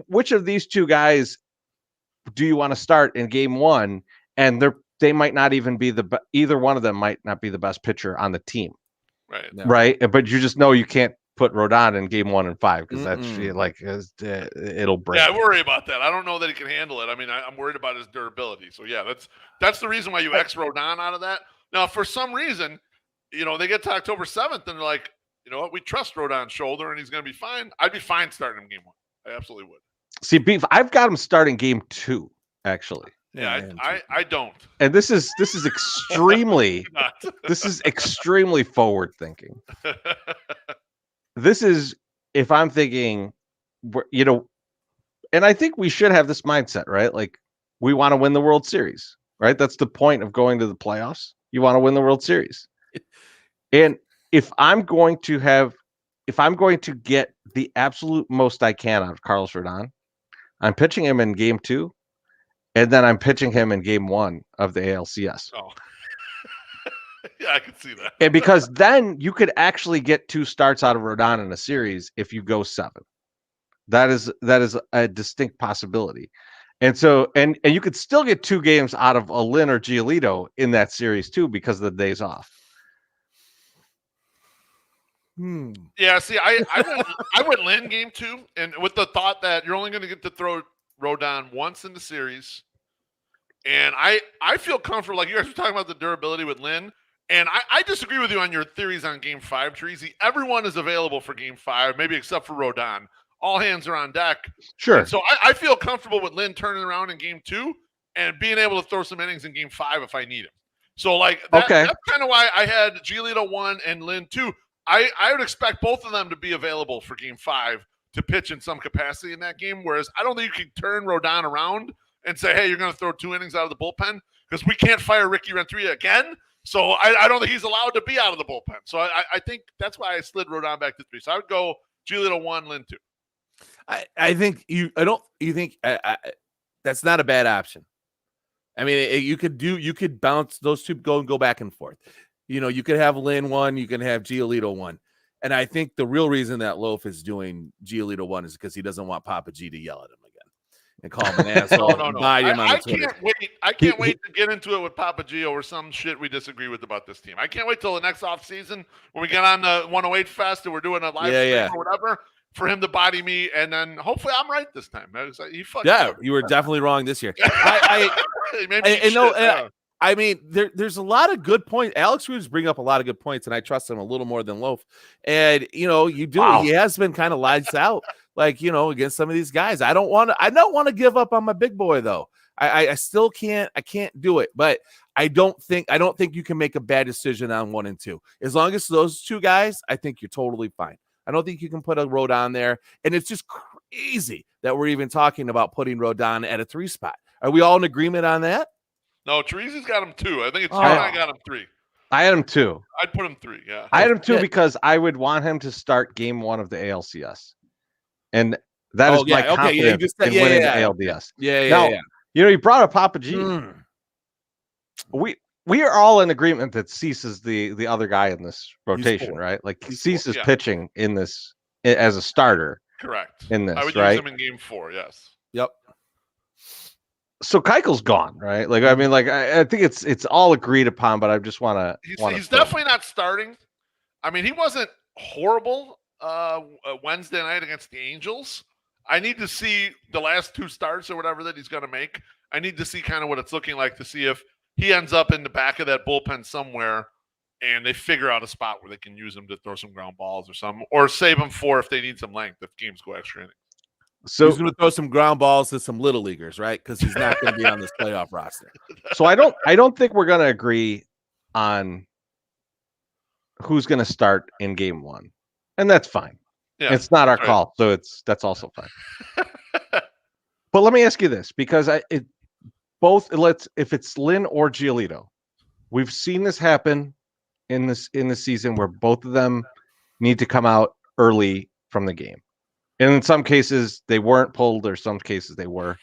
which of these 2 guys do you want to start in game 1? And they might not even be either one of them might not be the best pitcher on the team. Right. No. Right. But you just know you can't put Rodon in game 1 and 5 because that's like it'll break. Yeah, I worry about that. I don't know that he can handle it. I mean, I'm worried about his durability. So yeah, that's the reason why you X Rodon out of that. Now, for some reason, they get to October 7th and they're like, you know what, we trust Rodon's shoulder and he's going to be fine. I'd be fine starting him game 1. I absolutely would. See, Beef, I've got him starting game 2 actually. Yeah, I don't. And this is extremely extremely forward thinking. This is, if I'm thinking, and I think we should have this mindset, right? Like, we want to win the World Series, right? That's the point of going to the playoffs. You want to win the World Series. And if I'm going to get the absolute most I can out of Carlos Rodon, I'm pitching him in game 2. And then I'm pitching him in game 1 of the ALCS. Oh, yeah, I can see that. And because then you could actually get 2 starts out of Rodon in a series if you go 7. That is a distinct possibility. And so, and you could still get 2 games out of a Lynn or Giolito in that series too, because of the days off. Yeah, see, I went Lynn game 2, and with the thought that you're only going to get to throw Rodon once in the series. And I feel comfortable, like you guys were talking about the durability with Lynn, and I disagree with you on your theories on game 5, Treasy. Everyone is available for game 5, maybe except for Rodon. All hands are on deck. Sure. And so I feel comfortable with Lynn turning around in game 2 and being able to throw some innings in game 5 if I need him. So like that's kind of why I had Giolito 1 and Lynn 2. I would expect both of them to be available for game 5 to pitch in some capacity in that game, whereas I don't think you can turn Rodon around and say, hey, you're going to throw 2 innings out of the bullpen because we can't fire Ricky Renteria again. So I don't think he's allowed to be out of the bullpen. So I think that's why I slid Rodon back to 3. So I would go Giolito 1, Lynn 2. I think that's not a bad option. I mean, you could bounce those two, go back and forth. You could have Lynn 1, you can have Giolito 1. And I think the real reason that Loaf is doing Giolito 1 is because he doesn't want Papa G to yell at him again and call him an asshole. No. I can't wait to get into it with Papa G over some shit we disagree with about this team. I can't wait till the next off season when we get on the 108 Fest and we're doing a live stream or whatever for him to body me, and then hopefully I'm right this time. You were definitely wrong this year. I mean, there's a lot of good points. Alex Ruiz bring up a lot of good points, and I trust him a little more than Loaf. And you do. Wow. He has been kind of lights out, against some of these guys. I don't want to give up on my big boy though. I still can't. I can't do it. But I don't think you can make a bad decision on 1 and 2. As long as those two guys, I think you're totally fine. I don't think you can put a Rodon there, and it's just crazy that we're even talking about putting Rodon at a 3 spot. Are we all in agreement on that? No, Teresa's got him 2. I think it's I got him 3. I had him 2. I'd put him 3, yeah. I had him 2 because I would want him to start game 1 of the ALCS. And that is my confidence in winning the ALDS. Now, you brought up Papa G. We are all in agreement that Cease is the other guy in this rotation, right? Like Cease is pitching in this as a starter. Correct. In this, I would right? use him in game 4, yes. Yep. So Keuchel's gone, right? Like, I mean, I think it's all agreed upon, but I just want to. He's definitely not starting. I mean, he wasn't horrible Wednesday night against the Angels. I need to see the last 2 starts or whatever that he's going to make. I need to see kind of what it's looking like to see if he ends up in the back of that bullpen somewhere, and they figure out a spot where they can use him to throw some ground balls or something, or save him for if they need some length if games go extra innings. So he's going to throw some ground balls to some little leaguers, right? Because he's not going to be on this playoff roster. So I don't think we're going to agree on who's going to start in game 1, and that's fine. Yeah, it's not our call, so that's also fine. But let me ask you this, because if it's Lynn or Giolito, we've seen this happen in the season where both of them need to come out early from the game. And in some cases, they weren't pulled, or some cases they were.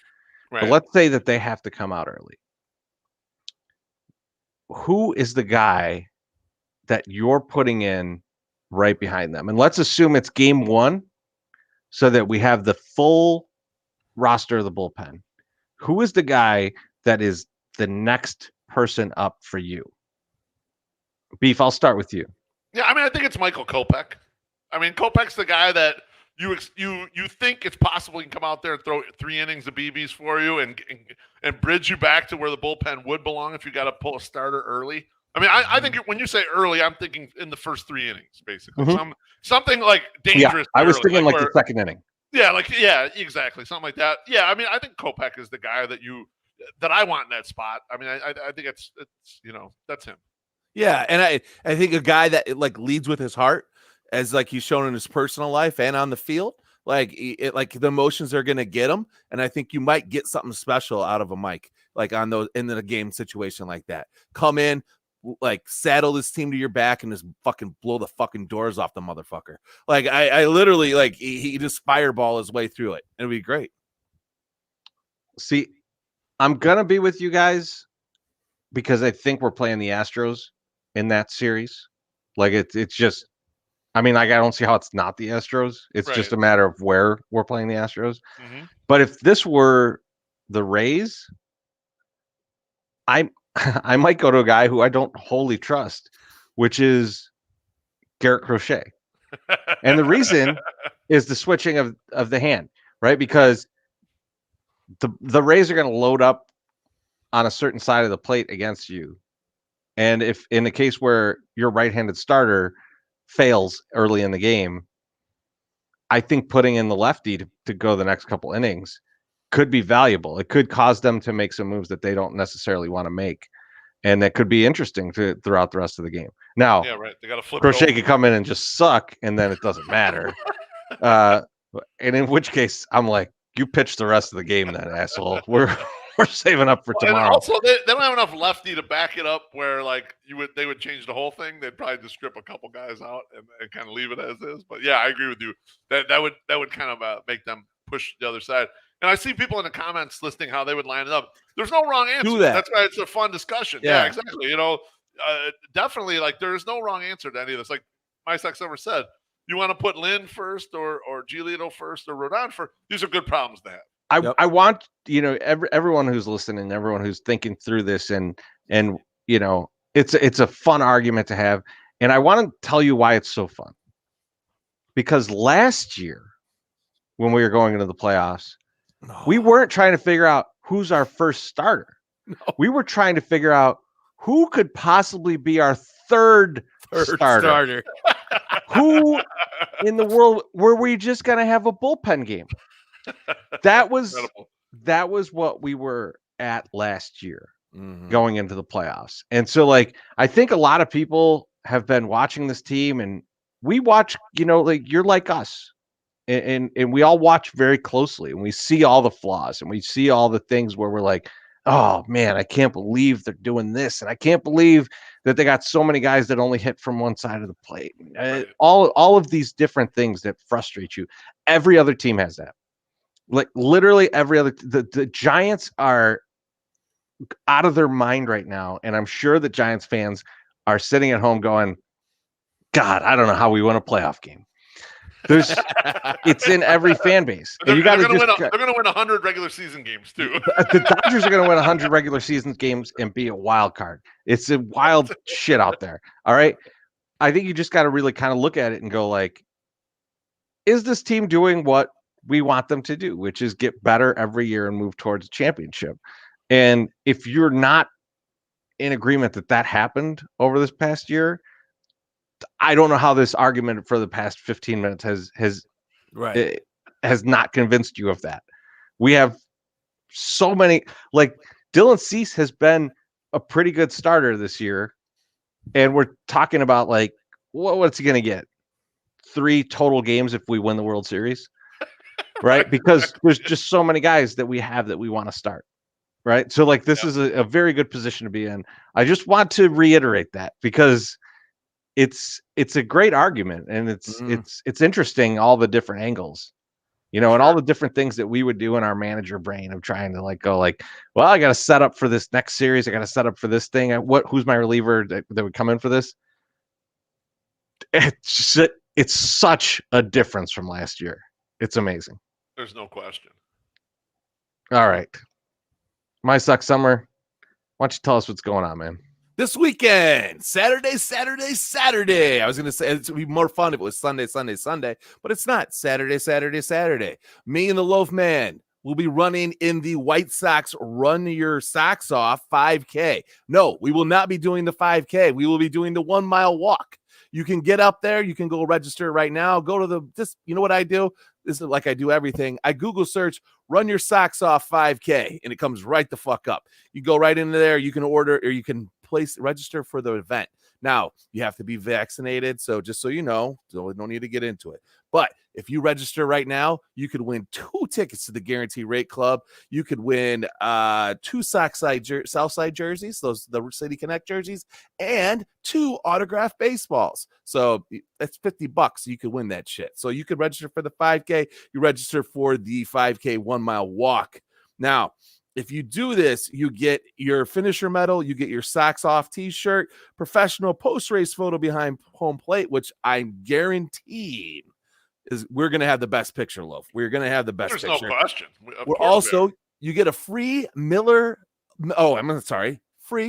Right. But let's say that they have to come out early. Who is the guy that you're putting in right behind them? And let's assume it's game 1 so that we have the full roster of the bullpen. Who is the guy that is the next person up for you? Beef, I'll start with you. Yeah, I mean, I think it's Michael Kopech. I mean, Kopech's the guy that you think it's possible he can come out there and throw 3 innings of BBs for you and bridge you back to where the bullpen would belong if you got to pull a starter early. I mean, I think when you say early, I'm thinking in the first 3 innings, basically. Mm-hmm. Something like dangerous. Yeah, I was thinking like the second inning. Yeah, exactly. Something like that. Yeah, I mean, I think Kopech is the guy that I want in that spot. I mean, I think it's that's him. Yeah, and I think a guy that leads with his heart, as he's shown in his personal life and on the field, the emotions are going to get him, and I think you might get something special out of a Mike, on those in the game situation like that. Come in, saddle this team to your back and just fucking blow the fucking doors off the motherfucker. I literally he just fireball his way through it. It'd be great. See, I'm gonna be with you guys because I think we're playing the Astros in that series. It's just. I mean, I don't see how it's not the Astros. It's just a matter of where we're playing the Astros. Mm-hmm. But if this were the Rays, I might go to a guy who I don't wholly trust, which is Garrett Crochet. And the reason is the switching of the hand, right? Because the Rays are going to load up on a certain side of the plate against you. And if in the case where your right-handed starter fails early in the game, I think putting in the lefty to go the next couple innings could be valuable. It could cause them to make some moves that they don't necessarily want to make, and that could be interesting throughout the rest of the game. Now, they got to flip. Crochet could come in and just suck, and then it doesn't matter. And in which case, I'm like, you pitch the rest of the game, then asshole. We're We're saving up for tomorrow. And also, they don't have enough lefty to back it up. Where like they would change the whole thing. They'd probably just strip a couple guys out and kind of leave it as is. But yeah, I agree with you. That would kind of make them push the other side. And I see people in the comments listing how they would line it up. There's no wrong answer. Do that. That's why it's a fun discussion. Yeah, exactly. Definitely, like there's no wrong answer to any of this. Like my sex ever said, you want to put Lynn first or Giolito first or Rodon first. These are good problems to have. I want everyone who's listening, everyone who's thinking through this, and it's a fun argument to have, and I want to tell you why it's so fun. Because last year, when we were going into the playoffs, we weren't trying to figure out who's our first starter. No. We were trying to figure out who could possibly be our third starter. Who in the world were we just going to have a bullpen game? That was what we were at last year going into the playoffs. And so I think a lot of people have been watching this team, and we watch, you're like us. And we all watch very closely, and we see all the flaws, and we see all the things where we're like, oh man, I can't believe they're doing this. And I can't believe that they got so many guys that only hit from one side of the plate. Right. All of these different things that frustrate you. Every other team has that. Like literally every other, the Giants are out of their mind right now. And I'm sure that Giants fans are sitting at home going, God, I don't know how we win a playoff game. It's in every fan base. They're going to win 100 regular season games too. The Dodgers are going to win 100 regular season games and be a wild card. It's a wild shit out there. All right. I think you just got to really kind of look at it and go is this team doing what we want them to do, which is get better every year and move towards a championship? And if you're not in agreement that happened over this past year, I don't know how this argument for the past 15 minutes has not convinced you of that. We have so many, Dylan Cease has been a pretty good starter this year, and we're talking about what's he going to get? 3 total games if we win the World Series, right? Because there's just so many guys that we have that we want to start, right? So this is a very good position to be in. I just want to reiterate that because it's a great argument, and it's interesting, all the different angles, and all the different things that we would do in our manager brain of trying to go well, I got to set up for this next series. I got to set up for this thing. Who's my reliever that would come in for this? It's such a difference from last year. It's amazing. There's no question. All right. My Suck Summer. Why don't you tell us what's going on, man? This weekend, Saturday. I was going to say it would be more fun if it was Sunday, but it's not. Saturday. Me and the Loaf Man will be running in the White Sox Run Your Socks Off 5K. No, we will not be doing the 5K. We will be doing the 1 mile walk. You can get up there. You can go register right now. Go to you know what I do? This is like I do everything. I Google search Run Your Socks Off 5K, and it comes right the fuck up. You go right into there. You can order, or you can register for the event. Now, you have to be vaccinated, so just so you know, no need to get into it. But if you register right now, you could win 2 tickets to the Guarantee Rate Club. You could win 2 Southside jerseys, those the City Connect jerseys, and 2 autographed baseballs. So that's $50. You could win that shit. So you could register for the 5K. You register for the 5K 1 mile walk. Now, if you do this, you get your finisher medal, you get your socks off t-shirt, professional post-race photo behind home plate, which I'm guaranteed is we're going to have the best picture, Loaf. We're going to have the best picture. There's no question. We're also, you get a free free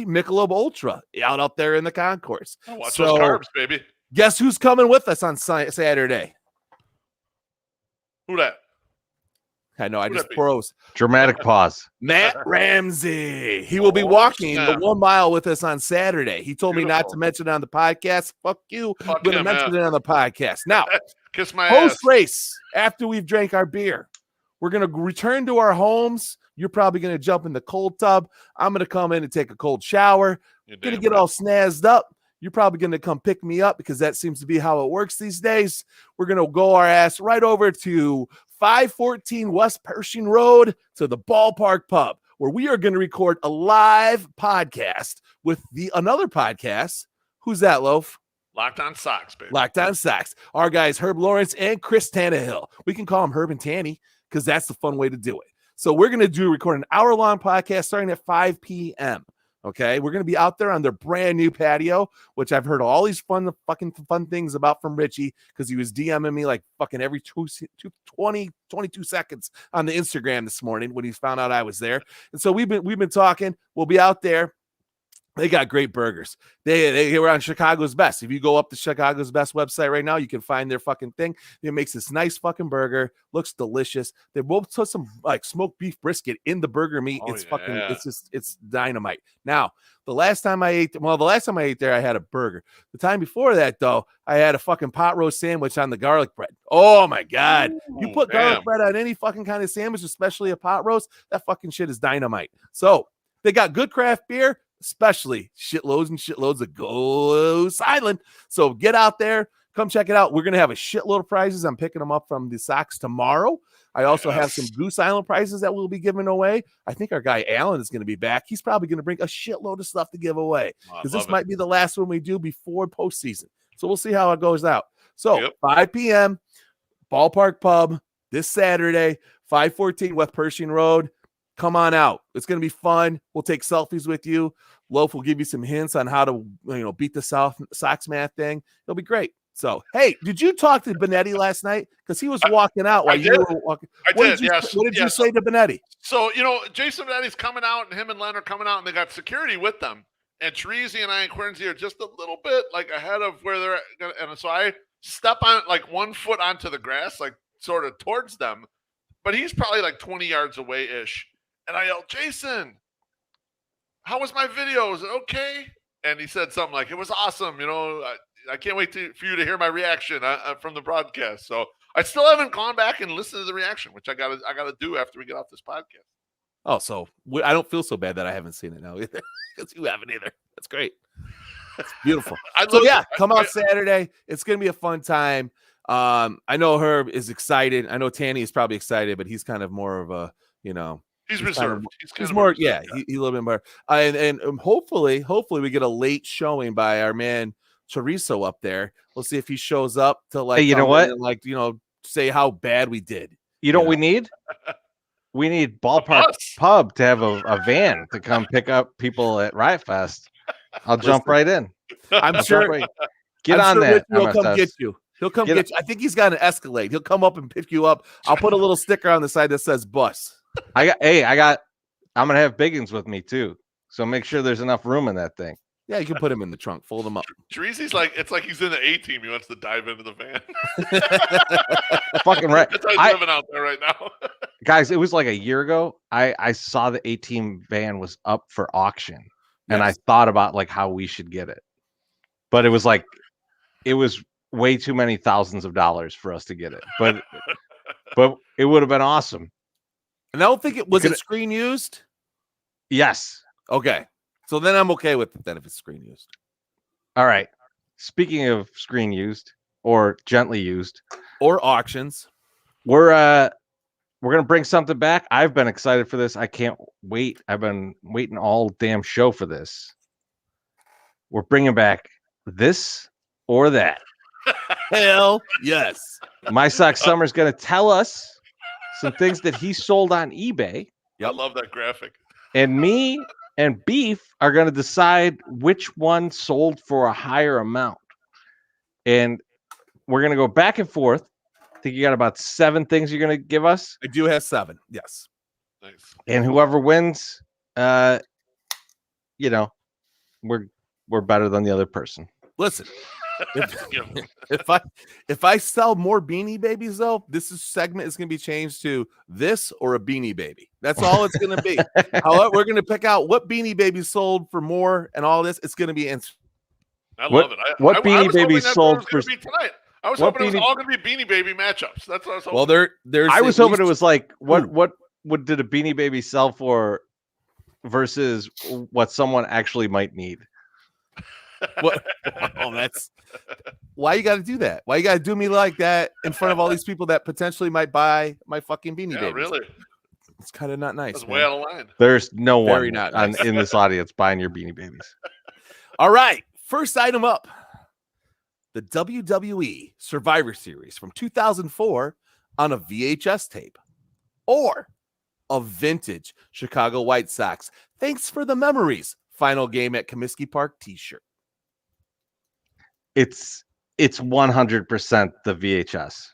Michelob Ultra out there in the concourse. Oh, watch those carbs, baby. Guess who's coming with us on Saturday? Who that? I know, I just froze. Dramatic pause. Matt Ramsey. He will be walking the 1 mile with us on Saturday. He told me not to mention it on the podcast. Fuck you. I'm going to mention it on the podcast. Now, kiss my post race, after we've drank our beer, we're going to return to our homes. You're probably going to jump in the cold tub. I'm going to come in and take a cold shower. Going to get all snazzed up. You're probably going to come pick me up because that seems to be how it works these days. We're going to go our ass right over to 514 West Pershing Road to the Ballpark Pub. where we are going to record a live podcast with another podcast. Who's that, Loaf? Locked On Sox, baby. Locked On Sox. Our guys, Herb Lawrence and Chris Tannehill. We can call them Herb and Tanny because that's the fun way to do it. So we're going to record an hour-long podcast starting at 5 p.m., okay? We're going to be out there on their brand new patio, which I've heard all these fun things about from Richie because he was DMing me like fucking every 22 seconds on the Instagram this morning when he found out I was there. And so we've been talking. We'll be out there. They got great burgers. They were on Chicago's Best. If you go up to Chicago's Best website right now, you can find their fucking thing. It makes this nice fucking burger. Looks delicious. They both put some like smoked beef brisket in the burger meat. It's dynamite. Now, the last time I ate there, I had a burger. The time before that, though, I had a fucking pot roast sandwich on the garlic bread. Oh my God. You put garlic bread on any fucking kind of sandwich, especially a pot roast, that fucking shit is dynamite. So they got good craft beer, especially shitloads and shitloads of Goose Island. So get out there, come check it out. We're going to have a shitload of prizes. I'm picking them up from the Sox tomorrow. I also have some Goose Island prizes that we'll be giving away. I think our guy Alan is going to be back. He's probably going to bring a shitload of stuff to give away because this might be the last one we do before postseason. So we'll see how it goes out. So 5 p.m., Ballpark Pub this Saturday, 514 West Pershing Road. Come on out. It's going to be fun. We'll take selfies with you. Loaf will give you some hints on how to, beat the Sox math thing. It'll be great. So, hey, did you talk to Benetti last night? Because he was walking out while you were walking. What did you say to Benetti? So, Jason Benetti's coming out, and him and Len are coming out, and they got security with them. And Teresi and I and Quincy are just a little bit like ahead of where they're at. And so I step on like 1 foot onto the grass, like sort of towards them. But he's probably like 20 yards away-ish. And I yelled, Jason, how was my video? Is it okay? And he said something like, it was awesome. I can't wait for you to hear my reaction from the broadcast. So I still haven't gone back and listened to the reaction, which I gotta do after we get off this podcast. Oh, so I don't feel so bad that I haven't seen it now either because you haven't either. That's great. That's beautiful. Come out Saturday. It's going to be a fun time. I know Herb is excited. I know Tanny is probably excited, but he's kind of more of a, he's reserved. He's more, he's a little bit more. And hopefully we get a late showing by our man Chorizo up there. We'll see if he shows up to like, hey, you know what? And say how bad we did. You know what we need? We need Ballpark Pub to have a van to come pick up people at Riot Fest. I'll jump right in. I'm sure. Get on that. He'll come get you. He'll come get you. I think he's got an Escalade. He'll come up and pick you up. I'll put a little sticker on the side that says bus. I'm gonna have Biggins with me too. So make sure there's enough room in that thing. Yeah, you can put him in the trunk, fold him up. Teresi's it's like he's in the A team. He wants to dive into the van. Fucking right. That's how he's living out there right now. Guys, it was like a year ago. I saw the A team van was up for auction, and I thought about like how we should get it, but it was way too many thousands of dollars for us to get it. But it would have been awesome. And I don't think it was screen used. Yes. Okay. So then I'm okay with it then if it's screen used. All right. Speaking of screen used or gently used or auctions, we're gonna bring something back. I've been excited for this. I can't wait. I've been waiting all damn show for this. We're bringing back This or That. Hell yes. My Sox Summer's gonna tell us some things that he sold on eBay. I love that graphic. And me and Beef are going to decide which one sold for a higher amount. And we're going to go back and forth. I think you got about 7 things you're going to give us. I do have 7. Yes. Nice. And whoever wins, we're better than the other person. Listen, if I sell more Beanie Babies, though, this segment is going to be changed to This or a Beanie Baby. That's all it's going to be. However, we're going to pick out what Beanie Babies sold for more and all this. It's going to be answered. I love it. What Beanie Babies sold for tonight? I was hoping it was all going to be Beanie Baby matchups. That's what I was hoping. Well, there's. I was hoping it was like what did a Beanie Baby sell for versus what someone actually might need. What? Oh, that's why you got to do that. Why you got to do me like that in front of all these people that potentially might buy my fucking Beanie Babies? Really? It's kind of not nice. That's way out of line. There's no Very one not nice. in this audience buying your Beanie Babies. All right. First item up. The WWE Survivor Series from 2004 on a VHS tape. Or a vintage Chicago White Sox Thanks for the Memories final game at Comiskey Park t-shirt. It's 100% the VHS.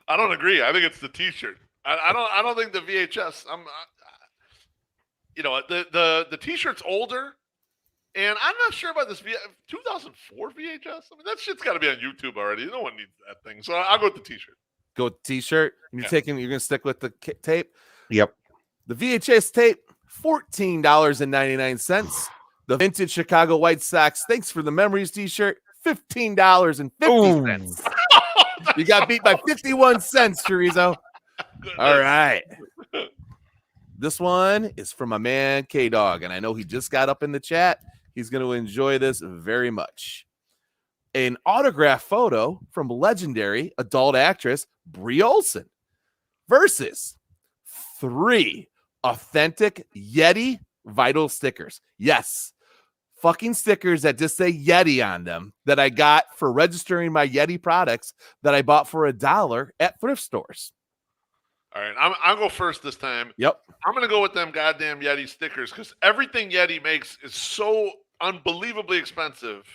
I don't agree. I think it's the T-shirt. I don't think the VHS. The T-shirt's older, and I'm not sure about this 2004 VHS. I mean, that shit's got to be on YouTube already. No one needs that thing. So I'll go with the T-shirt. Go with the T-shirt. You're gonna stick with the tape. Yep. The VHS tape, $14.99. The vintage Chicago White Sox Thanks for the Memories t-shirt, $15.50. You got beat by 51 cents, Chorizo. All right. This one is from my man K-Dog, and I know he just got up in the chat. He's going to enjoy this very much. An autograph photo from legendary adult actress Brie Olson versus 3 authentic Yeti vinyl stickers. Yes. Fucking stickers that just say Yeti on them that I got for registering my Yeti products that I bought for $1 at thrift stores. All right, I'll go first this time. Yep. I'm going to go with them goddamn Yeti stickers because everything Yeti makes is so unbelievably expensive.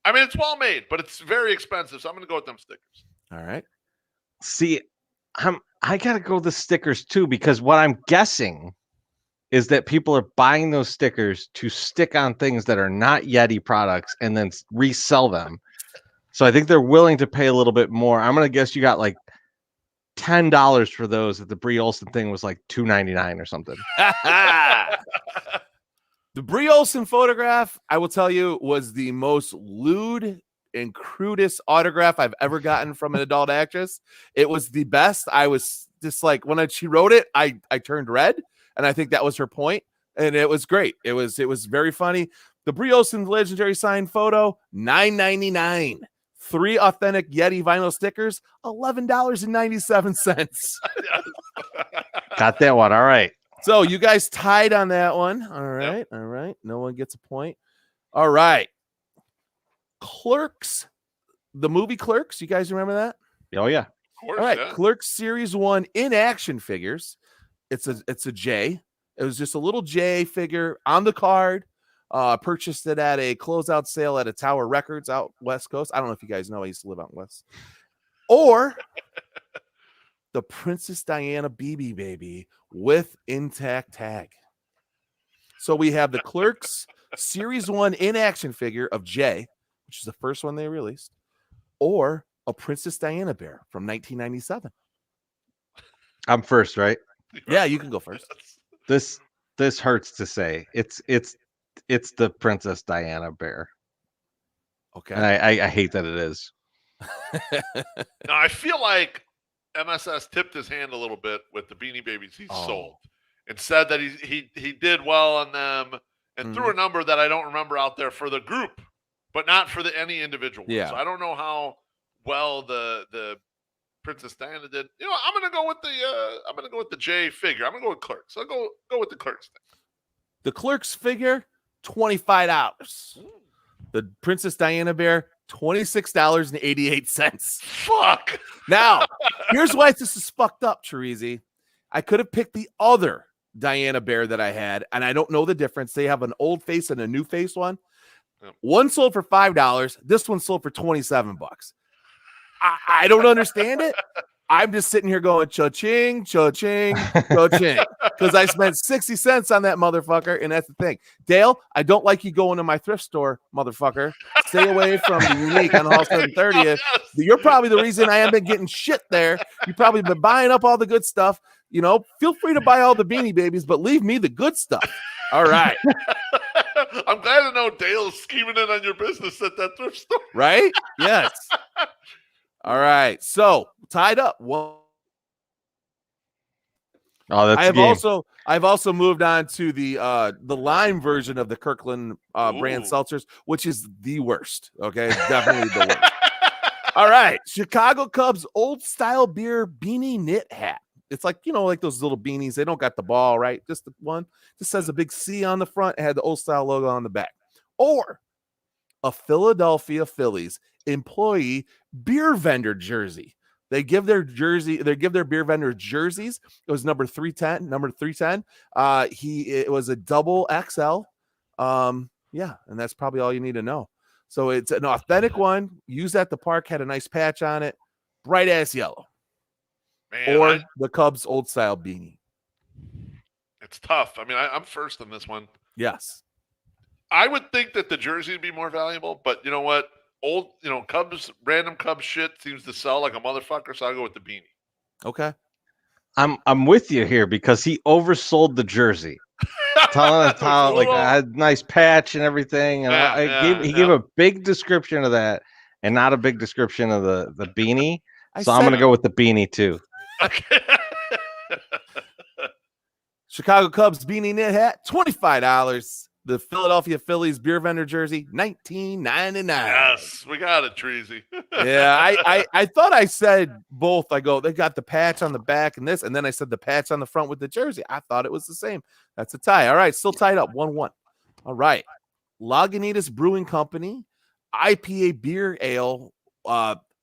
I mean, it's well made, but it's very expensive, so I'm going to go with them stickers. All right. See, I got to go with the stickers too because what I'm guessing is that people are buying those stickers to stick on things that are not Yeti products and then resell them. So I think they're willing to pay a little bit more. I'm going to guess you got like $10 for those. That the Brie Olson thing was like $2.99 or something. The Brie Olson photograph, I will tell you, was the most lewd and crudest autograph I've ever gotten from an adult actress. It was the best. I was just like, when she wrote it, I turned red. And I think that was her point. And it was great. It was very funny. The Brie Olson legendary signed photo, $9.99. 3 authentic Yeti vinyl stickers, $11.97. Got that one. All right. So you guys tied on that one. All right. Yep. All right. No one gets a point. All right. Clerks. The movie Clerks. You guys remember that? Oh, yeah. Of course, all right. Yeah. Clerks Series 1 in action figures. It's a J. It was just a little J figure on the card. Purchased it at a closeout sale at a Tower Records out West Coast. I don't know if you guys know. I used to live out west. Or the Princess Diana BB baby with intact tag. So we have the Clerks Series 1 in action figure of J, which is the first one they released, or a Princess Diana bear from 1997. I'm first, right? Yeah, you can go first. This hurts to say. It's the Princess Diana bear. Okay. And I hate that it is. Now, I feel like MSS tipped his hand a little bit with the Beanie Babies he sold and said that he did well on them and threw a number that I don't remember out there for the group, but not for any individual. Yeah. So I don't know how well the Princess Diana did. You know, I'm gonna go with the J figure. I'm gonna go with Clerks. I'll go with the Clerks thing. The Clerks figure, $25. The Princess Diana bear, $26.88. Fuck. Now, here's why this is fucked up, Chorizy. I could have picked the other Diana bear that I had, and I don't know the difference. They have an old face and a new face one. Yep. One sold for $5. This one sold for $27. I don't understand it. I'm just sitting here going cha-ching, cha-ching, cha-ching, because I spent 60 cents on that motherfucker, and that's the thing. Dale, I don't like you going to my thrift store, motherfucker. Stay away from the Unique on Halsted and 30th. Yes. You're probably the reason I haven't been getting shit there. You've probably been buying up all the good stuff. You know, feel free to buy all the Beanie Babies, but leave me the good stuff. All right. I'm glad to know Dale's scheming in on your business at that thrift store. Right? Yes. All right. So tied up. Well, that's I've also moved on to the lime version of the Kirkland brand seltzers, which is the worst. Okay, definitely the worst. All right, Chicago Cubs old style beer beanie knit hat It's like, like those little beanies. They don't got the ball, right? Just the one. Just says a big C on the front. It had the old style logo on the back. Or a Philadelphia Phillies employee beer vendor jersey. They give their beer vendor jerseys. It was number 310. It was a double XL. Yeah, and that's probably all you need to know. So it's an authentic one. Used at the park, had a nice patch on it, bright ass yellow. Man, the Cubs old style beanie. It's tough. I mean, I'm first on this one. Yes. I would think that the jersey would be more valuable, but you know what? Random Cubs shit seems to sell like a motherfucker, so I'll go with the beanie. Okay. I'm with you here because he oversold the jersey. Telling us how like I had a nice patch and everything. And he gave a big description of that and not a big description of the beanie. So I'm gonna go with the beanie too. Okay. Chicago Cubs beanie knit hat, $25. The Philadelphia Phillies beer vendor jersey, $19.99. Yes, we got it, Treasy. Yeah, I thought I said both. I go, they got the patch on the back and this, and then I said the patch on the front with the jersey. I thought it was the same. That's a tie. All right, still tied up 1-1. All right, Lagunitas Brewing Company IPA beer ale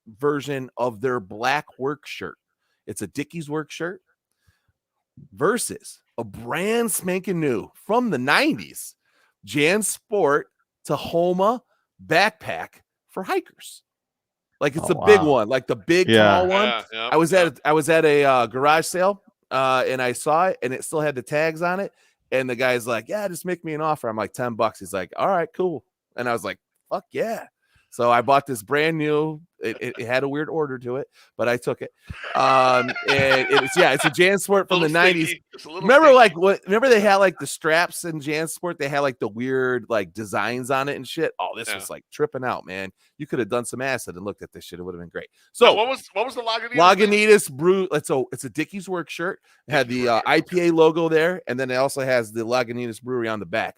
version of their black work shirt. It's a Dickies work shirt versus a brand spanking new from the 90s JanSport Tahoma backpack for hikers. Like it's big one, like the big tall one. Yeah, I was at a garage sale and I saw it and it still had the tags on it. And the guy's like, yeah, just make me an offer. I'm like, $10. He's like, all right, cool. And I was like, fuck yeah. So I bought this brand new. It had a weird order to it, but I took it. And it's a JanSport from the 90s. Remember they had like the straps in JanSport? They had like the weird like designs on it and shit. Oh, this was like tripping out, man. You could have done some acid and looked at this shit. It would have been great. So what was the Lagunitas Brew? It's a Dickies work shirt. It had the IPA logo there, and then it also has the Lagunitas Brewery on the back.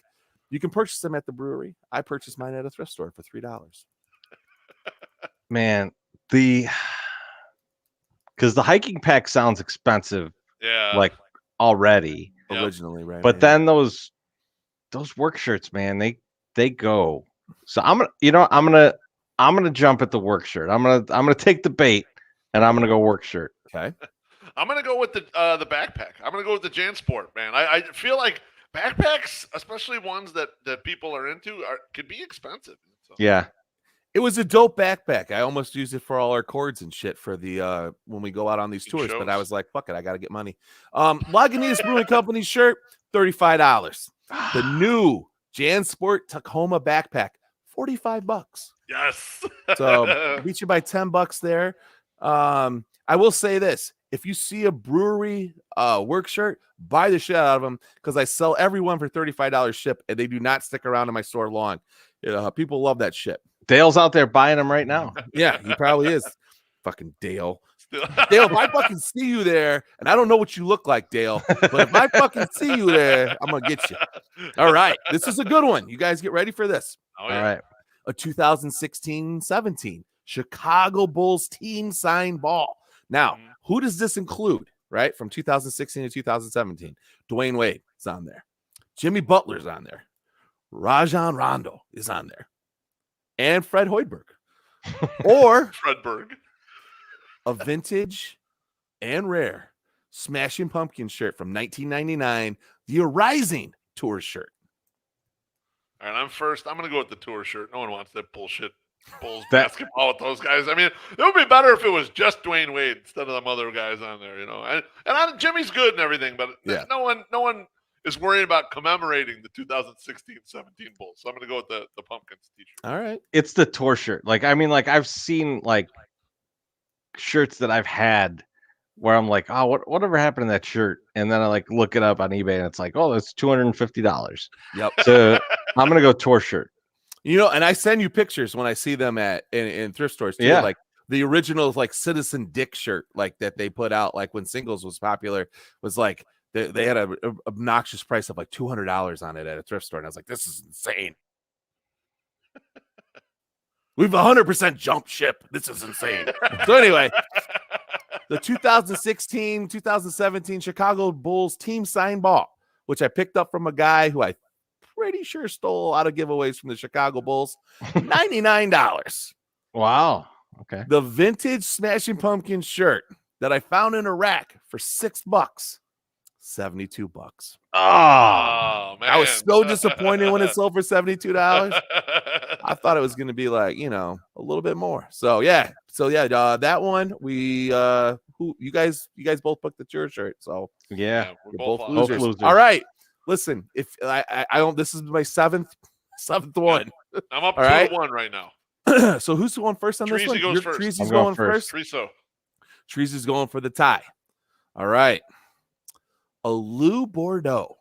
You can purchase them at the brewery. I purchased mine at a thrift store for $3. Man, because the hiking pack sounds expensive, like already originally, right? But then those work shirts, man, they go. So I'm gonna jump at the work shirt. I'm gonna take the bait, and I'm gonna go work shirt. Okay. I'm gonna go with the backpack. I'm gonna go with the JanSport, man. I feel like backpacks, especially ones that people are into, could be expensive. So. Yeah. It was a dope backpack. I almost used it for all our cords and shit for the when we go out on these tours, but I was like, fuck it, I gotta get money. Lagunitas Brewing Company shirt, $35. The new JanSport Tacoma backpack, $45. Yes. So beat you by $10 there. I will say this: if you see a brewery work shirt, buy the shit out of them because I sell everyone for $35 ship, and they do not stick around in my store long. People love that shit. Dale's out there buying them right now. Yeah, he probably is. Fucking Dale. Dale, if I fucking see you there, and I don't know what you look like, Dale, but if I fucking see you there, I'm going to get you. All right. This is a good one. You guys get ready for this. Oh, yeah. All right. A 2016-17 Chicago Bulls team signed ball. Now, who does this include, right? From 2016 to 2017. Dwayne Wade is on there. Jimmy Butler's on there. Rajon Rondo is on there. And Fred Hoiberg. Or Fredberg. A vintage and rare Smashing Pumpkins shirt from 1999, the Arising Tour shirt. All right, I'm first. I'm going to go with the tour shirt. No one wants that bullshit Bulls basketball with those guys. I mean, it would be better if it was just Dwayne Wade instead of them other guys on there, And Jimmy's good and everything, but no one is worried about commemorating the 2016-17 Bulls. So I'm going to go with the Pumpkins t-shirt. All right. It's the tour shirt. I've seen shirts that I've had where I'm like, oh, whatever happened to that shirt? And then I look it up on eBay and it's like, oh, that's $250. Yep. So I'm going to go tour shirt. And I send you pictures when I see them in thrift stores too. Yeah. Like the original Citizen Dick shirt that they put out when Singles was popular was they had a obnoxious price of $200 on it at a thrift store. And I was like, this is insane. We've 100% jumped ship. This is insane. So anyway, the 2016-2017 Chicago Bulls team signed ball, which I picked up from a guy who I pretty sure stole a lot of giveaways from the Chicago Bulls. $99. Wow. Okay. The vintage Smashing Pumpkins shirt that I found in a rack for $6. $72. Oh, man. I was so disappointed when it sold for $72. I thought it was going to be like, a little bit more. So yeah. That one we who you guys both booked the your shirt. So yeah, we're you're both losers. losers. All right. Listen, if I don't, this is my seventh one. I'm up All 2-1 right now. So who's going first on this one? Goes first. Treasy's going first. Treasy's going for the tie. All right. A Lou Bordeaux,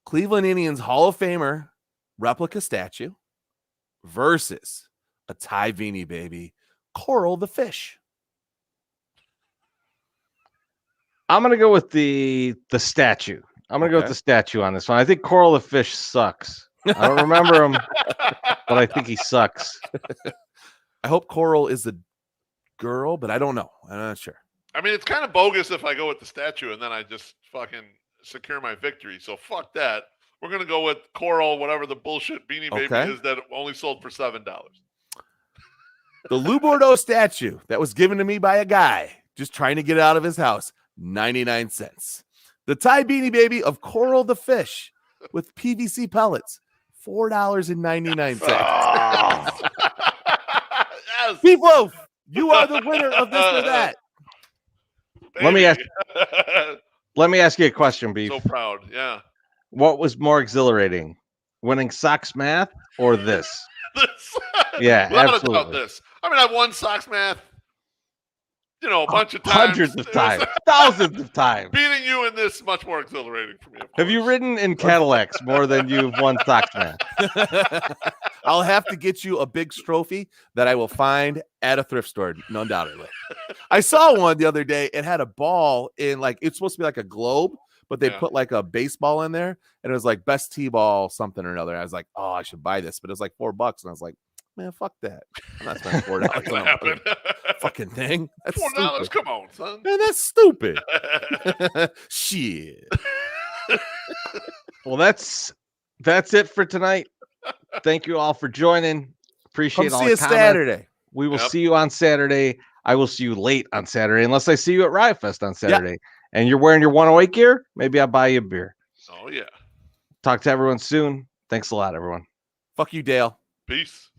Cleveland Indians Hall of Famer replica statue versus a Ty Beanie Baby, Coral the Fish. I'm gonna go with the statue. I'm gonna go with the statue on this one. I think Coral the Fish sucks. I don't remember him, but I think he sucks. I hope Coral is a girl, but I don't know. I'm not sure. I mean, it's kind of bogus if I go with the statue and then I just fucking secure my victory. So fuck that. We're going to go with Coral, whatever the bullshit Beanie Baby is that only sold for $7. The Lou Bordeaux statue that was given to me by a guy just trying to get out of his house, 99 cents. The Ty Beanie Baby of Coral the Fish with PVC pellets, $4.99. Yes. Beef Loaf, you are the winner of this or that. Let me ask you a question, Beef. So proud, yeah. What was more exhilarating, winning Sox Math or this? Yeah, absolutely. About this. I mean, I've won Sox Math, a bunch of times, hundreds of times, thousands of times. Beating you in this much more exhilarating for me. Have you ridden in Cadillacs more than you've won Sox Math? I'll have to get you a big trophy that I will find at a thrift store, undoubtedly. I saw one the other day. It had a ball in it's supposed to be like a globe, but they put like a baseball in there, and it was like best T-ball something or another. I was like, oh, I should buy this, but it was like $4, and I was like, man, fuck that. I'm not spending $4 on a fucking thing. That's $4. Stupid. Come on, son. Man, that's stupid. Shit. Well, that's it for tonight. Thank you all for joining. Appreciate all the comments. Saturday. We will see you on Saturday. I will see you late on Saturday, unless I see you at Riot Fest on Saturday. And you're wearing your 108 gear. Maybe I'll buy you a beer. Oh yeah. Talk to everyone soon. Thanks a lot, everyone. Fuck you, Dale. Peace.